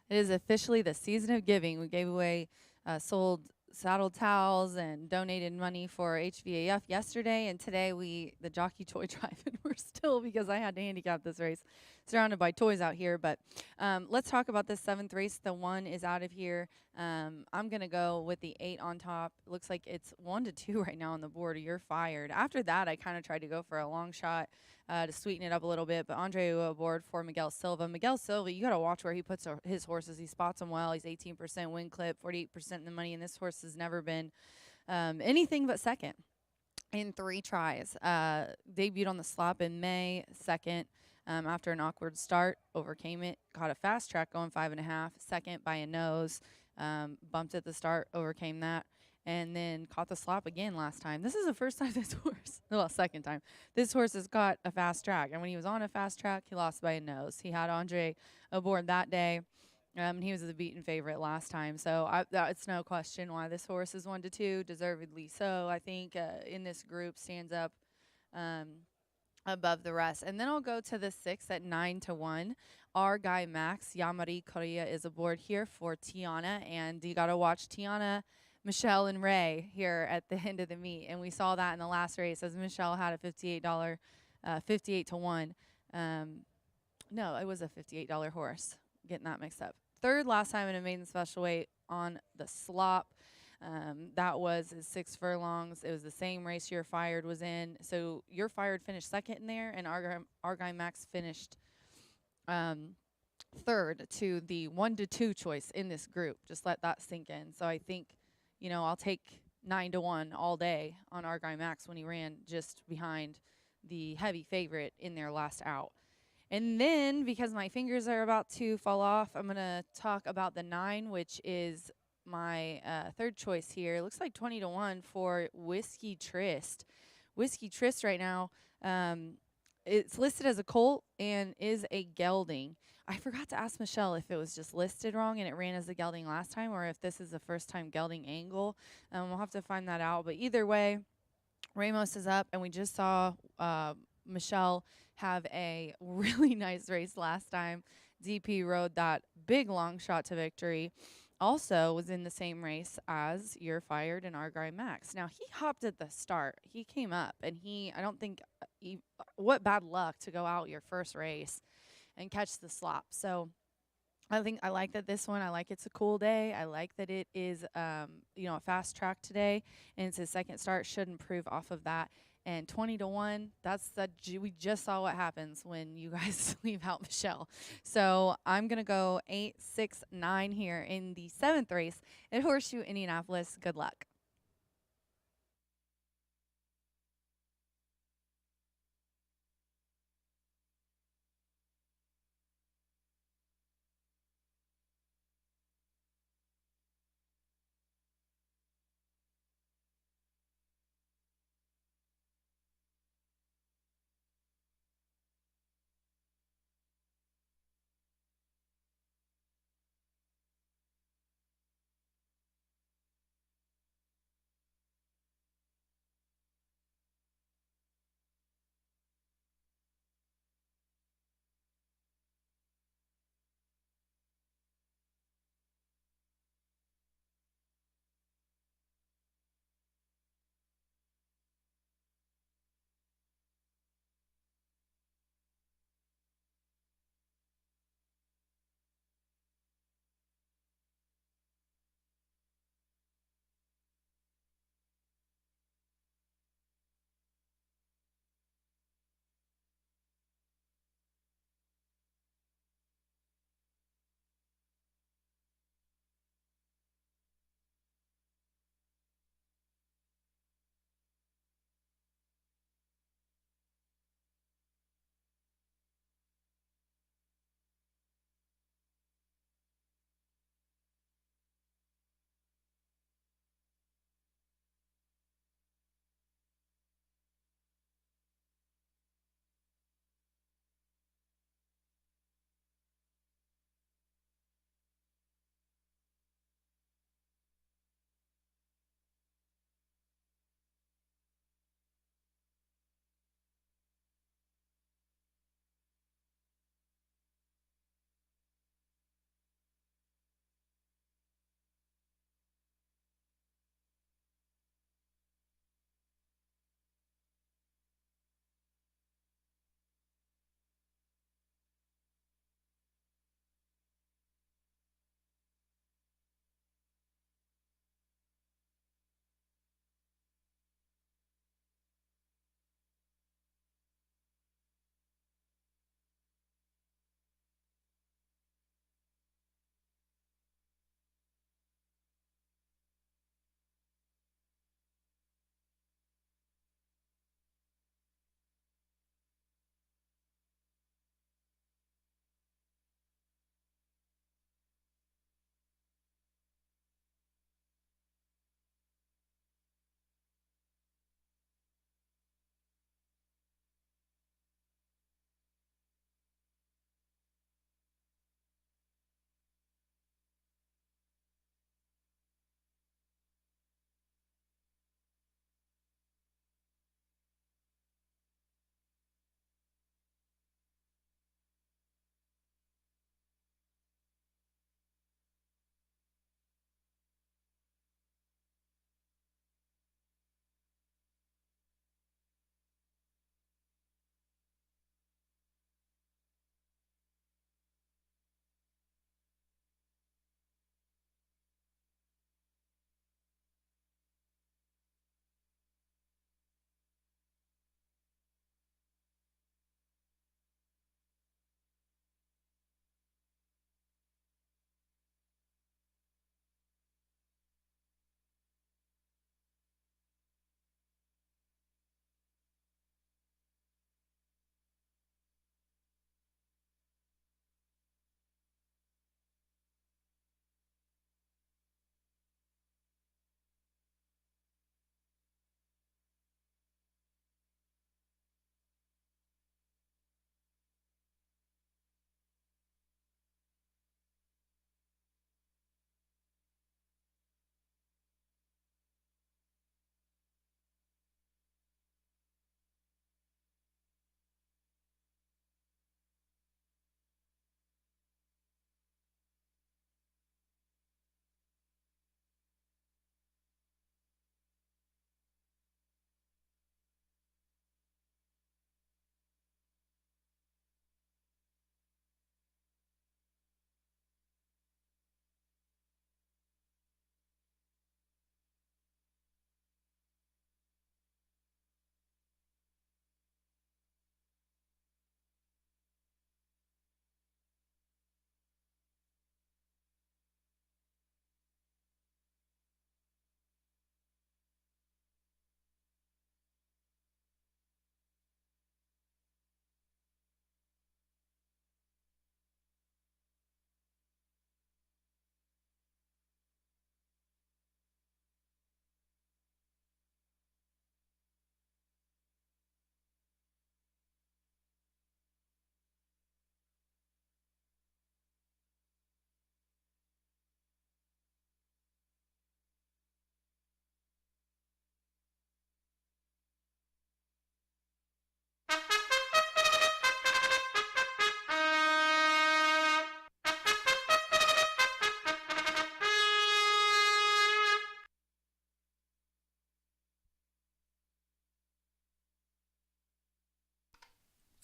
It is officially the season of giving. We gave away, sold saddle towels and donated money for HVAF yesterday, and today the Jockey Toy Drive, and we're still because I had to handicap this race. Surrounded by toys out here, but let's talk about this 7th race. The 1 is out of here. I'm going to go with the 8 on top. It looks like it's 1-2 right now on the board. You're fired. After that, I kind of tried to go for a long shot to sweeten it up a little bit, but Andre aboard for Miguel Silva. Miguel Silva, you got to watch where he puts his horses. He spots them well. He's 18% win clip, 48% in the money, and this horse has never been anything but second in 3 tries. Debuted on the slop in May, second. After an awkward start, overcame it, caught a fast track going 5.5, second by a nose, bumped at the start, overcame that, and then caught the slop again last time. This is the first time this horse, well, second time, this horse has got a fast track. And when he was on a fast track, he lost by a nose. He had Andre aboard that day. He was the beaten favorite last time. So it's no question why this horse is 1-2, deservedly so. I think in this group stands up above the rest. And then I'll go to the 6 at 9-1. Our guy Max Yamari Korea is aboard here for Tiana, and you got to watch Tiana, Michelle, and Ray here at the end of the meet. And we saw that in the last race as Michelle had a $58, 58-1. No, it was a $58 horse. Getting that mixed up. 3rd last time in a maiden special weight on the slop. That was 6 furlongs. It was the same race You're Fired was in. So You're Fired finished second in there, and our guy Max finished 3rd to the 1-2 choice in this group. Just let that sink in. So I think, I'll take 9-1 all day on our guy Max when he ran just behind the heavy favorite in their last out. And then, because my fingers are about to fall off, I'm going to talk about the 9, which is my 3rd choice here. It looks like 20-1 for Whiskey Trist. Whiskey Trist right now, it's listed as a colt and is a gelding. I forgot to ask Michelle if it was just listed wrong and it ran as a gelding last time, or if this is the first time gelding angle. We'll have to find that out. But either way, Ramos is up, and we just saw Michelle have a really nice race last time. DP rode that big long shot to victory. Also was in the same race as You're Fired and our guy Max. Now, he hopped at the start. He came up, and I don't think, what bad luck to go out your first race and catch the slop. So I think I like that this one. I like it's a cool day. I like that it is, a fast track today, and it's his second start. Should improve off of that. And 20-1, we just saw what happens when you guys leave out Michelle. So I'm going to go 8, 6, 9 here in the 7th race at Horseshoe Indianapolis. Good luck.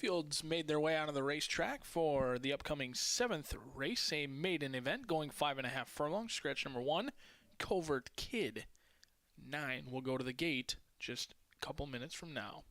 Fields made their way out of the racetrack for the upcoming 7th race, a maiden event going 5.5 furlongs. Scratch number 1, Covert Kid. 9 will go to the gate just a couple minutes from now.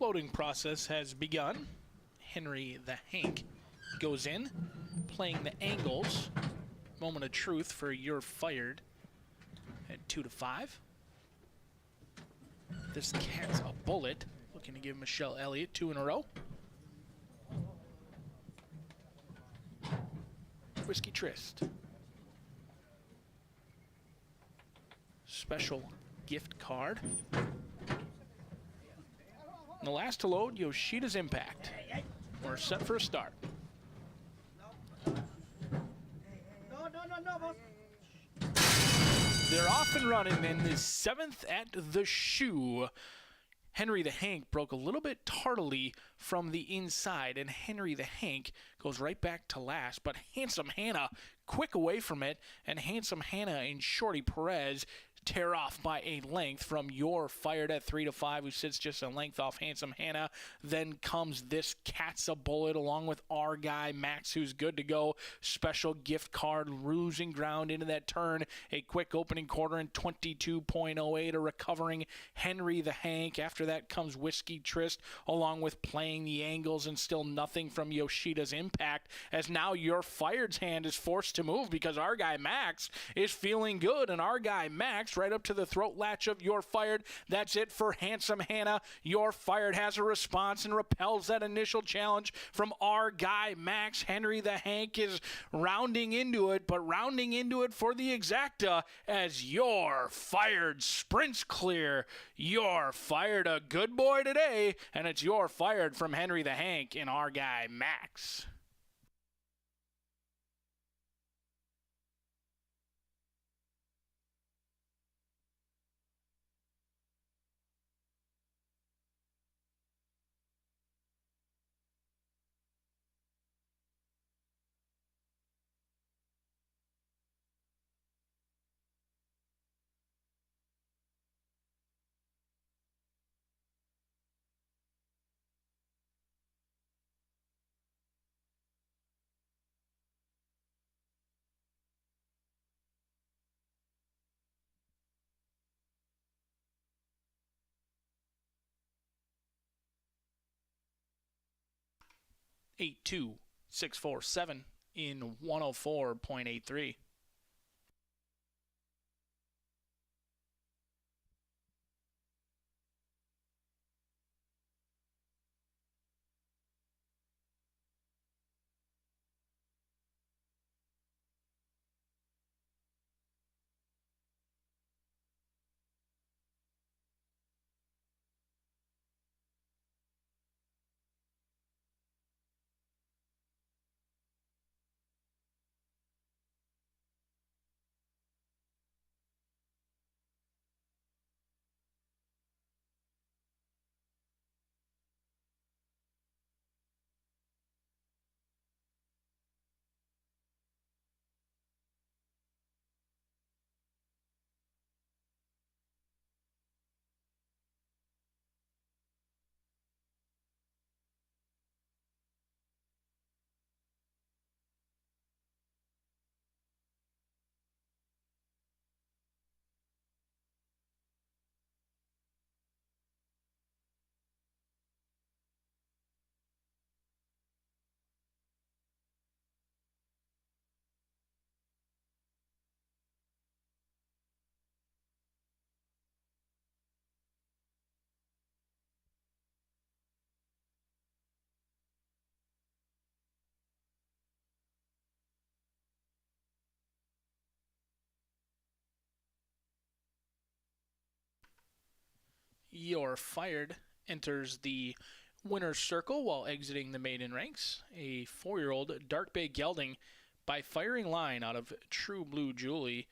loading process has begun. Henry the Hank goes in, playing the angles. Moment of truth for You're Fired at 2-5. This Cat's a Bullet, looking to give Michelle Elliott 2 in a row. Whiskey Tryst. Special gift card. And the last to load, Yoshida's Impact. We're set for a start. They're off and running in the 7th at the shoe. Henry the Hank broke a little bit tardily from the inside, and Henry the Hank goes right back to last. But Handsome Hannah quick away from it, and Handsome Hannah and Shorty Perez tear off by a length from You're Fired at 3-5, who sits just a length off Handsome Hannah. Then comes this Cat's a Bullet along with our guy Max, who's good to go. Special gift card, losing ground into that turn. A quick opening quarter in 22.08, a recovering Henry the Hank. After that comes Whiskey Tryst along with playing the angles, and still nothing from Yoshida's Impact, as now You're Fired's hand is forced to move because our guy Max is feeling good, and our guy Max right up to the throat latch of You're Fired. That's it for Handsome Hannah. You're Fired has a response and repels that initial challenge from our guy Max. Henry the Hank is rounding into it, but rounding into it for the exacta as You're Fired sprints clear. You're Fired, a good boy today, and it's You're Fired from Henry the Hank and our guy Max. Eight two 647 in 104.83. You're Fired enters the winner's circle while exiting the maiden ranks. A 4-year-old Dark Bay Gelding by Firing Line out of True Blue Julie,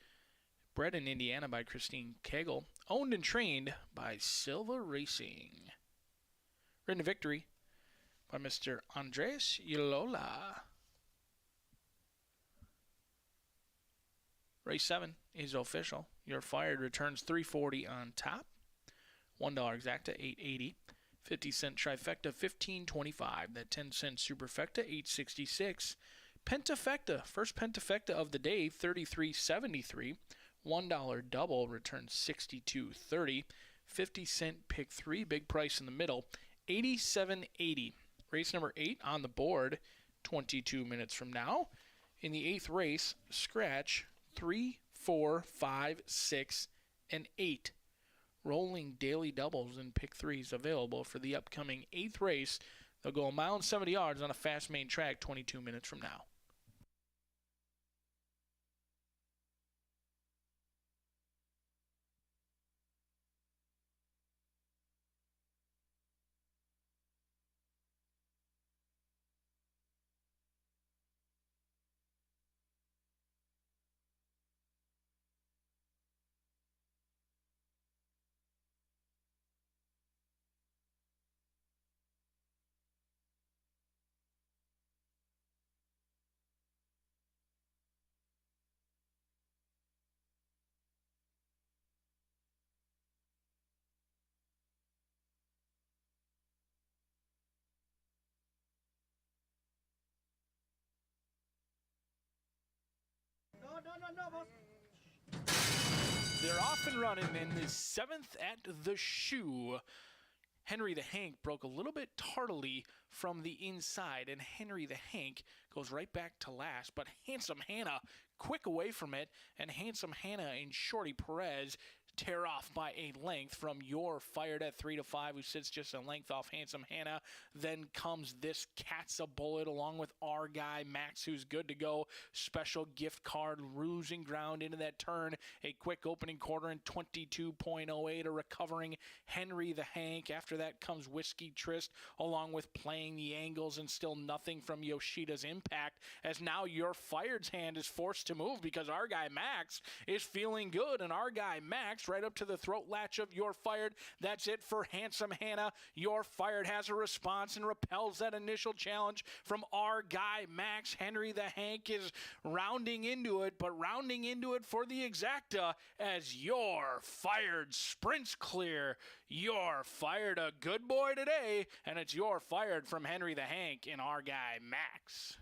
bred in Indiana by Christine Kegel, owned and trained by Silva Racing. Ridden to victory by Mr. Andres Ilola. Race 7 is official. You're Fired returns $3.40 on top. $1 exacta, $8.80. 50-cent trifecta, $15.25. That 10-cent superfecta, $8.66. Pentafecta, first pentafecta of the day, $33.73. $1 double returns $62.30. 50-cent pick 3, big price in the middle, 8780. Race number 8 on the board 22 minutes from now. In the 8th race, scratch 3, 4, 5, 6, and 8. Rolling daily doubles and pick 3s available for the upcoming 8th race. They'll go 1 mile and 70 yards on a fast main track 22 minutes from now. They're off and running in the 7th at the shoe. Henry the Hank broke a little bit tardily from the inside, and Henry the Hank goes right back to last. But Handsome Hannah quick away from it, and Handsome Hannah and Shorty Perez tear off by a length from Your Fired at 3-5, who sits just a length off Handsome Hannah. Then comes this Cat's a Bullet along with our guy Max, who's good to go. Special gift card losing ground into that turn. A quick opening quarter in 22.08, a recovering Henry the Hank. After that comes Whiskey Trist along with Playing the Angles, and still nothing from Yoshida's Impact, as now Your Fired's hand is forced to move because our guy Max is feeling good, and our guy Max right up to the throat latch of Your Fired. That's it for Handsome Hannah. Your Fired has a response and repels that initial challenge from our guy Max. Henry the Hank is rounding into it, but rounding into it for the exacta as Your Fired sprints clear. Your Fired, a good boy today, and it's Your Fired from Henry the Hank and our guy Max.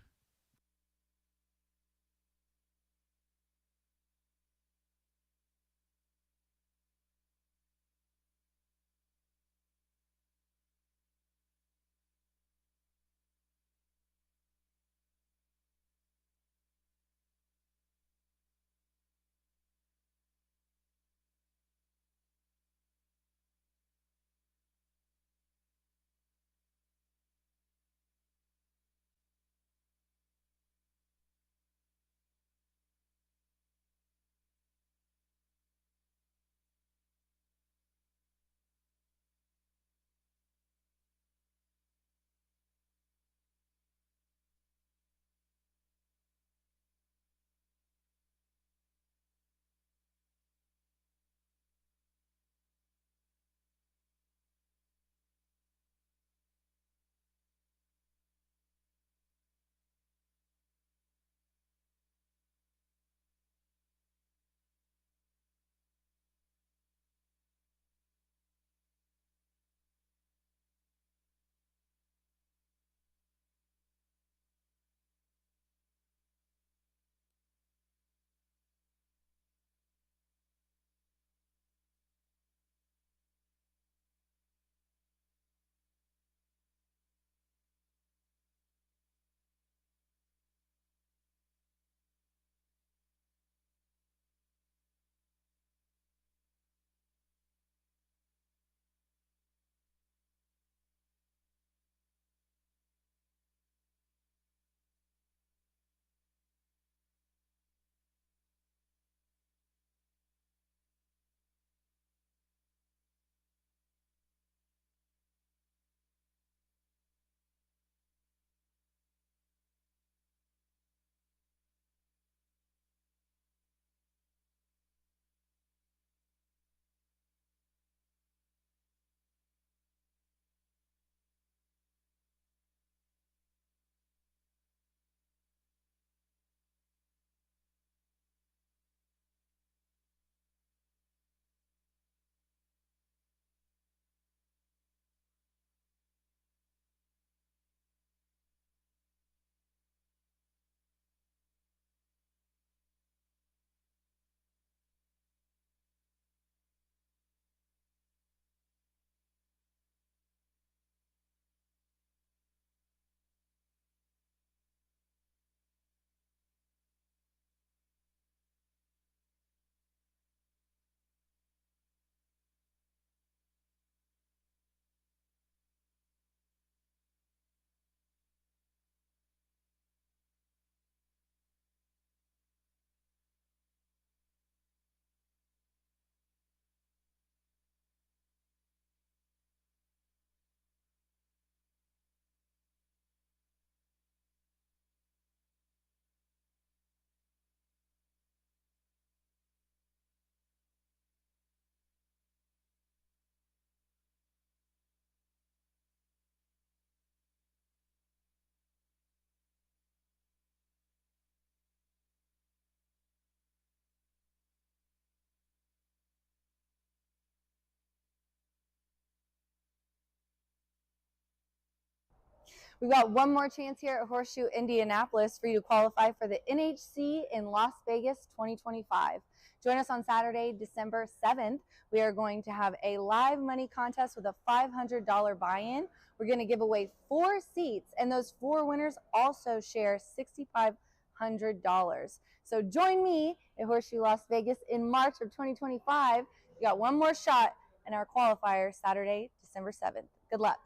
We've got one more chance here at Horseshoe Indianapolis for you to qualify for the NHC in Las Vegas 2025. Join us on Saturday, December 7th. We are going to have a live money contest with a $500 buy-in. We're going to give away 4 seats, and those 4 winners also share $6,500. So join me at Horseshoe Las Vegas in March of 2025. We got one more shot in our qualifier Saturday, December 7th. Good luck.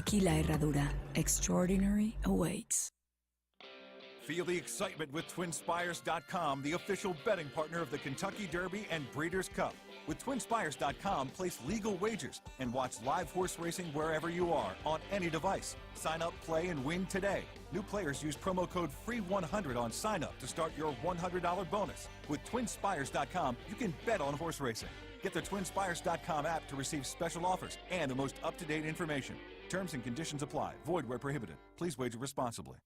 Tequila Herradura. Extraordinary awaits. Feel the excitement with TwinSpires.com, the official betting partner of the Kentucky Derby and Breeders' Cup. With TwinSpires.com, place legal wagers and watch live horse racing wherever you are on any device. Sign up, play, and win today. New players use promo code FREE100 on sign up to start your $100 bonus. With TwinSpires.com, you can bet on horse racing. Get the TwinSpires.com app to receive special offers and the most up-to-date information. Terms and conditions apply. Void where prohibited. Please wager responsibly.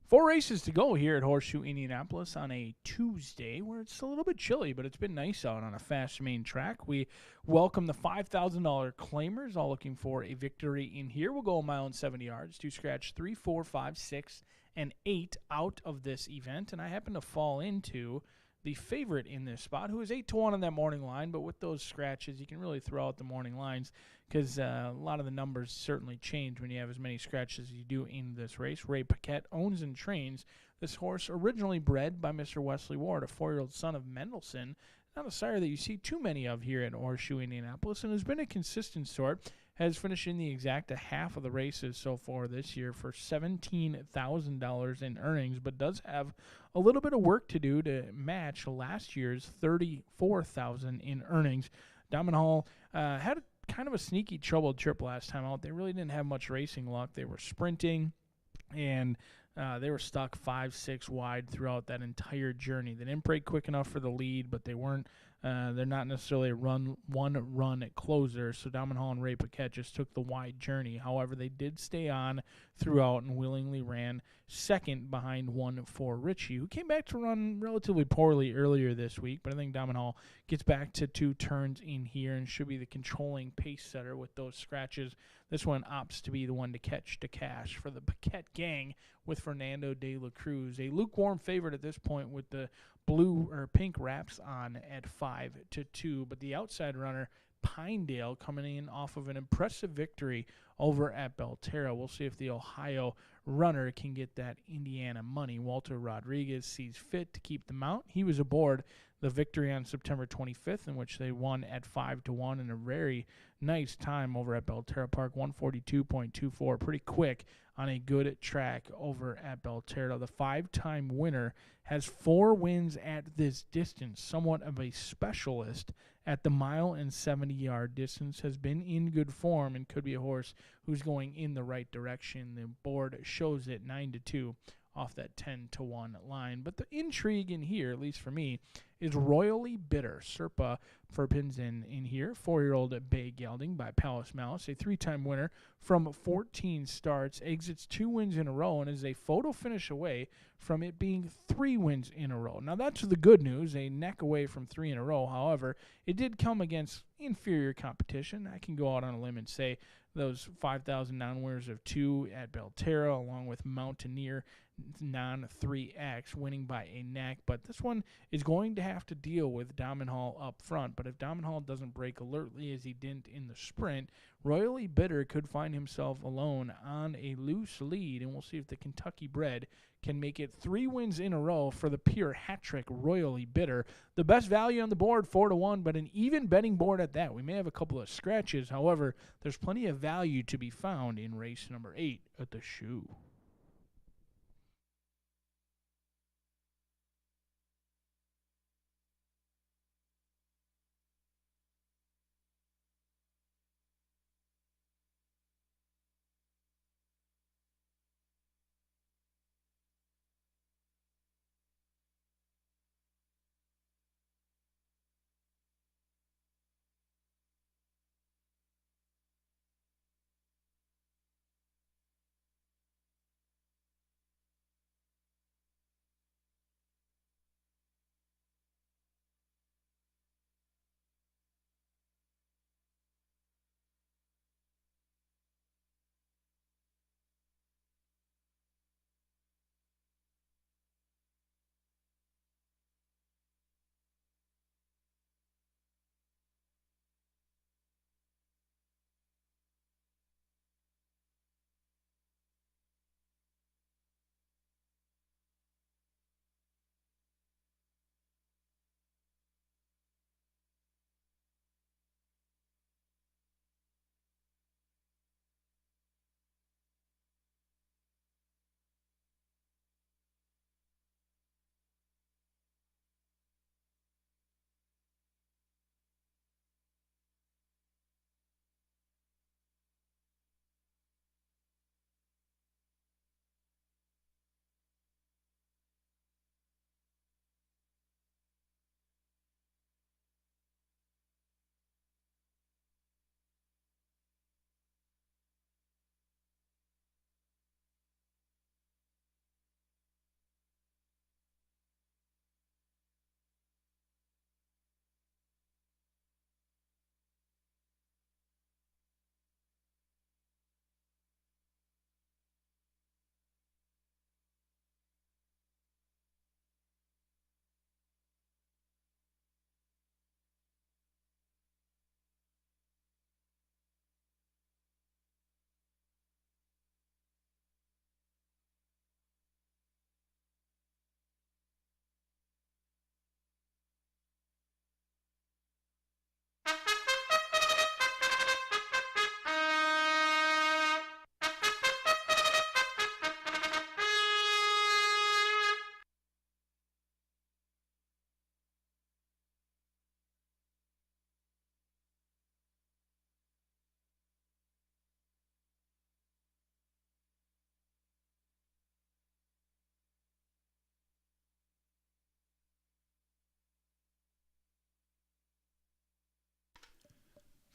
4 races to go here at Horseshoe Indianapolis on a Tuesday where it's a little bit chilly, but it's been nice out on a fast main track. We welcome the $5,000 claimers, all looking for a victory in here. We'll go a mile and 70 yards to scratch 3, 4, 5, 6, and 8 out of this event. And I happen to fall into the favorite in this spot, who is 8-1 on that morning line. But with those scratches, you can really throw out the morning lines because a lot of the numbers certainly change when you have as many scratches as you do in this race. Ray Paquette owns and trains this horse, originally bred by Mr. Wesley Ward, a 4-year-old son of Mendelssohn. Not a sire that you see too many of here at Horseshoe Indianapolis, and has been a consistent sort. Has finished in the exact half of the races so far this year for $17,000 in earnings, but does have a little bit of work to do to match last year's $34,000 in earnings. Diamond Hall had kind of a sneaky troubled trip last time out. They really didn't have much racing luck. They were sprinting, and they were stuck 5-6 wide throughout that entire journey. They didn't break quick enough for the lead, but they weren't. They're not necessarily a one-run closer, so Diamond Hall and Ray Paquette just took the wide journey. However, they did stay on throughout and willingly ran second behind 1-4 Richie, who came back to run relatively poorly earlier this week, but I think Diamond Hall gets back to 2 turns in here and should be the controlling pace setter with those scratches. This one opts to be the one to catch to cash for the Paquette gang with Fernando de la Cruz, a lukewarm favorite at this point with the blue or pink wraps on at 5-2, but the outside runner Pinedale coming in off of an impressive victory over at Belterra. We'll see if the Ohio runner can get that Indiana money. Walter Rodriguez sees fit to keep the mount. He was aboard the victory on September 25th, in which they won at 5-1 in a very nice time over at Belterra Park, 142.24, pretty quick on a good track over at Belterra. The 5-time winner has 4 wins at this distance, somewhat of a specialist at the mile and 70-yard distance, has been in good form and could be a horse who's going in the right direction. The board shows it 9-2 off that 10-1 line. But the intrigue in here, at least for me, is Royally Bitter. Serpa for pins in here. 4-year-old Bay Gelding by Palace Malice, a 3-time winner from 14 starts, exits 2 wins in a row, and is a photo finish away from it being 3 wins in a row. Now, that's the good news, a neck away from 3 in a row. However, it did come against inferior competition. I can go out on a limb and say those 5,000 non-winners of 2 at Belterra, along with Mountaineer non-3X, winning by a neck. But this one is going to have to deal with Diamond Hall up front. But if Diamond Hall doesn't break alertly as he didn't in the sprint, Royally Bitter could find himself alone on a loose lead. And we'll see if the Kentucky bred can make it 3 wins in a row for the pure hat trick Royally Bitter. The best value on the board, 4-1, but an even betting board at that. We may have a couple of scratches. However, there's plenty of value to be found in race number 8 at the Shoe.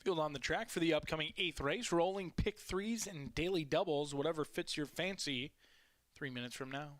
Field on the track for the upcoming 8th race. Rolling pick threes and daily doubles, whatever fits your fancy. 3 minutes from now.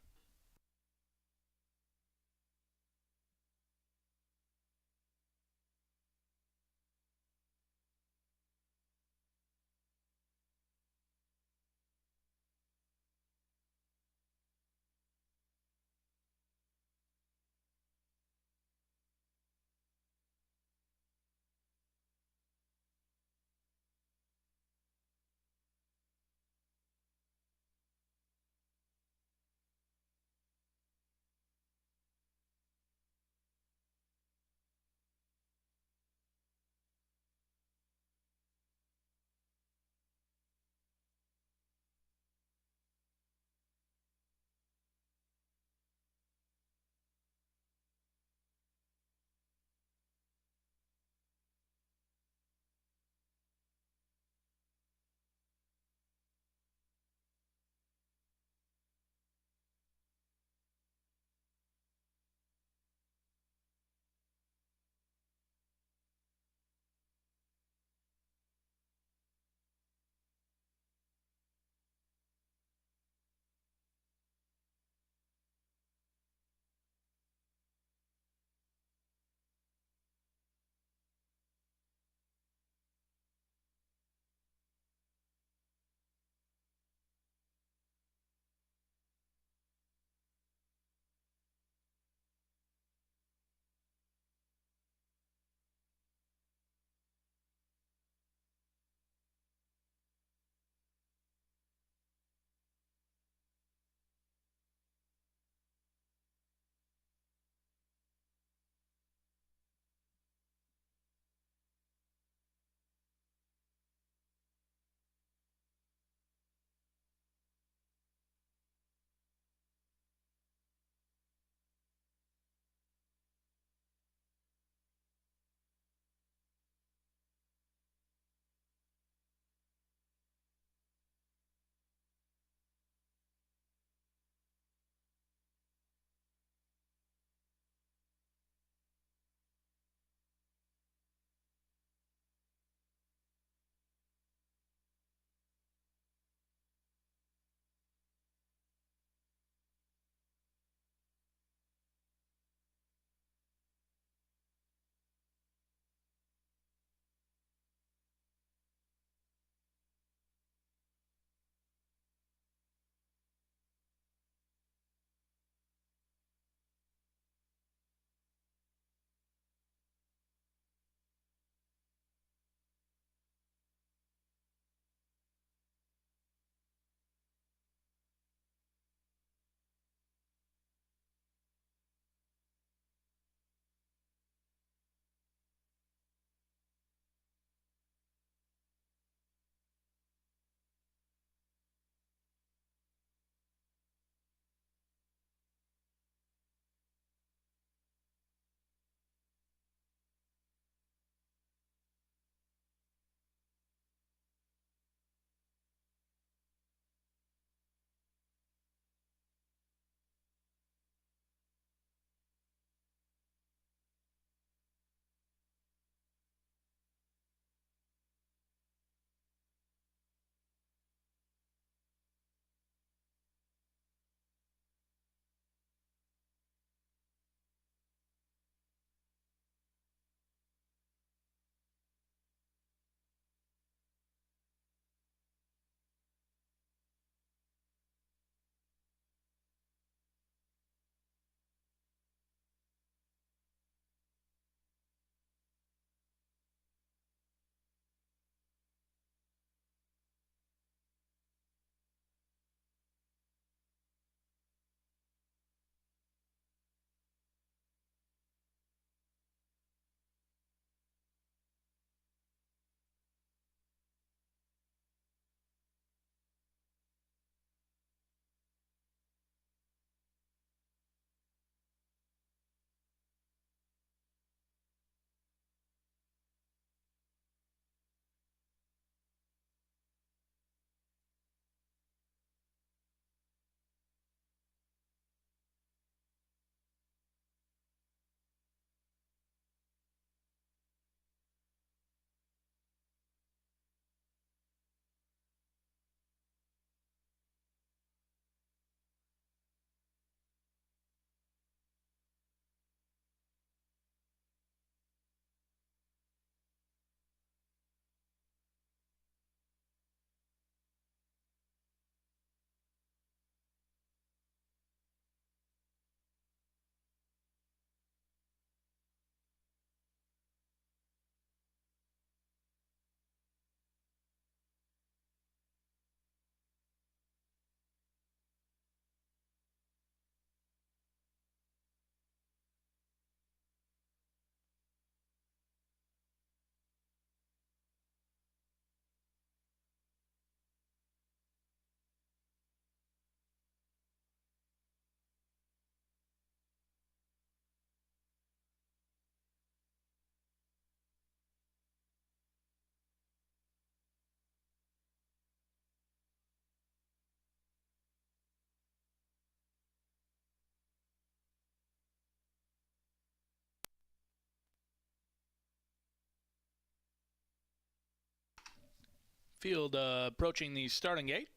Field approaching the starting gate.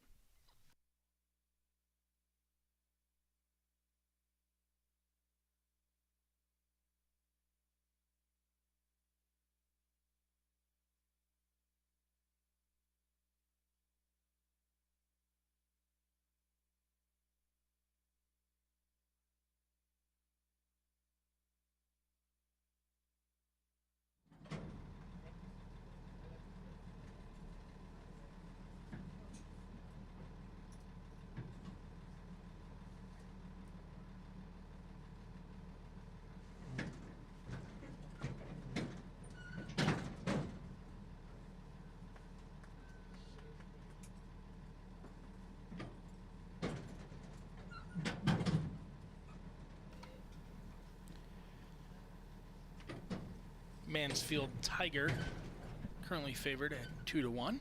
Mansfield Tiger currently favored at 2-1.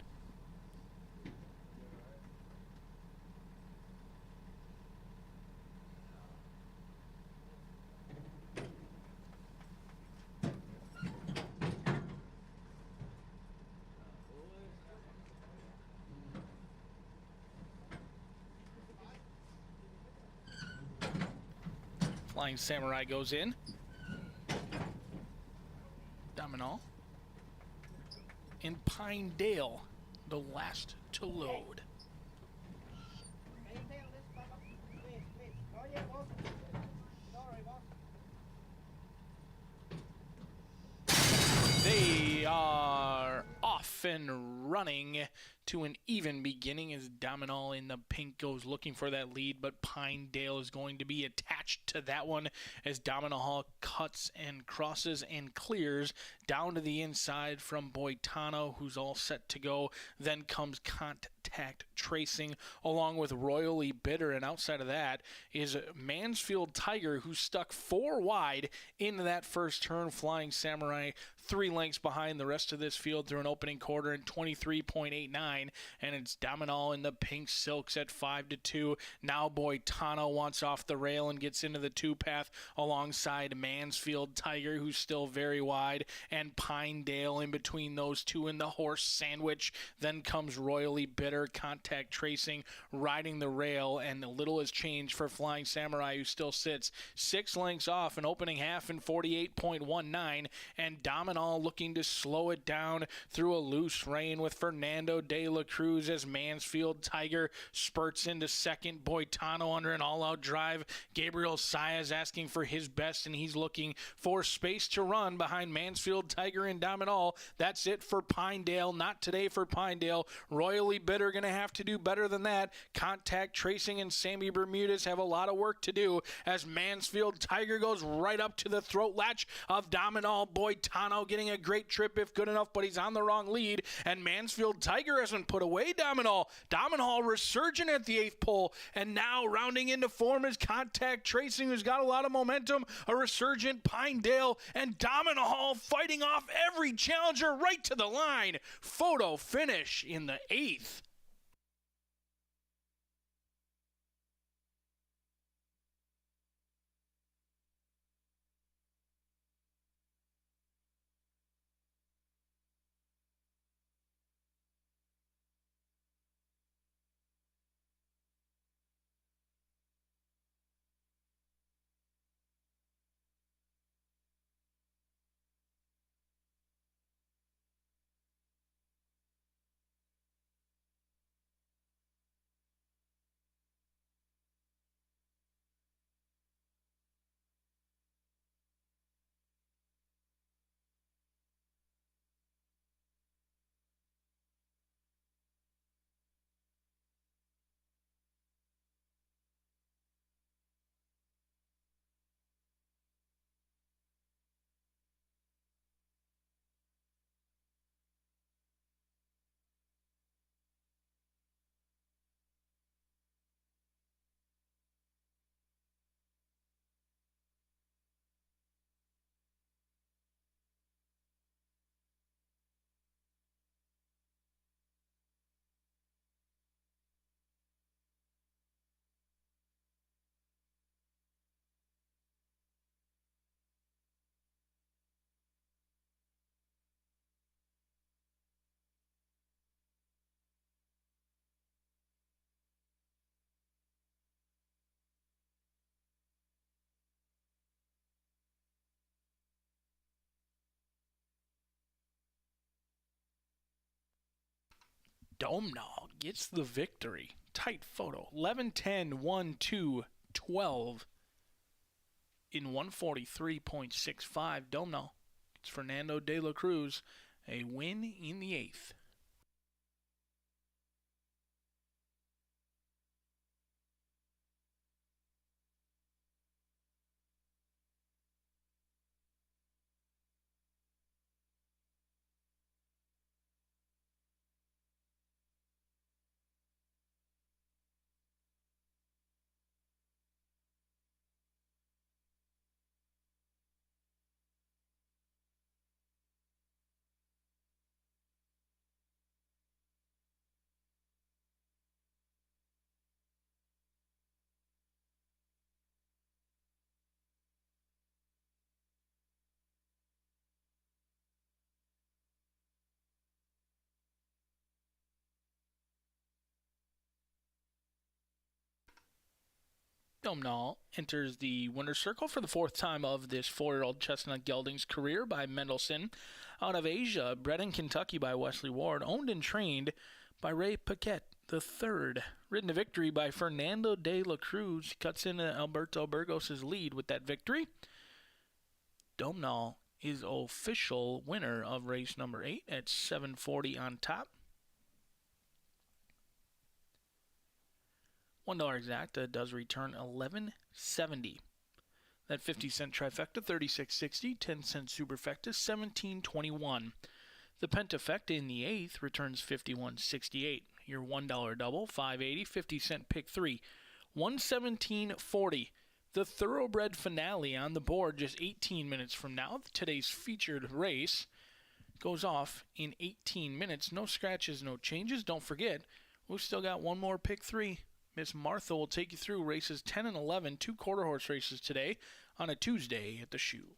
Flying Samurai goes in. Dominal. And Pinedale, the last to load. They are off and running to an even beginning as Dominal in the pink goes looking for that lead, but Pinedale is going to be attached to that one as Dominal cuts and crosses and clears down to the inside from Boitano, who's all set to go. Then comes Contact Tracing along with Royally Bitter, and outside of that is Mansfield Tiger, who's stuck 4 wide into that first turn. Flying Samurai 3 lengths behind the rest of this field through an opening quarter in 23.89, and it's Dominal in the pink silks at 5-2. Now Boitano wants off the rail and gets into the 2 path alongside Mansfield Tiger, who's still very wide, and Pinedale in between those two in the horse sandwich. Then comes Royally Bitter, Contact Tracing, riding the rail, and a little has changed for Flying Samurai, who still sits 6 lengths off an opening half in 48.19, and Dominal looking to slow it down through a loose rein with Fernando de la Cruz as Mansfield Tiger spurts into second. Boitano under an all-out drive. Gabriel Saez asking for his best, and he's looking for space to run behind Mansfield Tiger and Dominal. That's it for Pinedale. Not today for Pinedale. Royally Bitter going to have to do better than that. Contact Tracing and Sammy Bermudez have a lot of work to do as Mansfield Tiger goes right up to the throat latch of Dominal. Boitano getting a great trip if good enough, but he's on the wrong lead, and Mansfield Tiger hasn't put away Dominal. Dominal resurgent at the 8th pole, and now rounding into form is Contact Tracing, who's got a lot of momentum. A resurgent Pinedale, and Dominal fighting off every challenger right to the line. Photo finish in the 8th. Domnall gets the victory. Tight photo. 11-10, 1-2, 12 in 143.65. Domnall. It's Fernando de la Cruz. A win in the 8th. Domnall enters the winner's circle for the 4th time of this 4-year-old Chestnut Gelding's career by Mendelssohn. Out of Asia, bred in Kentucky by Wesley Ward, owned and trained by Ray Paquette III. Ridden to victory by Fernando de la Cruz. Cuts into Alberto Burgos' lead with that victory. Domnall is official winner of race number 8 at 740 on top. $1 exacta does return $11.70. That 50-cent trifecta, $36.60. 10-cent superfecta, $17.21. The pentafecta in the 8th returns $51.68. Your $1 double, $5.80. 50-cent pick 3, $117.40. The thoroughbred finale on the board just 18 minutes from now. Today's featured race goes off in 18 minutes. No scratches, no changes. Don't forget, we've still got one more pick 3. Miss Martha will take you through races 10 and 11, 2 quarter horse races today on a Tuesday at the Shoe.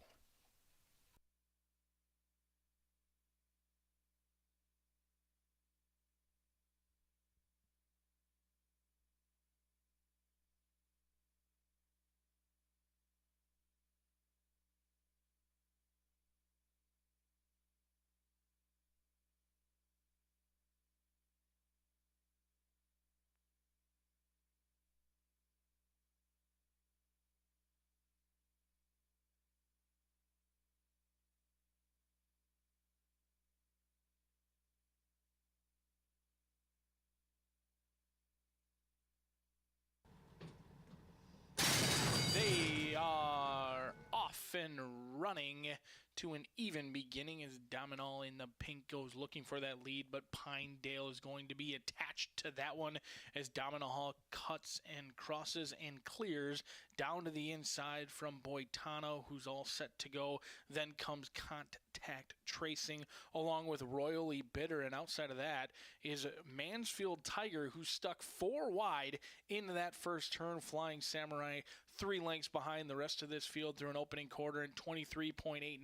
They are off and running to an even beginning as Dominal in the pink goes looking for that lead, but Pinedale is going to be attached to that one as Domino Hall cuts and crosses and clears down to the inside from Boitano, who's all set to go. Then comes Contact Tracing along with Royally Bitter, and outside of that is Mansfield Tiger, who's stuck 4 wide into that first turn. Flying Samurai 3 lengths behind the rest of this field through an opening quarter in 23.89,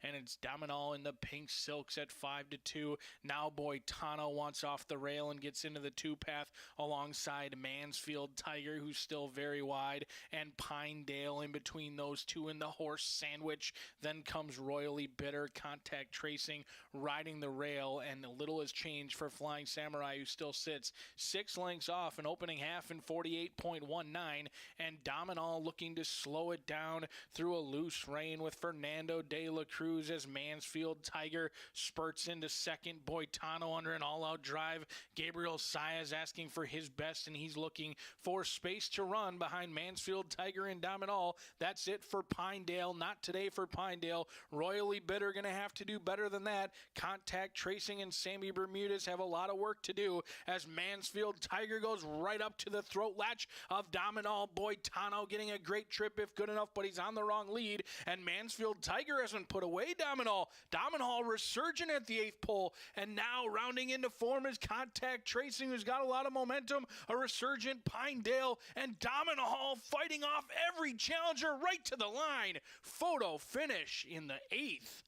and it's Dominal in the pink silks at 5-2. Now Boitano wants off the rail and gets into the 2 path alongside Mansfield Tiger, who's still very wide, and Pinedale in between those two in the horse sandwich. Then comes Royally Bitter, Contact Tracing, riding the rail, and little has changed for Flying Samurai, who still sits 6 lengths off an opening half in 48.19, and Dominal looking to slow it down through a loose rein with Fernando de la Cruz as Mansfield Tiger spurts into second. Boitano under an all-out drive. Gabriel Saez asking for his best, and he's looking for space to run behind Mansfield Tiger and Dominal. That's it for Pinedale. Not today for Pinedale. Royally Bitter going to have to do better than that. Contact Tracing and Sammy Bermudez have a lot of work to do as Mansfield Tiger goes right up to the throat latch of Dominal. Boitano getting a great trip if good enough, but he's on the wrong lead, and Mansfield Tiger hasn't put away Dominal. Dominal resurgent at the 8th pole, and now rounding into form is Contact Tracing, who's got a lot of momentum. A resurgent Pinedale, and Dominal fighting off every challenger right to the line. Photo finish in the 8th.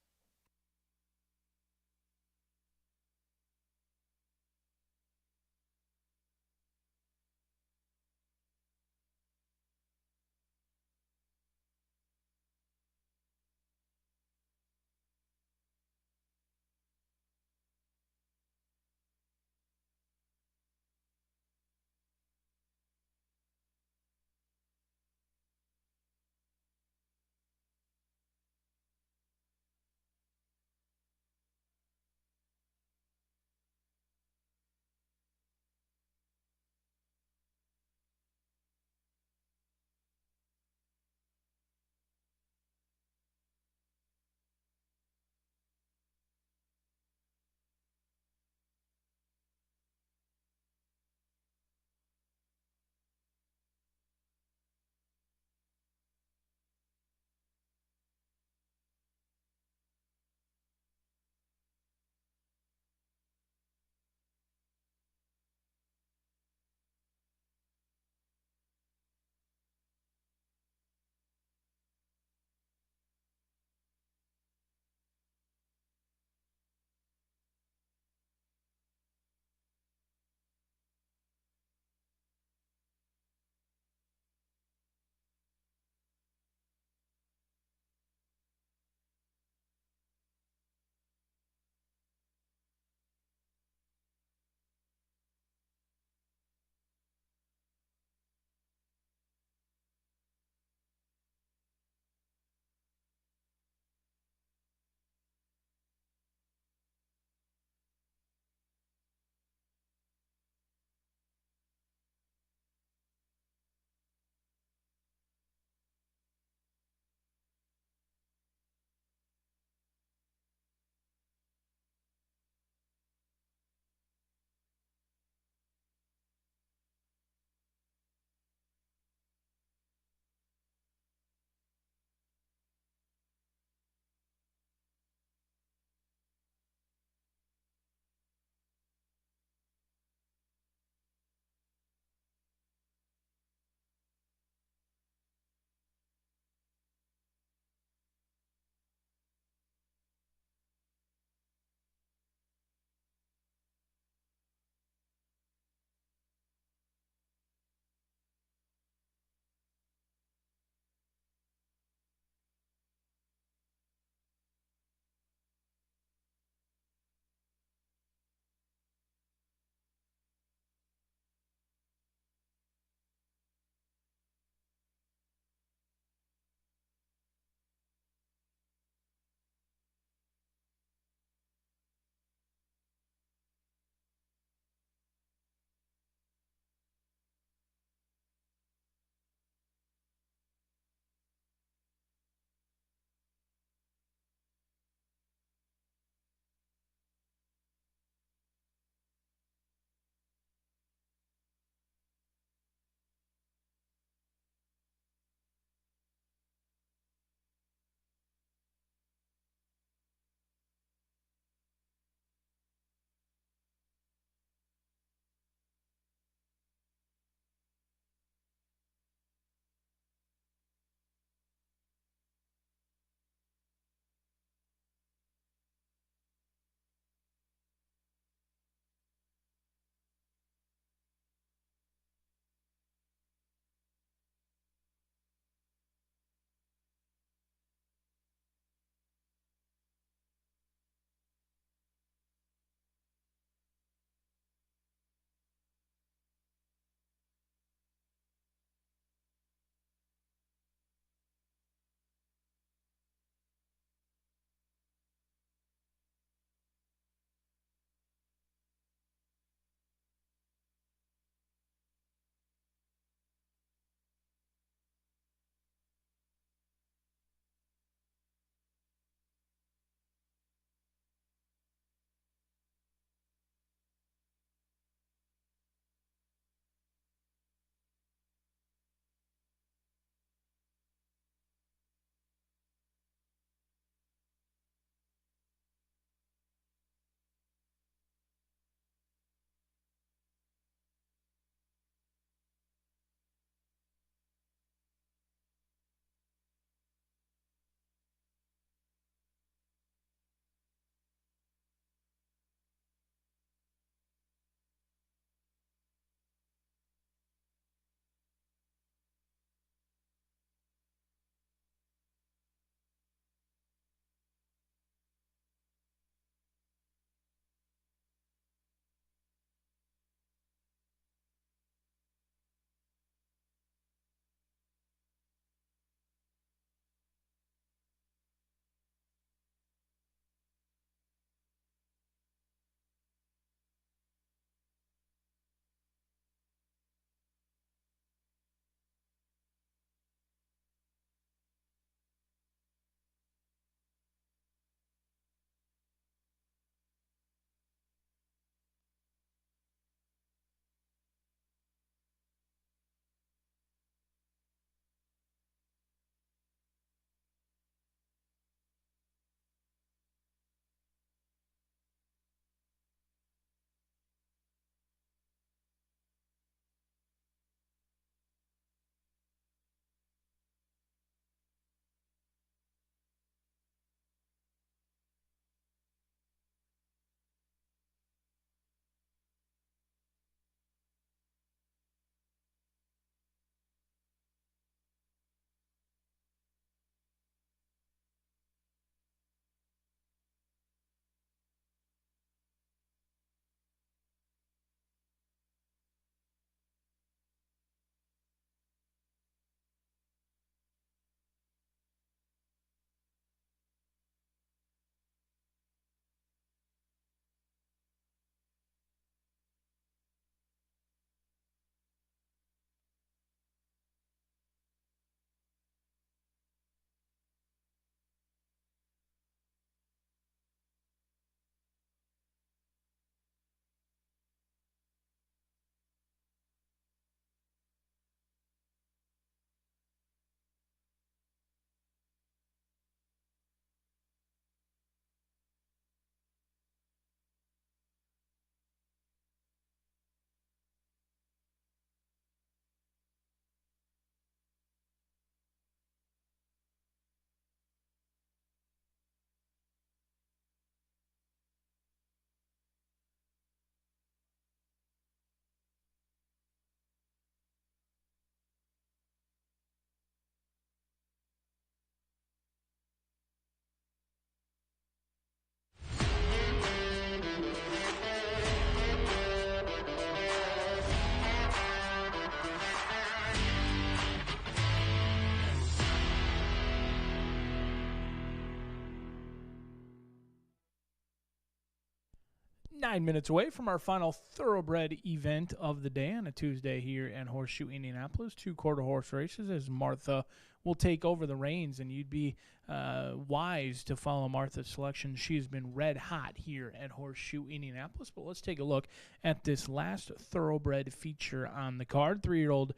9 minutes away from our final thoroughbred event of the day on a Tuesday here at Horseshoe Indianapolis. 2 quarter horse races as Martha will take over the reins, and you'd be wise to follow Martha's selection. She has been red hot here at Horseshoe Indianapolis. But let's take a look at this last thoroughbred feature on the card. 3-year-old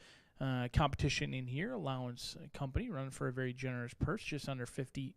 competition in here. Allowance Company running for a very generous purse, just under $50,000.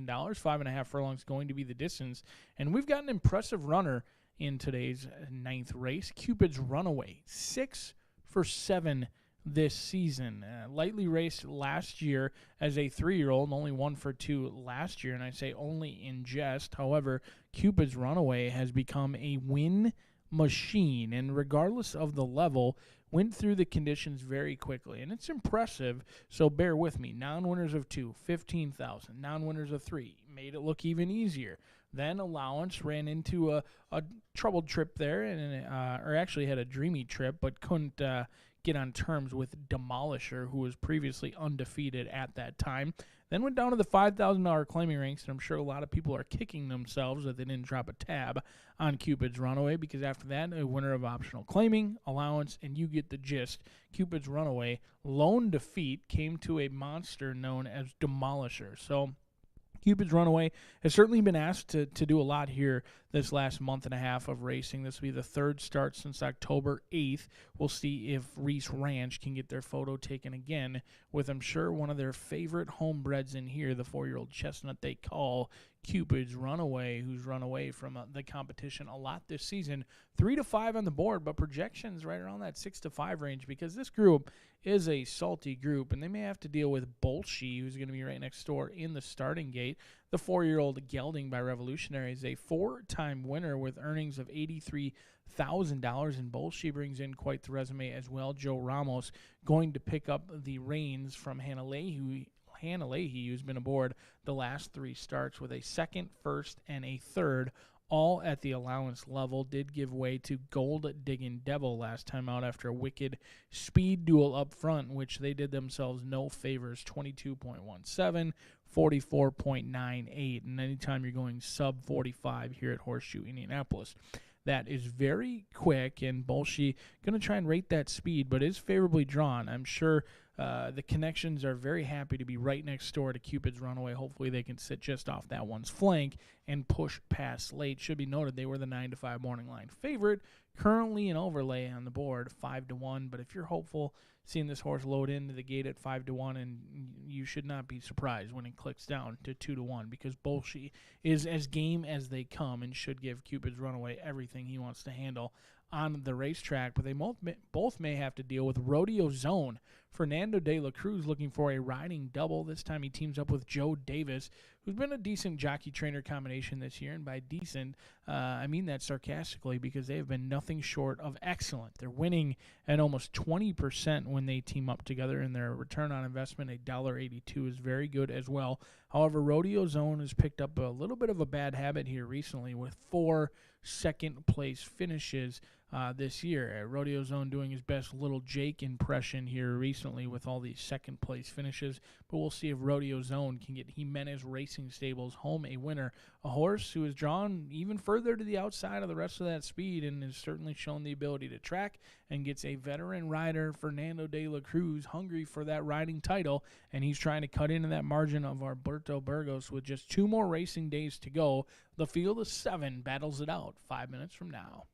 5.5 furlongs going to be the distance. And we've got an impressive runner in today's 9th race. Cupid's Runaway, 6 for 7 this season. Lightly raced last year as a 3-year-old, only 1 for 2 last year, and I say only in jest. However, Cupid's Runaway has become a win machine, and regardless of the level, went through the conditions very quickly, and it's impressive, so bear with me. Non-winners of 2, 15,000. Non-winners of 3, made it look even easier. Then Allowance ran into a troubled trip there, and or actually had a dreamy trip, but couldn't get on terms with Demolisher, who was previously undefeated at that time. Then went down to the $5,000 claiming ranks, and I'm sure a lot of people are kicking themselves that they didn't drop a tab on Cupid's Runaway, because after that, a winner of optional claiming, Allowance, and you get the gist. Cupid's Runaway, lone defeat, came to a monster known as Demolisher. So Cupid's Runaway has certainly been asked to do a lot here this last month and a half of racing. This will be the 3rd start since October 8th. We'll see if Reese Ranch can get their photo taken again with, I'm sure, one of their favorite homebreds in here, the 4-year-old chestnut they call Cupid's Runaway, who's run away from the competition a lot this season. 3 to 5 on the board, but projections right around that 6 to 5 range, because this group is a salty group, and they may have to deal with Bolshe, who's going to be right next door in the starting gate. The 4-year-old Gelding by Revolutionary is a 4-time winner with earnings of $83,000, and Bolshe brings in quite the resume as well. Joe Ramos going to pick up the reins from Hannah Leahy, who's been aboard the last 3 starts with a 2nd, 1st, and a 3rd, all at the allowance level. Did give way to Gold Diggin' Devil last time out after a wicked speed duel up front, which they did themselves no favors. 22.17, 44.98, and anytime you're going sub 45 here at Horseshoe Indianapolis, that is very quick, and Bolshe going to try and rate that speed, but is favorably drawn. I'm sure the connections are very happy to be right next door to Cupid's Runaway. Hopefully they can sit just off that one's flank and push past late. Should be noted they were the 9 to 5 morning line favorite. Currently an overlay on the board, 5 to 1, but if you're hopeful seeing this horse load into the gate at 5 to 1, and you should not be surprised when it clicks down to 2 to 1, because Bolshe is as game as they come and should give Cupid's Runaway everything he wants to handle on the racetrack. But they both may have to deal with Rodeo Zone. Fernando de la Cruz looking for a riding double. This time he teams up with Joe Davis, who's been a decent jockey-trainer combination this year. And by decent, I mean that sarcastically, because they have been nothing short of excellent. They're winning at almost 20% when they team up together, and their return on investment, $1.82, is very good as well. However, Rodeo Zone has picked up a little bit of a bad habit here recently with 4 second-place finishes this year. Rodeo Zone doing his best Little Jake impression here recently with all these second-place finishes, but we'll see if Rodeo Zone can get Jimenez Racing Stables home a winner. A horse who is drawn even further to the outside of the rest of that speed and has certainly shown the ability to track, and gets a veteran rider, Fernando de la Cruz, hungry for that riding title, and he's trying to cut into that margin of Alberto Burgos with just 2 more racing days to go. The field of 7 battles it out 5 minutes from now.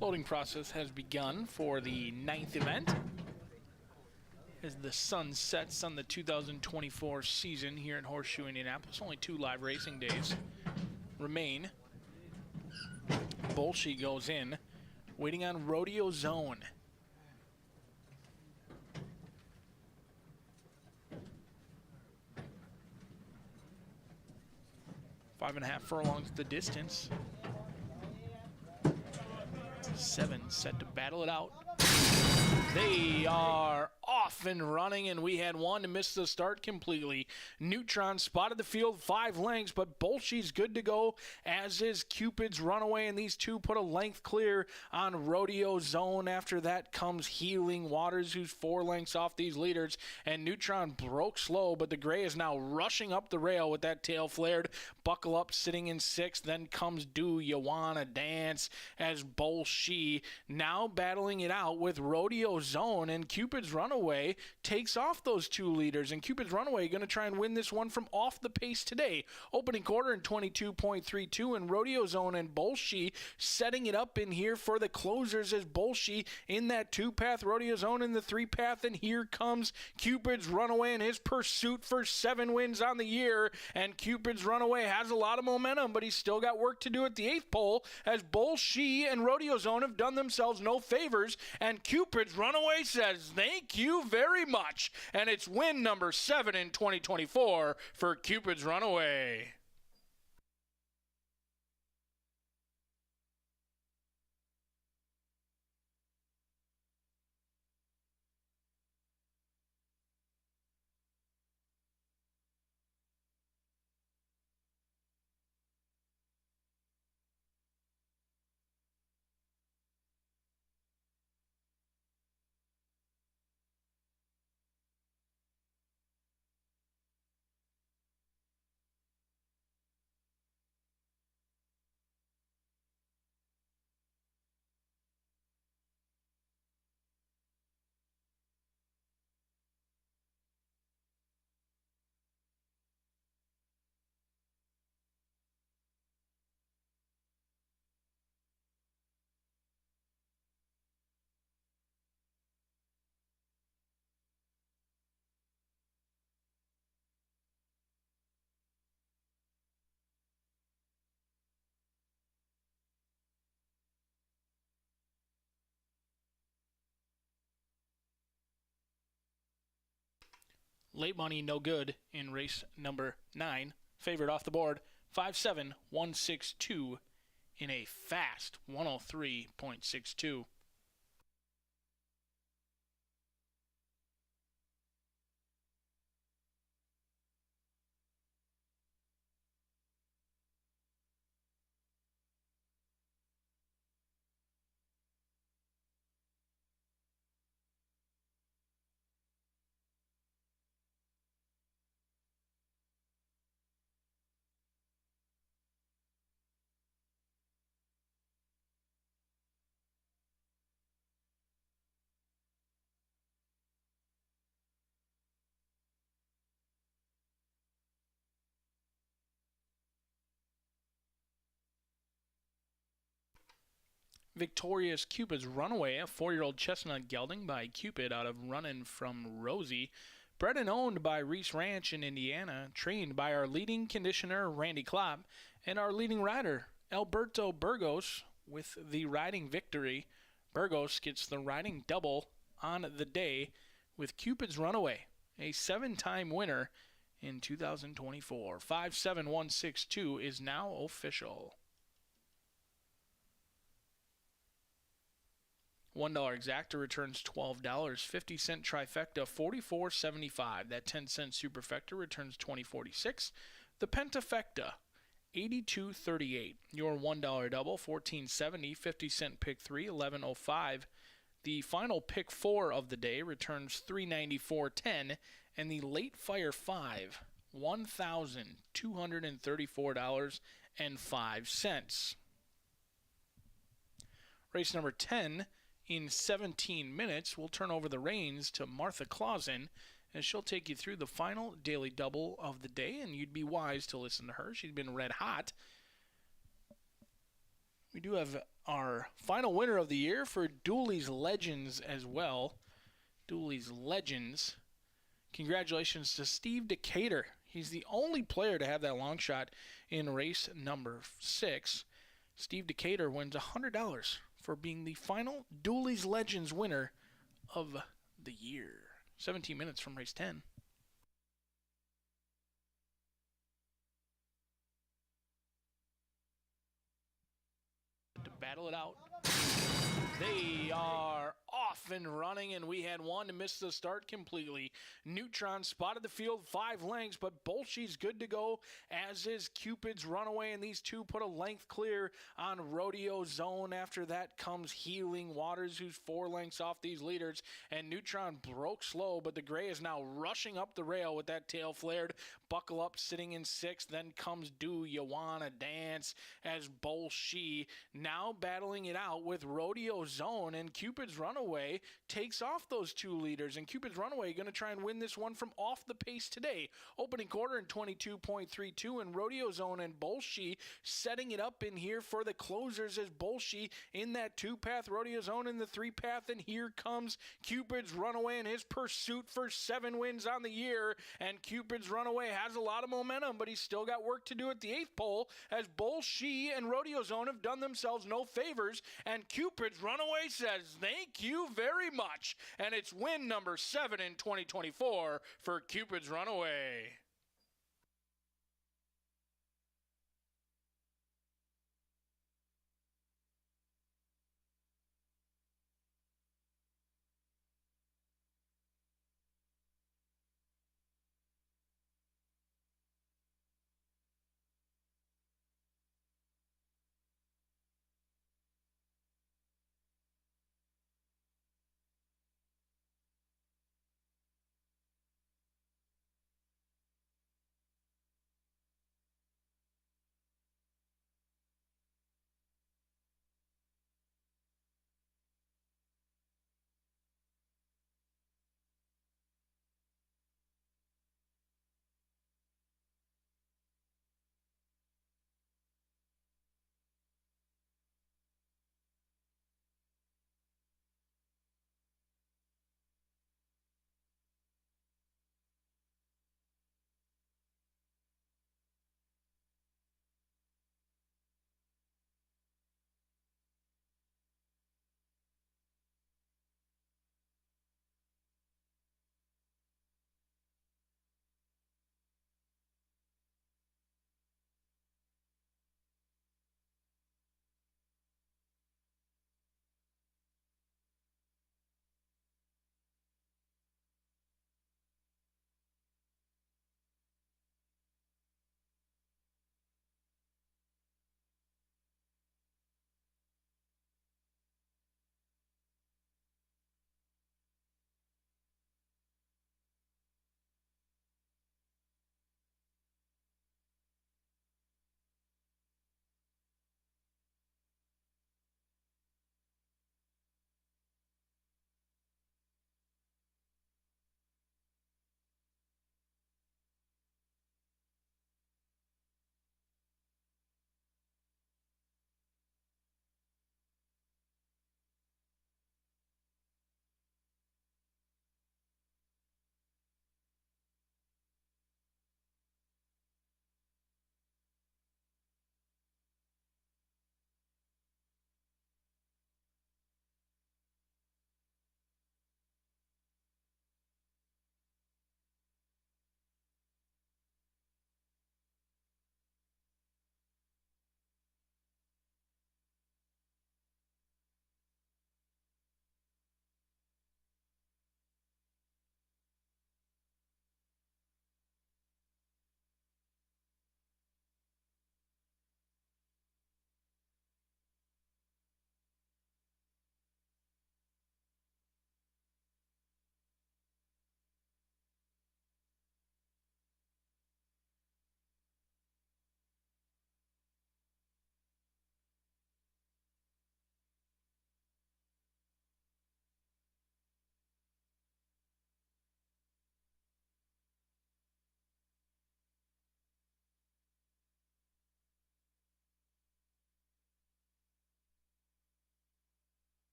Loading process has begun for the 9th event as the sun sets on the 2024 season here at Horseshoe Indianapolis. Only 2 live racing days remain. Bolshe goes in, waiting on Rodeo Zone. Five and a half furlongs the distance. 7 set to battle it out. They are off and running, and we had one to miss the start completely. Neutron spotted the field 5 lengths, but Bolshe's good to go, as is Cupid's Runaway, and these two put a length clear on Rodeo Zone. After that comes Healing Waters, who's 4 lengths off these leaders, and Neutron broke slow, but the gray is now rushing up the rail with that tail flared. Buckle Up sitting in 6th, then comes Do You Wanna Dance, as Bolshe now battling it out with Rodeo Zone, and Cupid's Runaway takes off those 2 leaders, and Cupid's Runaway going to try and win this one from off the pace today. Opening quarter in 22.32, and Rodeo Zone and Bolshe setting it up in here for the closers, as Bolshe in that 2-path, Rodeo Zone in the 3-path, and here comes Cupid's Runaway in his pursuit for 7 wins on the year, and Cupid's Runaway has a lot of momentum, but he's still got work to do at the 8th pole, as Bolshe and Rodeo Zone have done themselves no favors, and Cupid's Runaway says thank you very much, and it's win number 7 in 2024 for Cupid's Runaway. Late money, no good in race number 9. Favored off the board, 5-7-1-6-2 in a fast 103.62. Victorious Cupid's Runaway, a 4-year-old chestnut gelding by Cupid out of Runnin' from Rosie. Bred and owned by Reese Ranch in Indiana, trained by our leading conditioner, Randy Klopp, and our leading rider, Alberto Burgos, with the riding victory. Burgos gets the riding double on the day with Cupid's Runaway, a 7-time winner in 2024. 5-7-1-6-2 is now official. $1 exacta returns $12. 50-cent trifecta, $44.75. That 10-cent superfecta returns $20.46. The pentafecta, $82.38. Your $1 double, $14.70. 50-cent pick 3, $11.05. The final pick 4 of the day returns $394.10. And the late fire 5, $1,234.05. Race number 10. In 17 minutes, we'll turn over the reins to Martha Clausen, as she'll take you through the final daily double of the day, and you'd be wise to listen to her. She's been red hot We do have our final winner of the year for Dooley's Legends as well. Dooley's Legends. Congratulations to Steve Decatur. He's the only player to have that long shot in race number 6. Steve Decatur wins $100 for being the final Dooley's Legends winner of the year. 17 minutes from race 10. To battle it out. They are off and running, and we had one to miss the start completely. Neutron spotted the field 5 lengths, but Bolshe's good to go, as is Cupid's Runaway, and these two put a length clear on Rodeo Zone. After that comes Healing Waters, who's 4 lengths off these leaders, and Neutron broke slow, but the gray is now rushing up the rail with that tail flared. Buckle Up sitting in 6th, then comes Do You Wanna Dance, as Bolshe now battling it out with Rodeo Zone, and Cupid's Runaway takes off those 2 leaders, and Cupid's Runaway going to try and win this one from off the pace today. Opening quarter in 22.32, and Rodeo Zone and Bolshe setting it up in here for the closers, as Bolshe in that 2-path, Rodeo Zone in the 3-path, and here comes Cupid's Runaway in his pursuit for 7 wins on the year, and Cupid's Runaway has a lot of momentum, but he's still got work to do at the 8th pole, as Bolshe and Rodeo Zone have done themselves no favors, and Cupid's Runaway says thank you very much, and it's win number 7 in 2024 for Cupid's Runaway.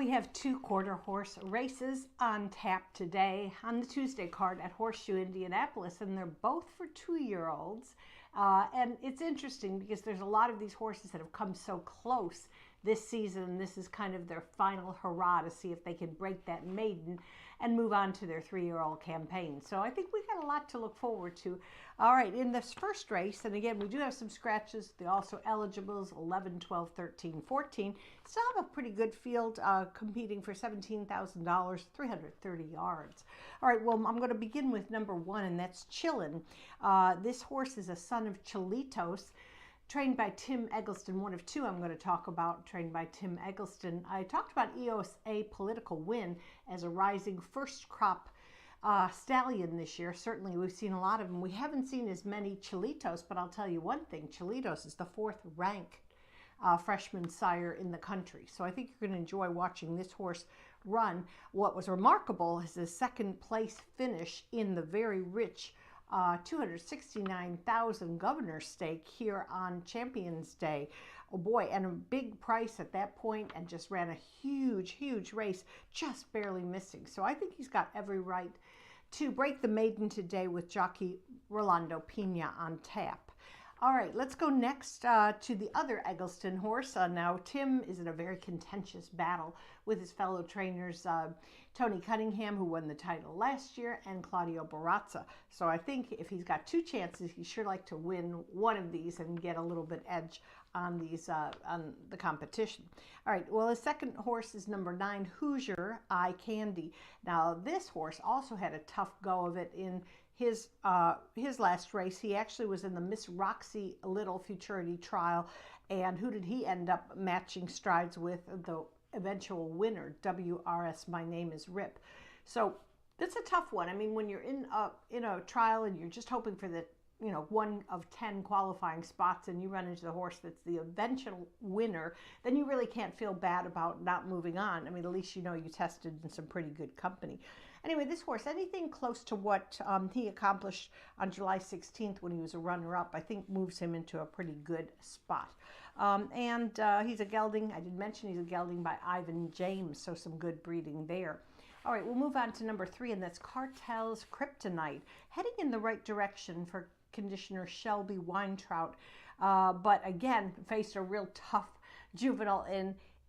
we have 2 quarter horse races on tap today on the Tuesday card at Horseshoe Indianapolis, and they're both for 2-year-olds. And it's interesting because there's a lot of these horses that have come so close this season. This is kind of their final hurrah to see if they can break that maiden and move on to their 3-year-old campaign. So I think we got a lot to look forward to. All right, in this first race, and again, we do have some scratches. The also eligibles 11, 12, 13, 14. Still have a pretty good field competing for $17,000, 330 yards. All right, well, I'm going to begin with number 1, and that's Chillin'. This horse is a son of Chilitos, trained by Tim Eggleston, one of 2 I'm going to talk about, trained by Tim Eggleston. I talked about EOSA Political Win as a rising first crop stallion this year. Certainly we've seen a lot of them. We haven't seen as many Chilitos, but I'll tell you one thing, Chilitos is the 4th ranked freshman sire in the country. So I think you're going to enjoy watching this horse run. What was remarkable is his 2nd place finish in the very rich 269,000 Governor Stake here on Champions Day. Oh boy, and a big price at that point, and just ran a huge race, just barely missing. So I think he's got every right to break the maiden today with jockey Rolando Pina on tap. All right, let's go next to the other Eggleston horse. Now, Tim is in a very contentious battle with his fellow trainers, Tony Cunningham, who won the title last year, and Claudio Barazza. So I think if he's got 2 chances, he'd sure like to win one of these and get a little bit edge on these on the competition. All right, well, his 2nd horse is number 9, Hoosier Eye Candy. Now, this horse also had a tough go of it in his last race. He actually was in the Miss Roxy Little Futurity Trial, and who did he end up matching strides with? The eventual winner, WRS My Name is Rip. So that's a tough one. I mean, when you're in a trial and you're just hoping for the 1 of 10 qualifying spots, and you run into the horse that's the eventual winner, then you really can't feel bad about not moving on. I mean, at least you know you tested in some pretty good company. Anyway, this horse, anything close to what he accomplished on July 16th when he was a runner-up, I think moves him into a pretty good spot. He's a gelding. I did mention he's a gelding by Ivan James, so some good breeding there. All right, we'll move on to number 3, and that's Cartel's Kryptonite, heading in the right direction for conditioner Shelby Weintraut, but again faced a real tough juvenile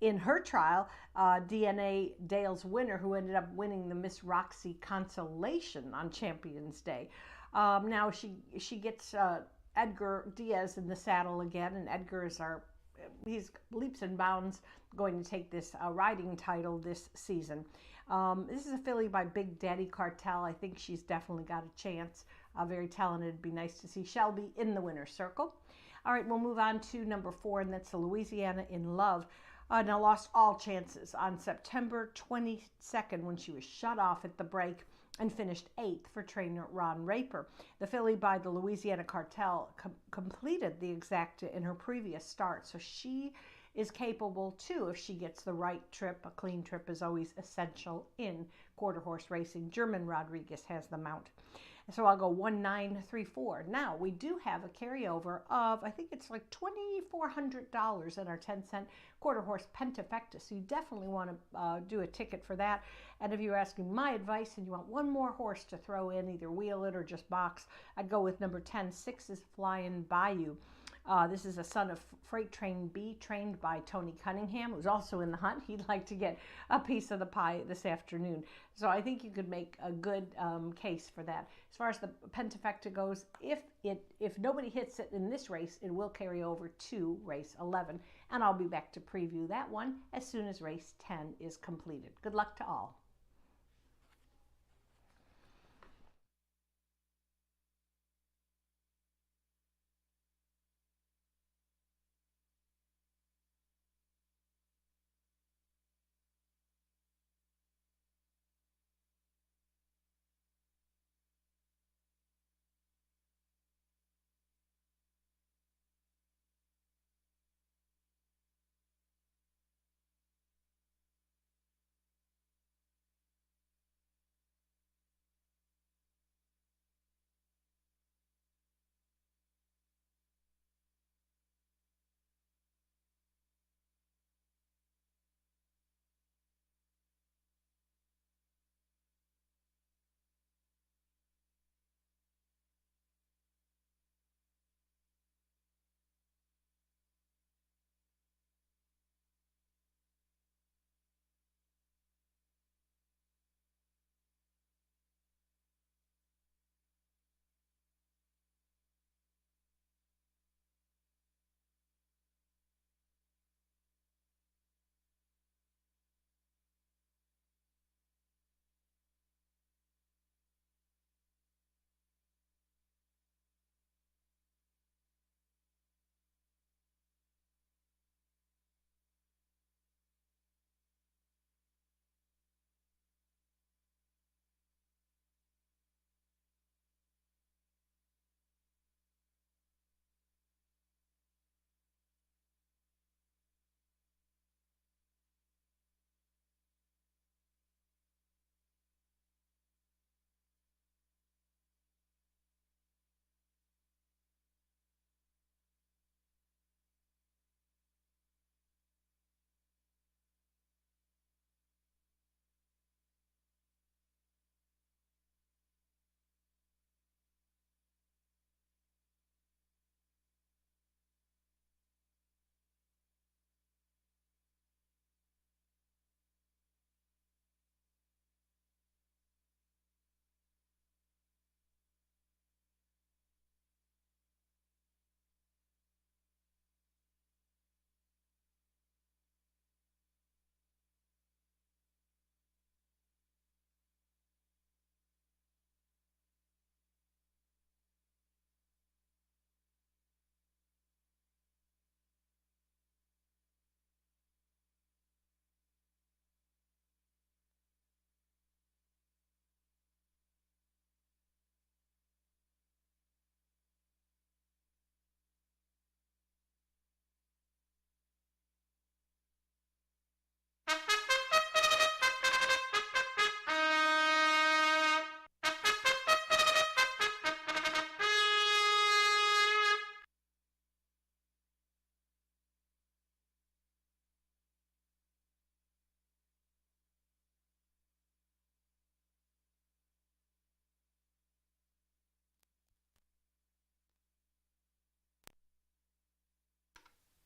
in her trial, DNA Dale's winner, who ended up winning the Miss Roxy Consolation on Champions Day. Now she gets Edgar Diaz in the saddle again, and Edgar is he's leaps and bounds going to take this riding title this season. This is a filly by Big Daddy Cartel. I think she's definitely got a chance. Very talented. It'd be nice to see Shelby in the winner's circle. All right, we'll move on to number 4, and that's the Louisiana in Love. Now lost all chances on September 22nd when she was shut off at the break and finished 8th for trainer Ron Raper. The filly by the Louisiana Cartel completed the exacta in her previous start, so she is capable too if she gets the right trip. A clean trip is always essential in quarter horse racing. German Rodriguez has the mount. So I'll go 1934. Now we do have a carryover of, I think it's like $2,400 in our 10-cent quarter horse Pentafecta. So you definitely want to do a ticket for that. And if you're asking my advice and you want one more horse to throw in, either wheel it or just box, I'd go with number 10, 6 is Flying Bayou. This is a son of Freight Train B, trained by Tony Cunningham, who's also in the hunt. He'd like to get a piece of the pie this afternoon. So I think you could make a good case for that. As far as the Pentafecta goes, if nobody hits it in this race, it will carry over to race 11. And I'll be back to preview that one as soon as race 10 is completed. Good luck to all.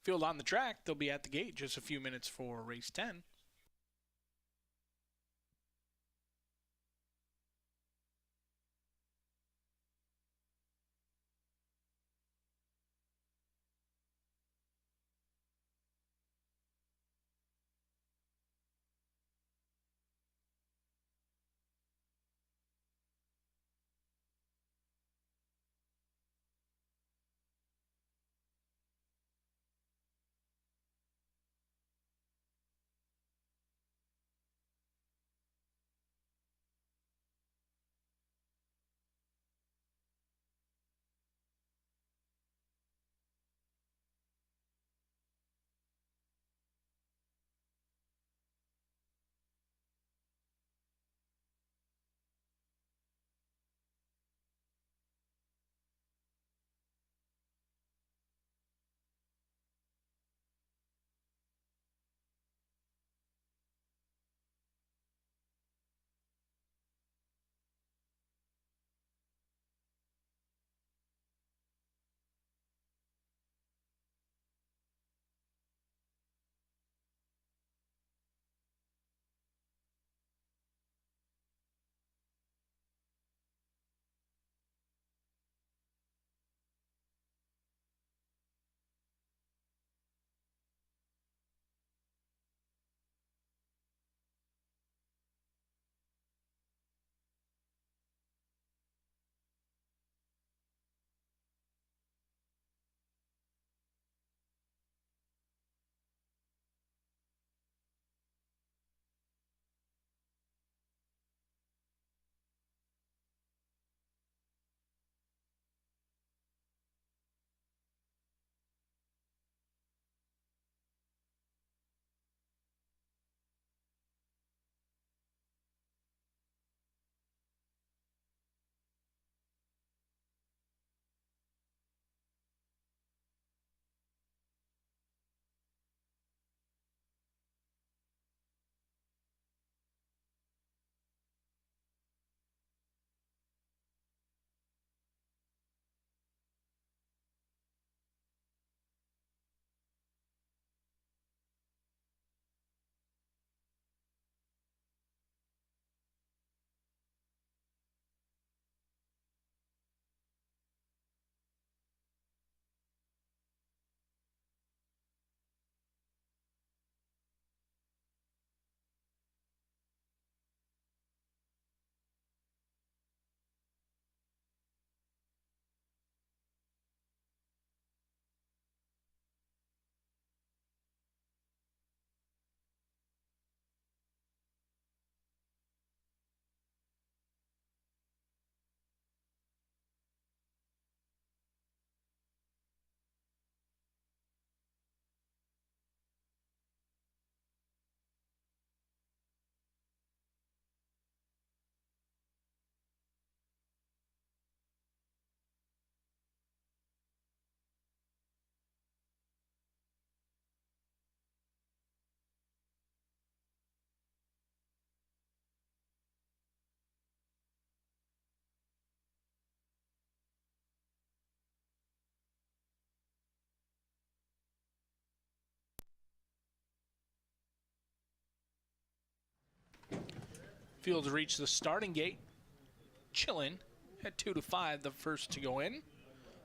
Field on the track. They'll be at the gate just a few minutes for race 10. Fields reach the starting gate. Chillin' at 2-5, the first to go in.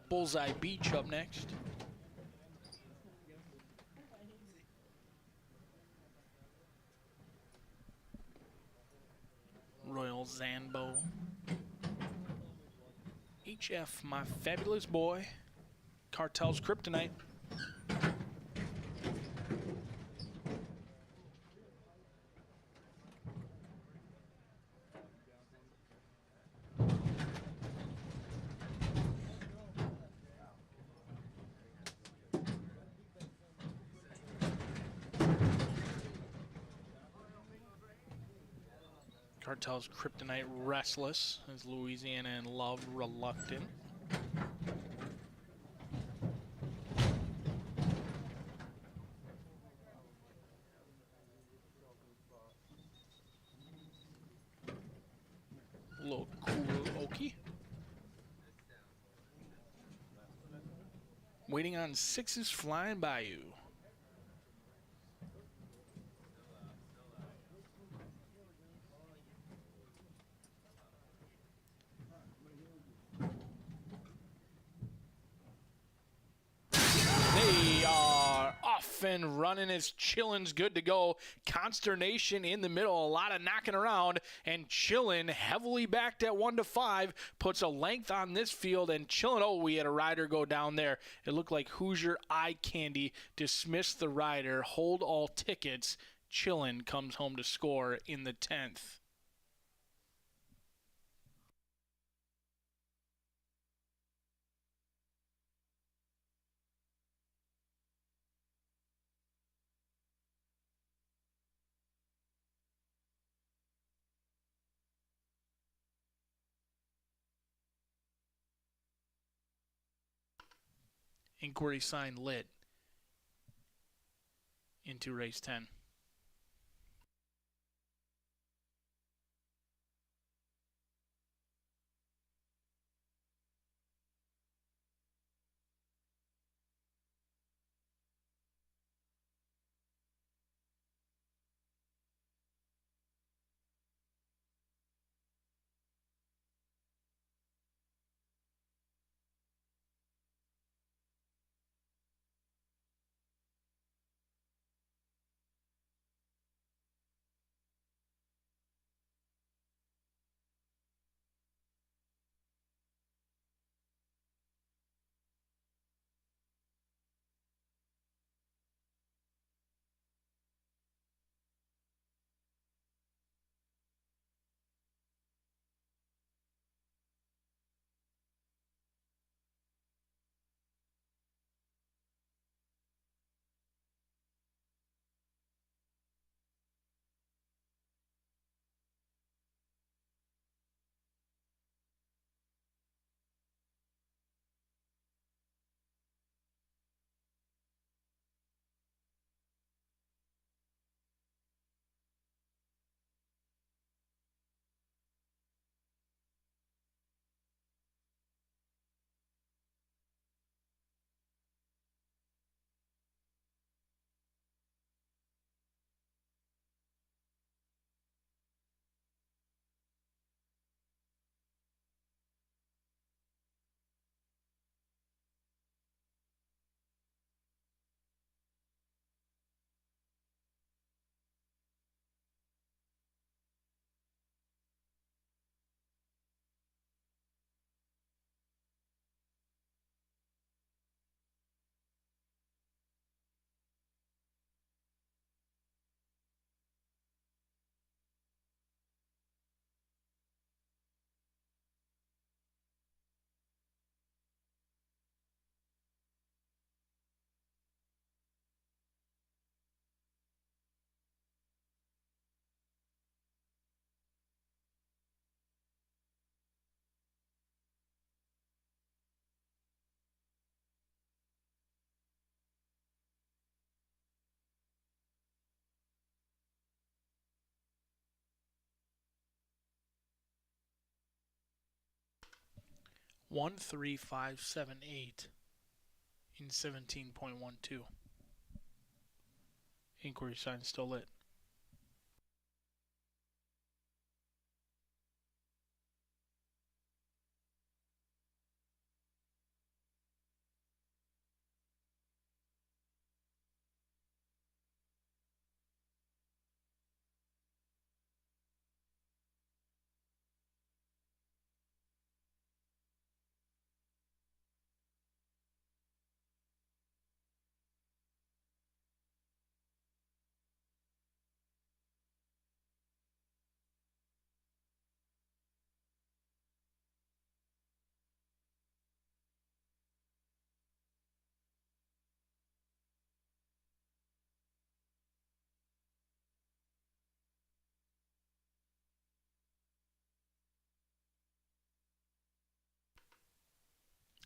Bullseye Beach up next. Royal Zambo. HF, My Fabulous Boy. Cartel's Kryptonite. Cartel's Kryptonite Restless as Louisiana and Love Reluctant. Little cool Okie. Waiting on Sixes Flying By You. off and running as Chillin's good to go. Consternation in the middle, a lot of knocking around, and Chillin, heavily backed at 1-5, puts a length on this field, and Chillin, oh, we had a rider go down there. It looked like Hoosier Eye Candy dismissed the rider, hold all tickets. Chillin comes home to score in the 10th. Inquiry sign lit into race 10. One 1-3-5-7-8 in 17.12. Inquiry sign still lit.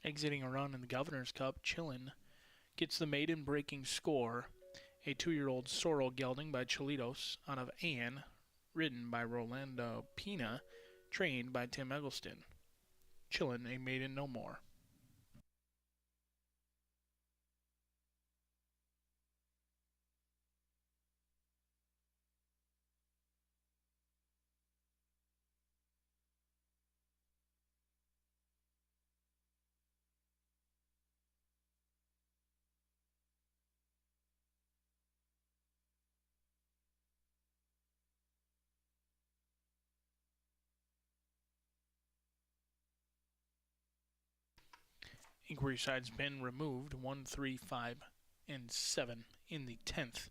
Exiting a run in the Governor's Cup, Chillin gets the maiden breaking score, a 2-year-old Sorrel gelding by Chilitos out of Anne, ridden by Rolando Pina, trained by Tim Eggleston. Chillin, a maiden no more. Inquiry side's been removed. 1, 3, 5, and 7 in the 10th.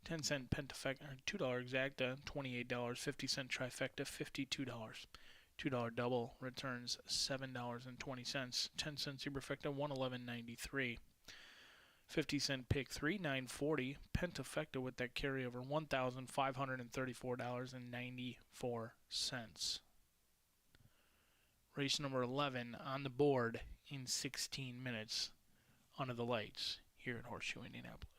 10-cent pentafecta, $2 exacta, $28. 50-cent trifecta, $52. $2 double returns $7.20. 10-cent superfecta, $111.93. 50-cent pick 3, $9.40. Pentafecta with that carryover, $1,534.94. Race number 11 on the board in 16 minutes under the lights here at Horseshoe, Indianapolis.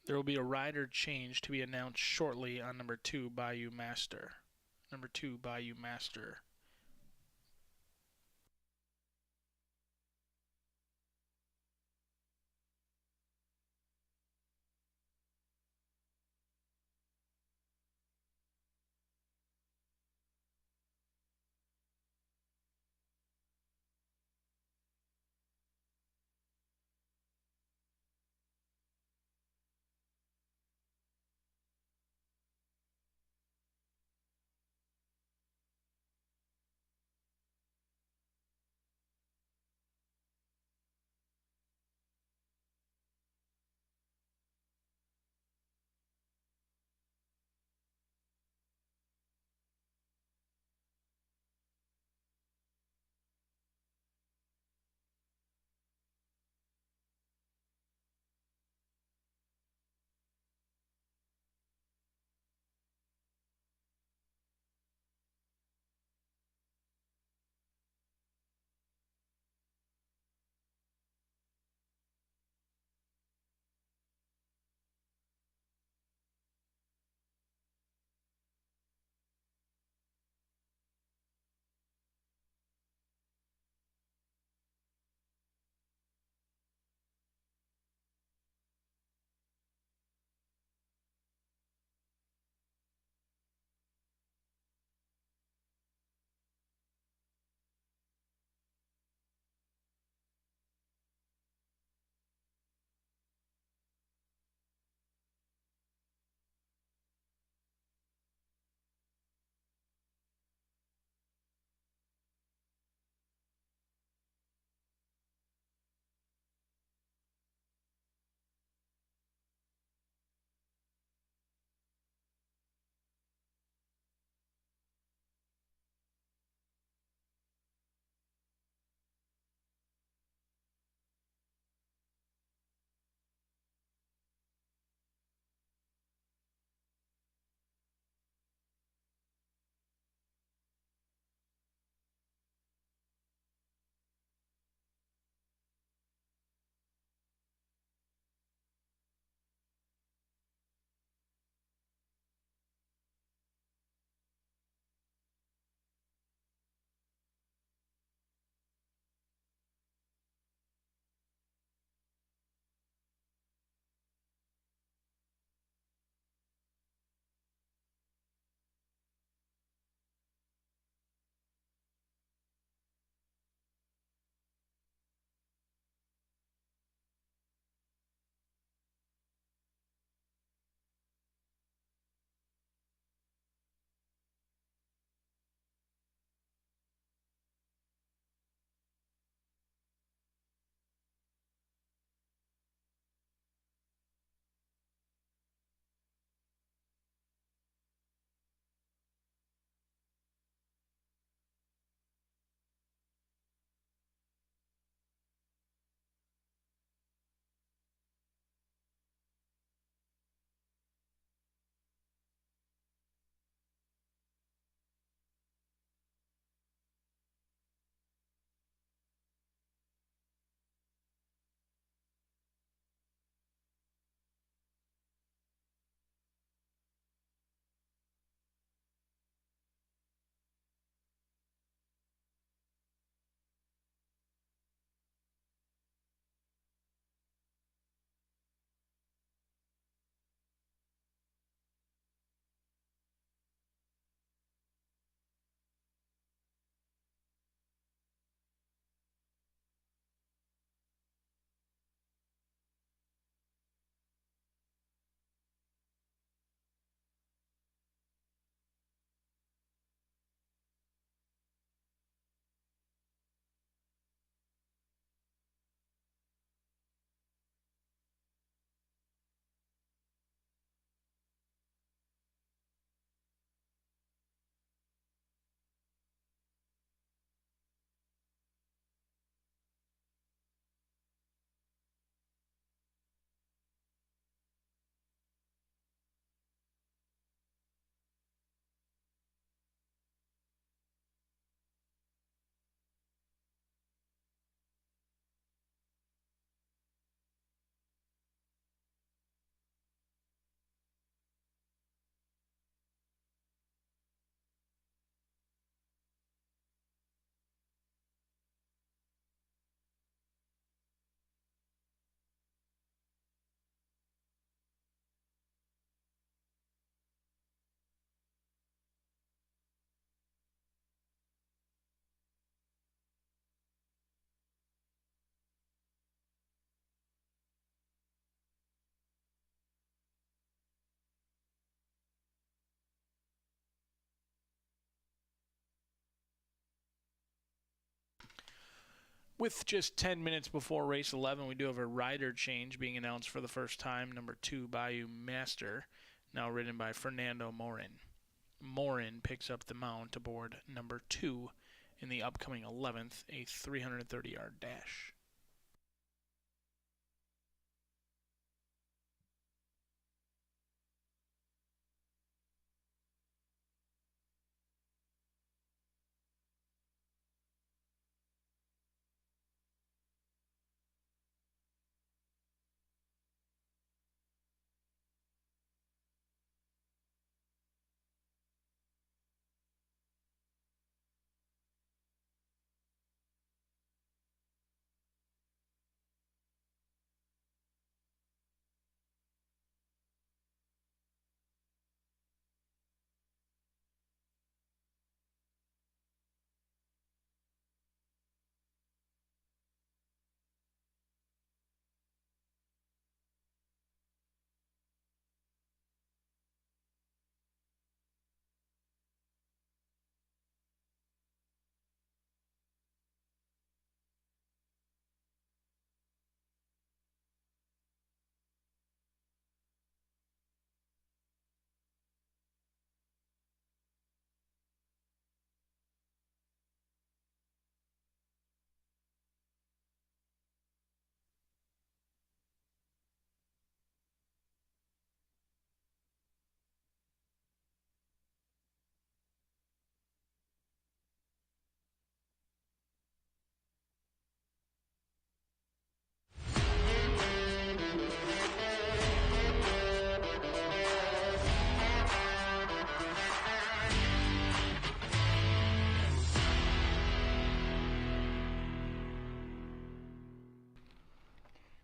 There will be a rider change to be announced shortly on number 2, Bayou Master. Number 2, Bayou Master. With just 10 minutes before race 11, we do have a rider change being announced for the first time. Number 2, Bayou Master, now ridden by Fernando Morin. Morin picks up the mount aboard number 2 in the upcoming 11th, a 330-yard dash.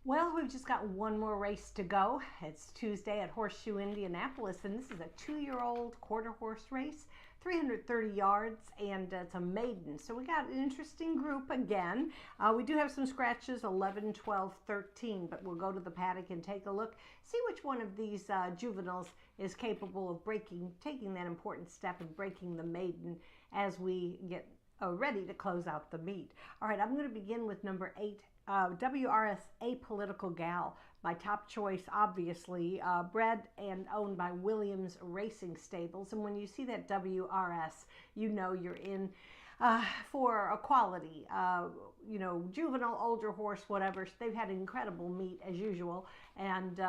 Well, we've just got one more race to go. It's Tuesday at Horseshoe Indianapolis, and this is a 2-year-old quarter horse race, 330 yards, and it's a maiden. So we got an interesting group again. We do have some scratches, 11, 12, 13, but we'll go to the paddock and take a look, see which one of these juveniles is capable of taking that important step and breaking the maiden as we get ready to close out the meet. All right, I'm going to begin with number 8, WRS Apolitical Gal, my top choice, obviously, bred and owned by Williams Racing Stables. And when you see that WRS, you know you're in for a quality, juvenile, older horse, whatever. They've had incredible meat as usual, and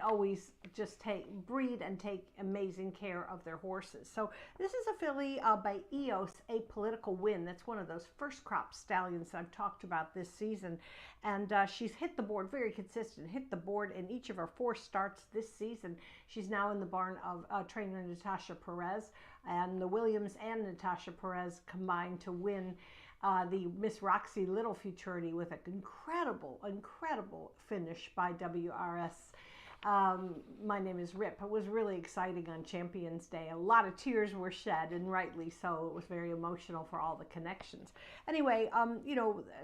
always just breed and take amazing care of their horses. So this is a filly by EOS, Apolitical Win. That's one of those first crop stallions I've talked about this season, and she's hit the board, very consistent, hit the board in each of her 4 starts this season. She's now in the barn of trainer Natasha Perez, and the Williams and Natasha Perez combined to win the Miss Roxy Little Futurity with an incredible finish by WRS. My name is Rip. It was really exciting on Champions Day. A lot of tears were shed, and rightly so. It was very emotional for all the connections. Anyway,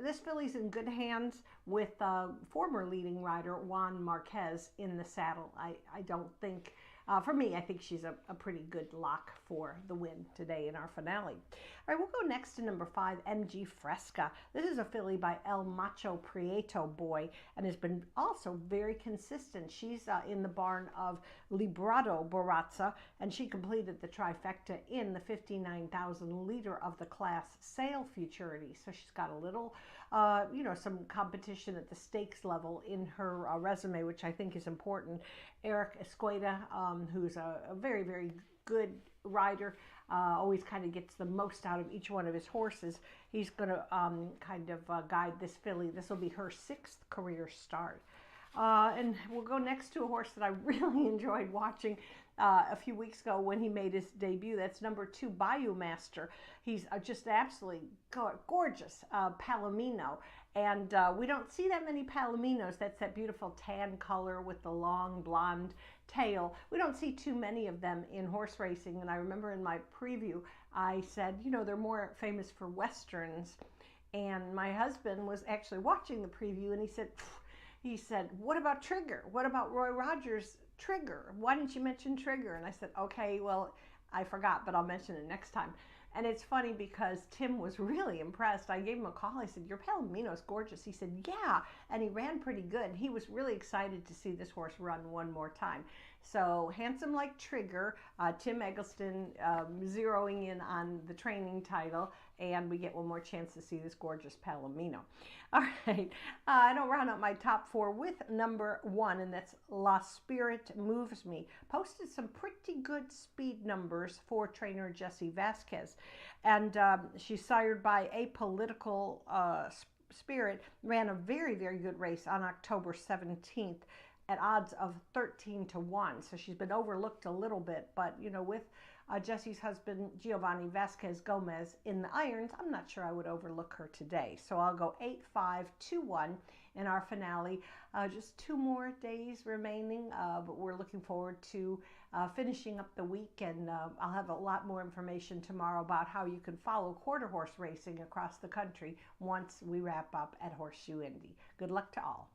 this filly's in good hands with former leading rider Juan Marquez in the saddle. I don't think... for me, I think she's a pretty good lock for the win today in our finale. All right, we'll go next to number 5, MG Fresca. This is a filly by El Macho Prieto Boy and has been also very consistent. She's in the barn of Librado Barazza, and she completed the trifecta in the 59,000 liter of the class sale futurity. So she's got a little, some competition at the stakes level in her resume, which I think is important. Eric Escueda, who's a very good rider, always kind of gets the most out of each one of his horses. He's going to guide this filly. This will be her 6th career start. And we'll go next to a horse that I really enjoyed watching a few weeks ago when he made his debut. That's number 2, Bayou Master. He's just absolutely gorgeous Palomino. And we don't see that many Palominos. That's that beautiful tan color with the long blonde tail. We don't see too many of them in horse racing. And I remember in my preview, I said, they're more famous for Westerns. And my husband was actually watching the preview, and he said, what about Trigger? What about Roy Rogers' Trigger? Why didn't you mention Trigger? And I said, okay, well, I forgot, but I'll mention it next time. And it's funny because Tim was really impressed. I gave him a call. I said, your Palomino's gorgeous. He said, yeah. And he ran pretty good. He was really excited to see this horse run one more time. So Handsome Like Trigger, Tim Eggleston zeroing in on the training title, and we get one more chance to see this gorgeous Palomino. All right, I don't round up my top 4 with number 1, and that's La Spirit Moves Me. Posted some pretty good speed numbers for trainer Jessie Vasquez, and she's sired by Apolitical Spirit, ran a very, very good race on October 17th. At odds of 13 to 1. So she's been overlooked a little bit, but you know, with Jessie's husband Giovanni Vasquez Gomez in the irons, I'm not sure I would overlook her today. So I'll go 8-5-2-1 in our finale. Just 2 more days remaining, but we're looking forward to finishing up the week, and I'll have a lot more information tomorrow about how you can follow quarter horse racing across the country once we wrap up at Horseshoe Indy. Good luck to all.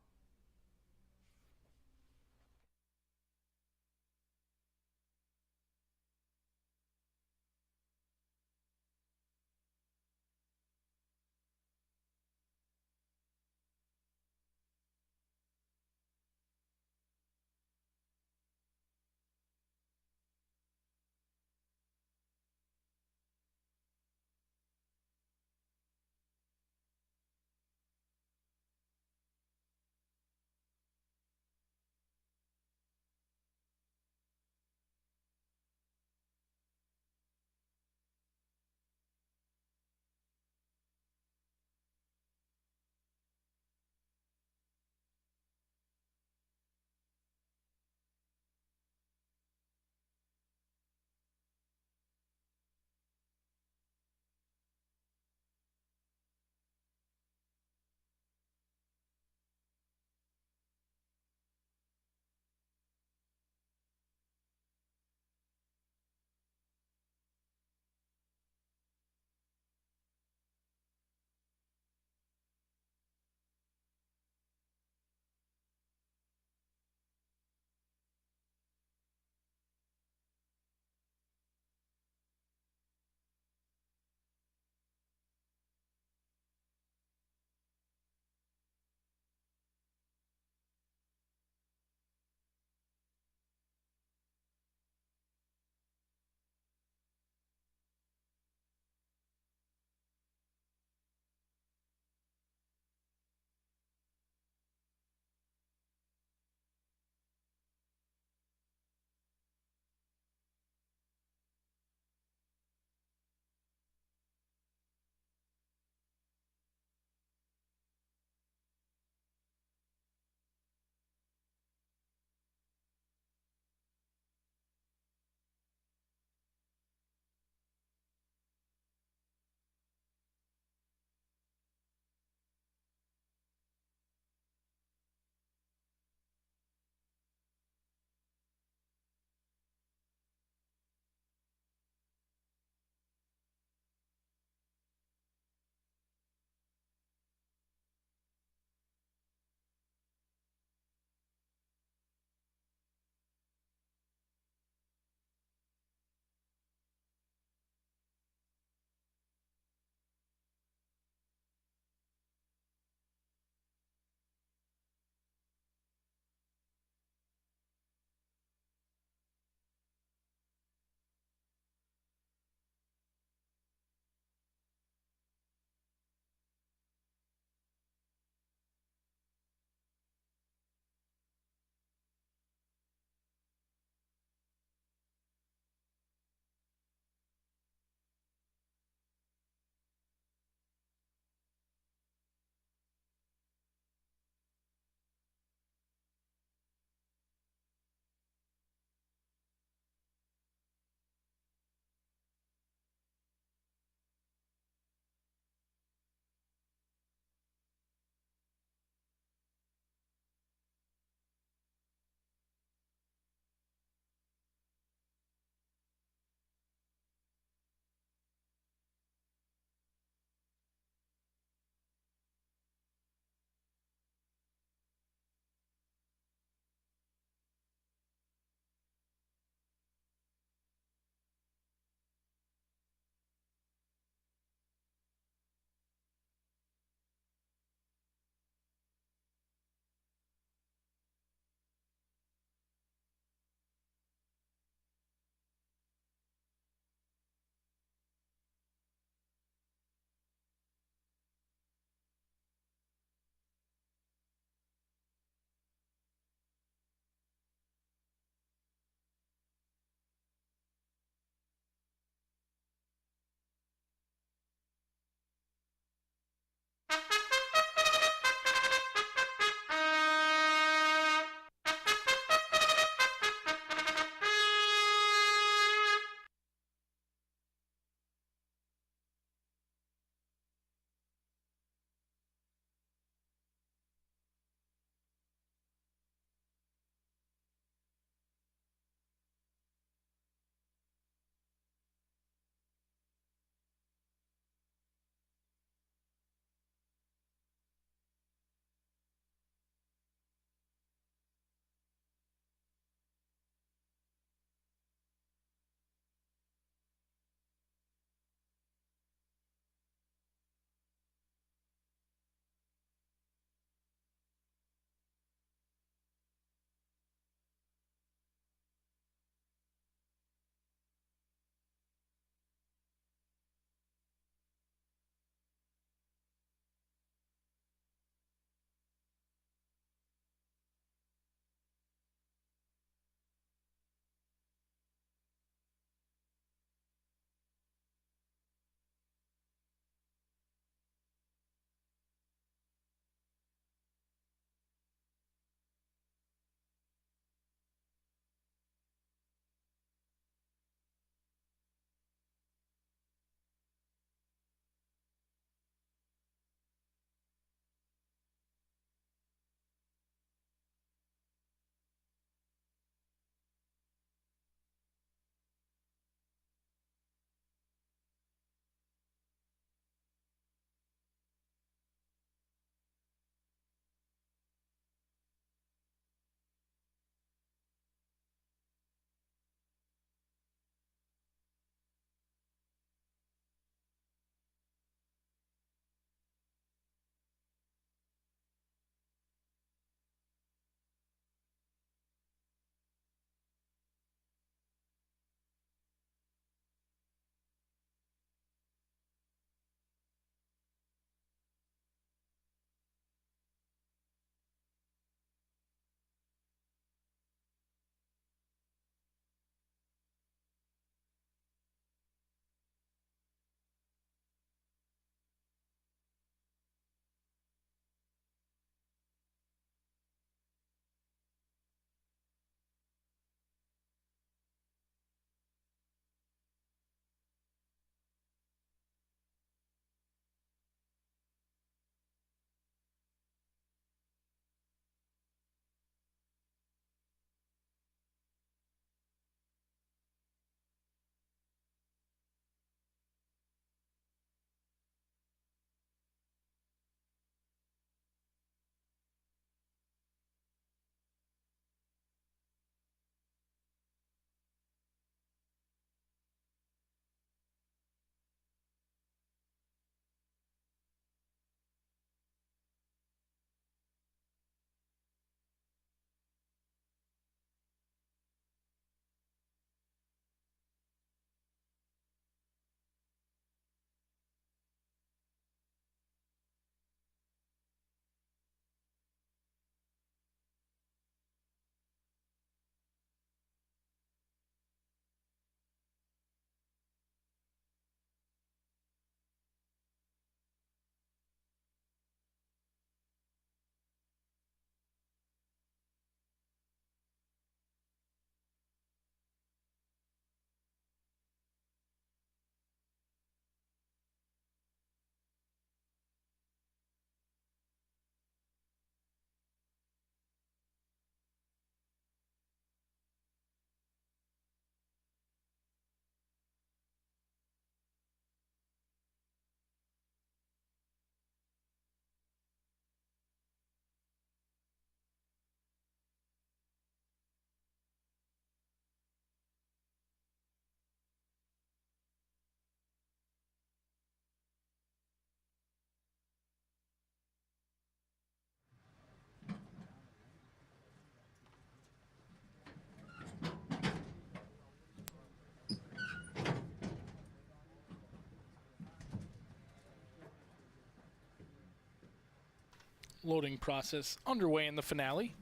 loading process underway in the finale.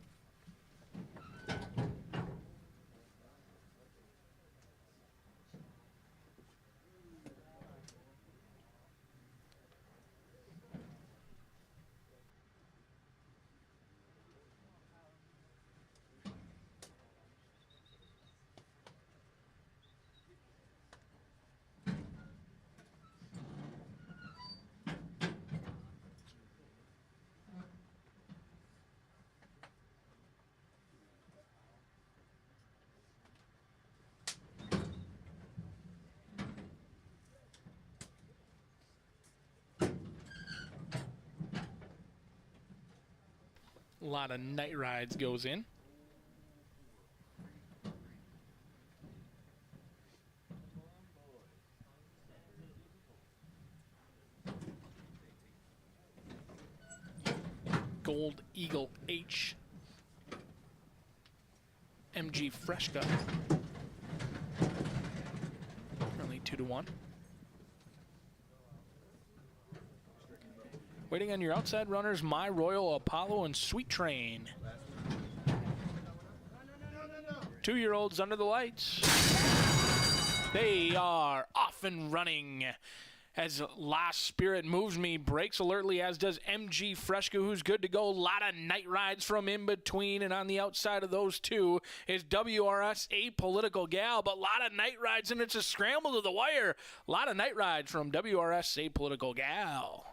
A lot of night rides goes in. Gold Eagle H. MG Freshka. Currently 2-1. Waiting on your outside runners, My Royal, Apollo, and Sweet Train. 2-year-olds under the lights. They are off and running. As Last Spirit Moves Me breaks alertly, as does MG Freshka, who's good to go. A lot of night rides from in between, and on the outside of those two is WRS Apolitical Gal, but a lot of night rides, and it's a scramble to the wire. A lot of night rides from WRS Apolitical Gal.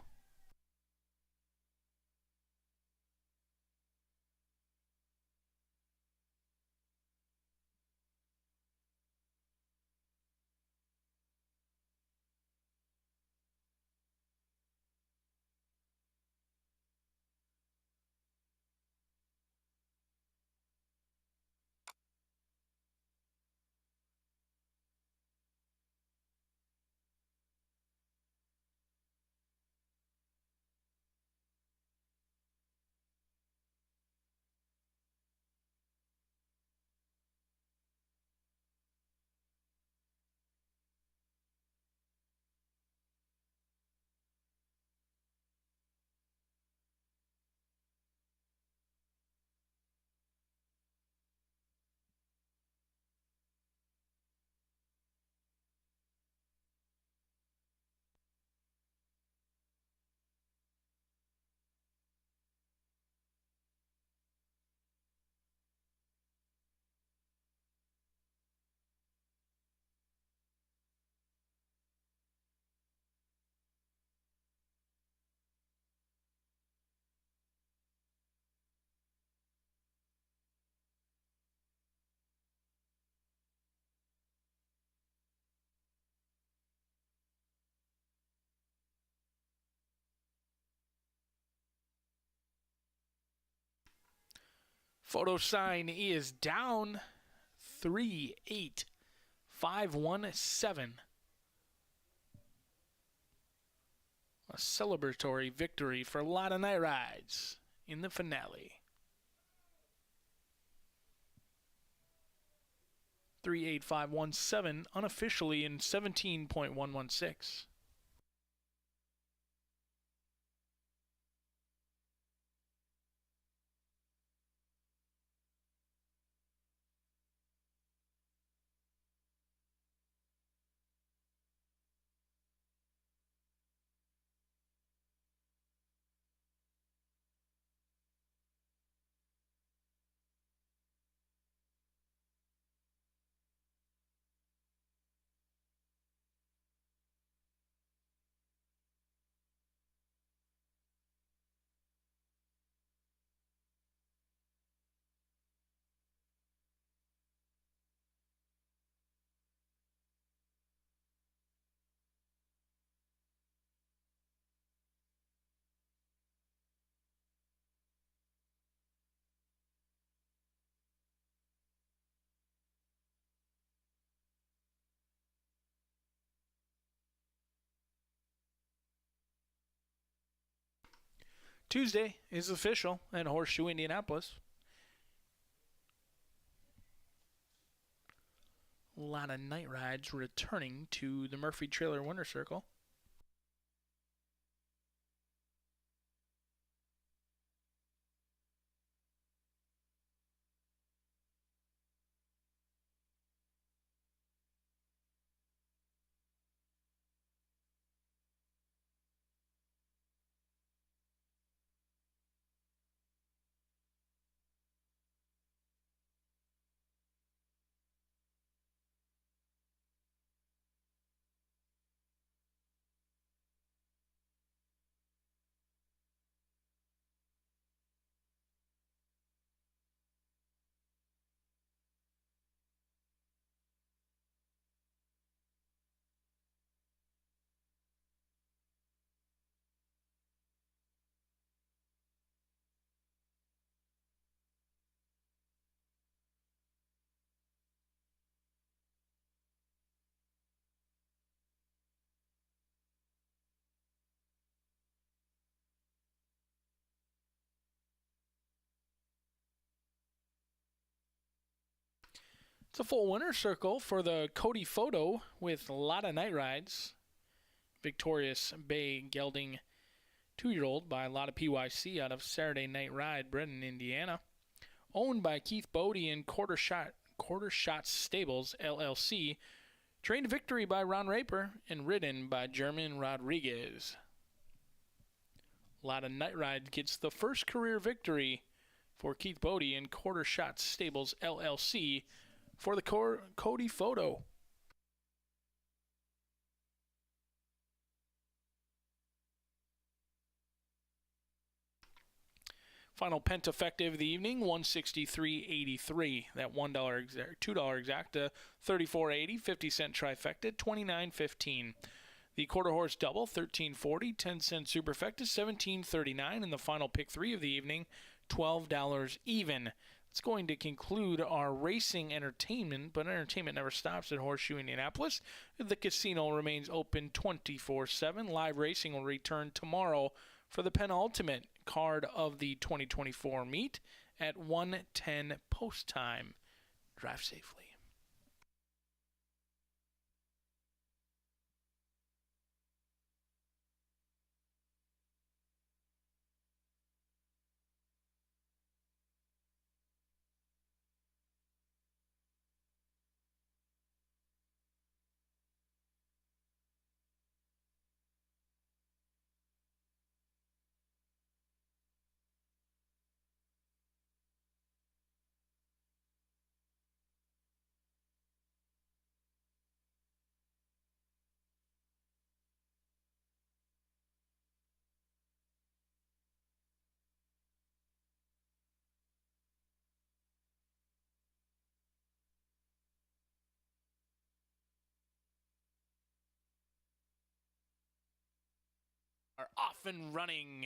Photo sign is down 3-8-5-1-7. A celebratory victory for a lot of night rides in the finale. 3-8-5-1-7 unofficially in 17.116. Tuesday is official at Horseshoe Indianapolis. A lot of night rides returning to the Murphy Trailer Winter Circle. It's a full winner's circle for the Cody Photo with a lot of night rides. Victorious Bay gelding 2-year-old by a lot of PYC out of Saturday Night Ride, bred in Indiana. Owned by Keith Bodie and Quarter Shot Stables, LLC. Trained to victory by Ron Raper and ridden by German Rodriguez. A lot of night ride gets the first career victory for Keith Bodie and Quarter Shot Stables, LLC for the Cody Photo. Final pent effective of the evening, 163.83. That $1 exact, $2 exacta, 34.80, 50-cent trifecta, 29.15. The quarter horse double, 13.40, 10-cent superfecta, 17.39, and the final pick 3 of the evening, $12 even. It's going to conclude our racing entertainment, but entertainment never stops at Horseshoe Indianapolis. The casino remains open 24/7. Live racing will return tomorrow for the penultimate card of the 2024 meet at 1:10 post time. Drive safely. Are off and running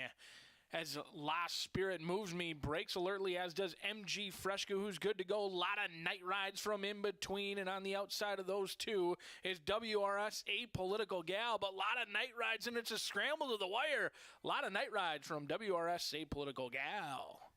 as Last Spirit Moves Me breaks alertly, as does MG Fresca, who's good to go. A lot of night rides from in between, and on the outside of those two is WRS Apolitical Gal, but a lot of night rides, and it's a scramble to the wire. A lot of night rides from WRS Apolitical Gal.